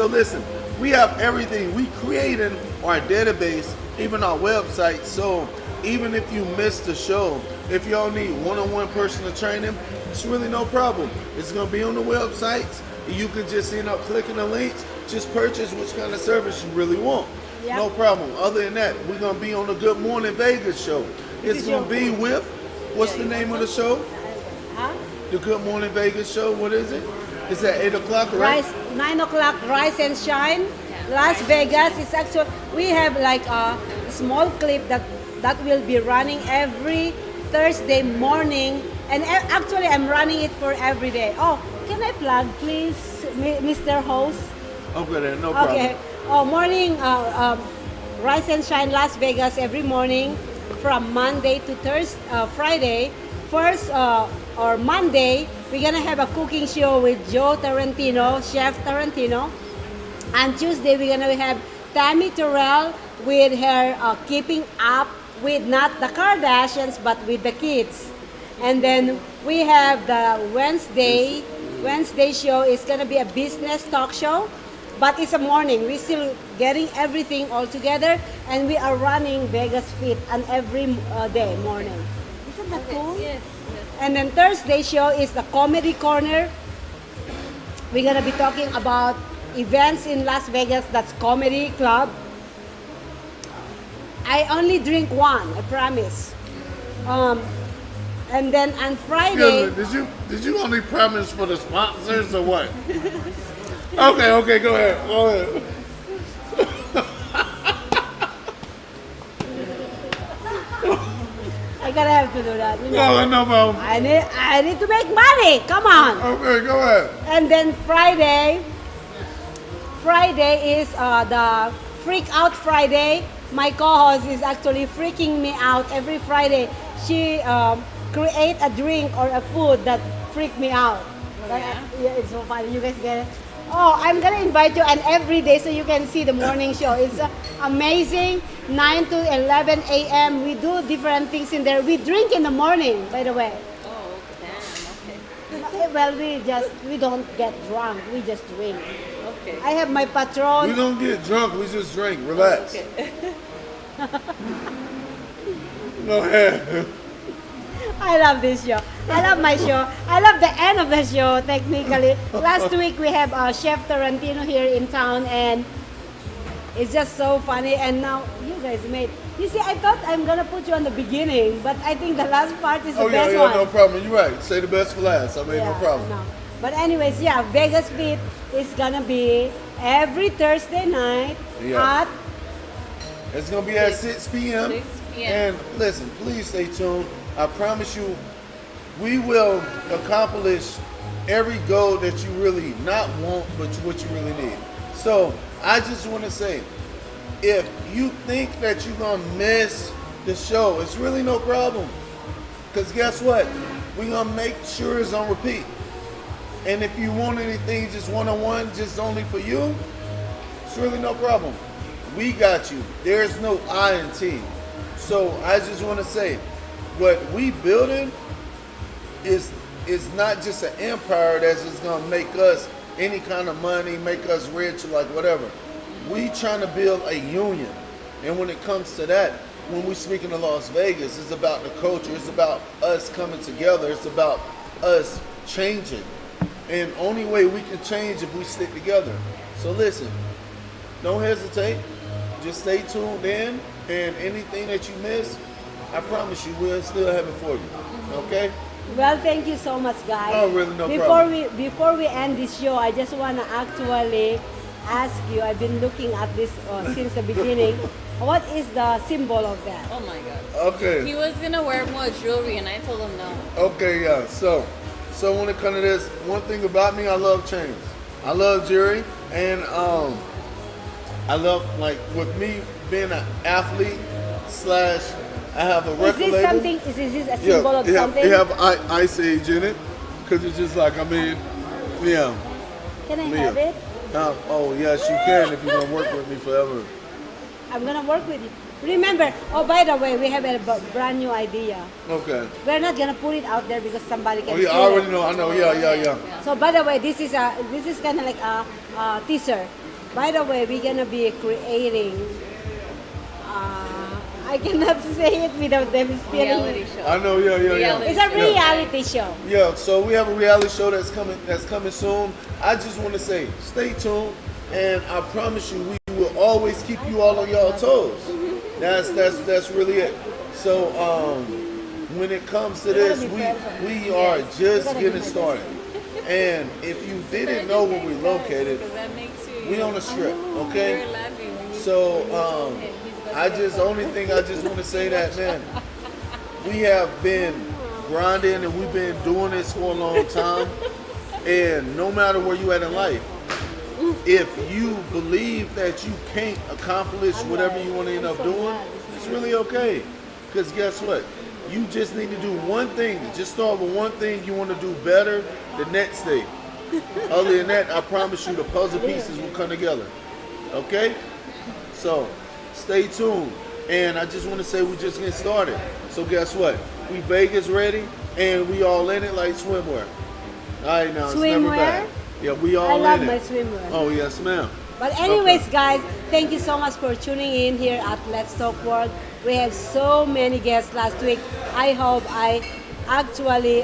listen, we have everything. We created our database, even our website. So even if you missed the show, if y'all need one-on-one personal training, it's really no problem. It's gonna be on the websites. You can just end up clicking the links, just purchase which kind of service you really want. Yep. No problem. Other than that, we're gonna be on the Good Morning Vegas show. It's gonna be with, what's the name of the show? Huh? The Good Morning Vegas show. What is it? It's at 8 o'clock, right? 9 o'clock, Rise and Shine, Las Vegas. It's actually, we have like a small clip that will be running every Thursday morning. And actually, I'm running it for every day. Oh, can I plug, please, Mr. Host? Okay, then, no problem. Okay. Oh, morning, Rise and Shine Las Vegas every morning from Monday to Friday. First, or Monday, we're gonna have a cooking show with Chef Tarantino. And Tuesday, we're gonna have Tammy Terrell with her Keeping Up with not the Kardashians, but with the kids. And then we have the Wednesday show is gonna be a business talk show, but it's a morning. We're still getting everything all together, and we are running Vegas Fit on every day morning. Isn't that cool? Yes. And then Thursday show is the Comedy Corner. We're gonna be talking about events in Las Vegas, that's comedy club, I only drink one, I promise. And then on Friday, Excuse me, did you only promise for the sponsors or what? Okay, go ahead. I gotta have to do that. You know? No problem. I need to make money. Come on. Okay, go ahead. And then Friday is the Freak Out Friday. My co-host is actually freaking me out every Friday. She create a drink or a food that freak me out. Yeah, it's so funny. You guys get it? Oh, I'm gonna invite you and every day so you can see the morning show. It's amazing. 9 to 11 a.m. We do different things in there. We drink in the morning, by the way. Oh, damn. Okay. Well, we don't get drunk. We just drink. Okay. I have my patron. We don't get drunk. We just drink. Relax. Okay. Go ahead. I love this show. I love my show. I love the end of the show, technically. Last week we have Chef Tarantino here in town and it's just so funny. And now you guys made... You see, I thought I'm going to put you on the beginning, but I think the last part is the best one. No problem. You're right. Say the best for last. I mean, no problem. No. But anyways, Vegas Fit is going to be every Thursday night at... It's going to be at 6 p.m. 6 p.m. And listen, please stay tuned. I promise you, we will accomplish every goal that you really not want, but what you really need. So I just want to say, if you think that you're going to miss the show, it's really no problem. Because guess what? We're going to make sure it's on repeat. And if you want anything just one-on-one, just only for you, it's really no problem. We got you. There's no I in team. So I just want to say, what we building is not just an empire that's just gonna make us any kind of money, make us rich, like whatever. We trying to build a union, and when it comes to that, when we speaking of Las Vegas, it's about the culture. It's about us coming together. It's about us changing, and only way we can change if we stick together. So listen, don't hesitate. Just stay tuned in, and anything that you miss, I promise you, we'll still have it for you. Okay? Well, thank you so much, guys. Oh, really, no problem. Before we end this show, I just want to actually ask you, I've been looking at this since the beginning. What is the symbol of that? Oh my God. Okay. He was gonna wear more jewelry and I told him no. Okay, yeah. So when it comes to this, one thing about me, I love chains. I love jewelry, and I love, like, with me being an athlete / I have a record label. Is this a symbol of something? It have Ice Age in it, because it's just like, I mean, yeah. Can I have it? Oh, yes, you can if you're going to work with me forever. I'm going to work with you. Remember, by the way, we have a brand new idea. Okay. We're not going to put it out there because somebody can I already know. I know. Yeah. So, by the way, this is kind of like a teaser. By the way, we're going to be creating... I cannot say it without them stealing. Reality show. I know, yeah. It's a reality show. Yeah, so we have a reality show that's coming soon. I just want to say, stay tuned, and I promise you, we will always keep you all on y'all toes. That's really it. So when it comes to this, we are just getting started. And if you didn't know where we located, we on the strip, okay? So only thing I just want to say that, man, we have been grinding and we've been doing this for a long time. And no matter where you at in life, if you believe that you can't accomplish whatever you want to end up doing, it's really okay. Because guess what? You just need to do one thing. Just start with one thing you want to do better the next day. Other than that, I promise you the puzzle pieces will come together. Okay? So, stay tuned. And I just want to say we're just getting started. So guess what? We Vegas ready and we all in it like swimwear. All right, now, it's never bad. Yeah, we all in it. I love my swimwear. Oh, yes, ma'am. But anyways, guys, thank you so much for tuning in here at Let's Talk World. We have so many guests last week. I hope I actually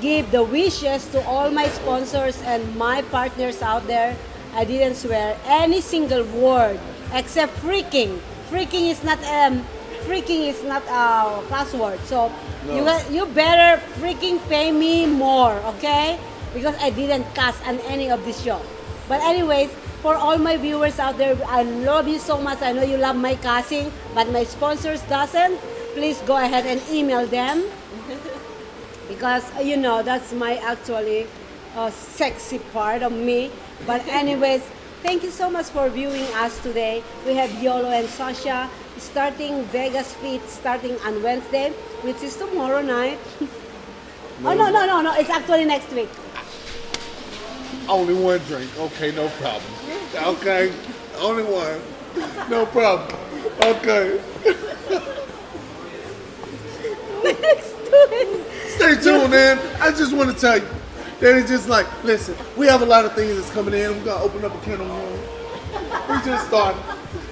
give the wishes to all my sponsors and my partners out there. I didn't swear any single word except freaking. Freaking is not a password. So you better freaking pay me more, okay? Because I didn't cuss on any of this show. But anyways, for all my viewers out there, I love you so much. I know you love my cussing, but my sponsors doesn't. Please go ahead and email them. Because that's my actually sexy part of me. But anyways, thank you so much for viewing us today. We have Yolo and Sasha starting Vegas Fit starting on Wednesday, which is tomorrow night. No, it's actually next week. Only one drink. Okay, no problem. Okay, only one. No problem. Okay. Stay tuned, man. I just want to tell you that it's just like, listen, we have a lot of things that's coming in. We're going to open up a kennel room. We just started.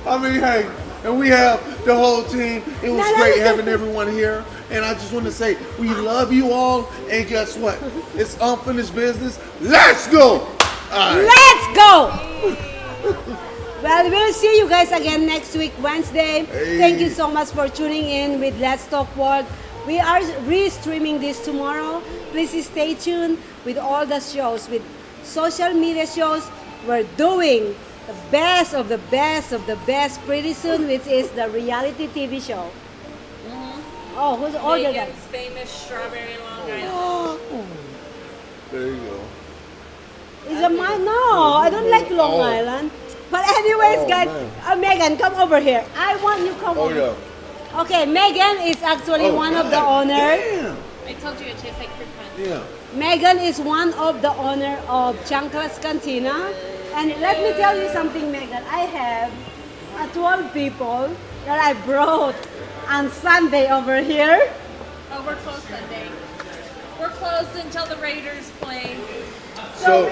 I mean, hey, and we have the whole team. It was great having everyone here. And I just want to say, we love you all. And guess what? It's unfinished business. Let's go. All right. Let's go. Well, we'll see you guys again next week, Wednesday. Hey. Thank you so much for tuning in with Let's Talk World. We are re-streaming this tomorrow. Please stay tuned with all the shows, with social media shows. We're doing the best of the best of the best pretty soon, which is the reality TV show. Oh, who's ordered that? Megan's famous strawberry Long Island. There you go. Is it mine? No, I don't like Long Island. But anyways, guys, Megan, come over here. I want you come over. Yeah. Okay, Megan is actually one of the owners. Damn. I told you it tastes like fruit punch. Yeah. Megan is one of the owner of Chanclas Cantina. And let me tell you something, Megan. I have 12 people that I brought on Sunday over here. Oh, we're closed Sunday. We're closed until the Raiders play. So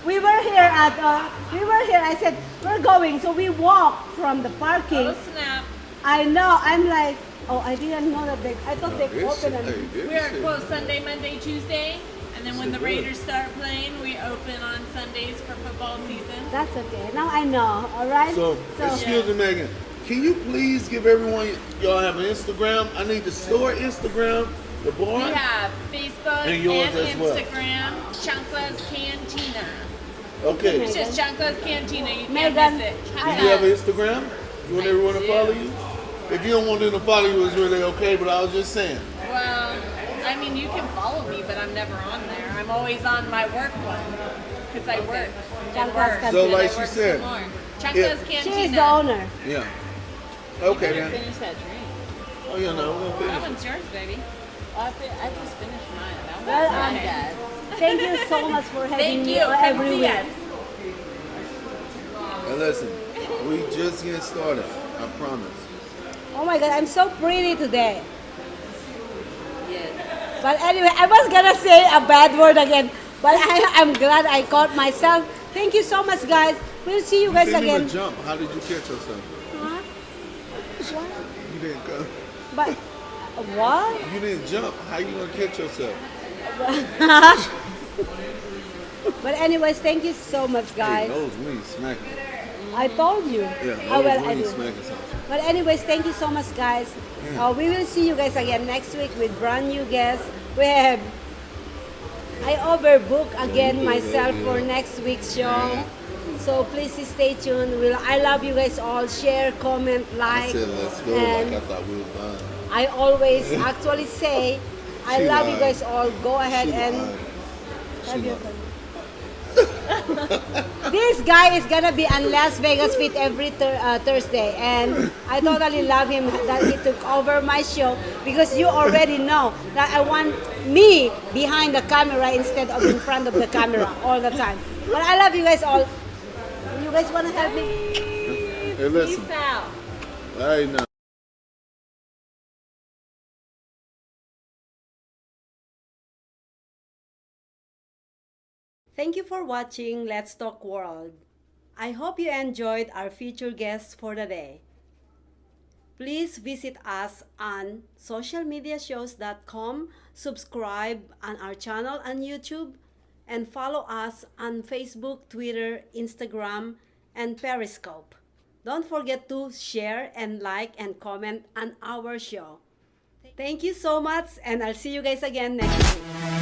we were here I said, we're going. So we walked from the parking. Oh, snap. I know. I'm like, oh, I didn't know that I thought they opened it. We are closed Sunday, Monday, Tuesday. And then when the Raiders start playing, we open on Sundays for football season. That's okay. Now I know. All right. So excuse me, Megan. Can you please give everyone, y'all have an Instagram? I need the store Instagram, the bar. We have Facebook And yours as well. Instagram, Chanclas Cantina. Okay. It's just Chanclas Cantina. You can't Megan, miss it. Do you have an Instagram? You want everyone to follow you? If you don't want them to follow you, it's really okay, but I was just saying. Well, I mean, you can follow me, but I'm never on there. I'm always on my work one because I work. And work. So and like I she work said, some more. Chanclas Cantina. She's the owner. Yeah. You Okay better then. finish that drink. Oh yeah, no, we're gonna That finish. one's yours, baby. I just finished mine. That one's Well, mine, guys. Thank you so much for having Thank me you. Come every see week. us. And listen, we just getting started. I promise. Oh my God, I'm so pretty today. Yes. But anyway, I was gonna say a bad word again, but I'm glad I caught myself. Thank you so much, guys. We'll see you guys didn't again. even jump. How did you catch yourself? Huh? You didn't go. But what? You didn't jump. How you gonna catch yourself? But anyways, thank you so much, Hey, guys. those wings smacking. I told you. Yeah, Oh, those well, I wings do. smacking something. But anyways, thank you so much, guys. We will see you guys again next week with brand new guests. I overbook again myself for next week's show. So please stay tuned. I love you guys all. Share, comment, like. I said let's go and like I thought we was done. I always actually say, I She love you lied. guys all. Go ahead She and lied. have She your lied. fun. This guy is gonna be on Las Vegas Fit every Thursday, and I totally love him that he took over my show because you already know that I want me behind the camera instead of in front of the camera all the time. But I love you guys all. You guys wanna help me? Hey, listen. Peace out. I know. Thank you for watching Let's Talk World. I hope you enjoyed our featured guests for the day. Please visit us on socialmediashows.com, subscribe on our channel on YouTube, and follow us on Facebook, Twitter, Instagram, and Periscope. Don't forget to share and like and comment on our show. Thank you so much, and I'll see you guys again next week.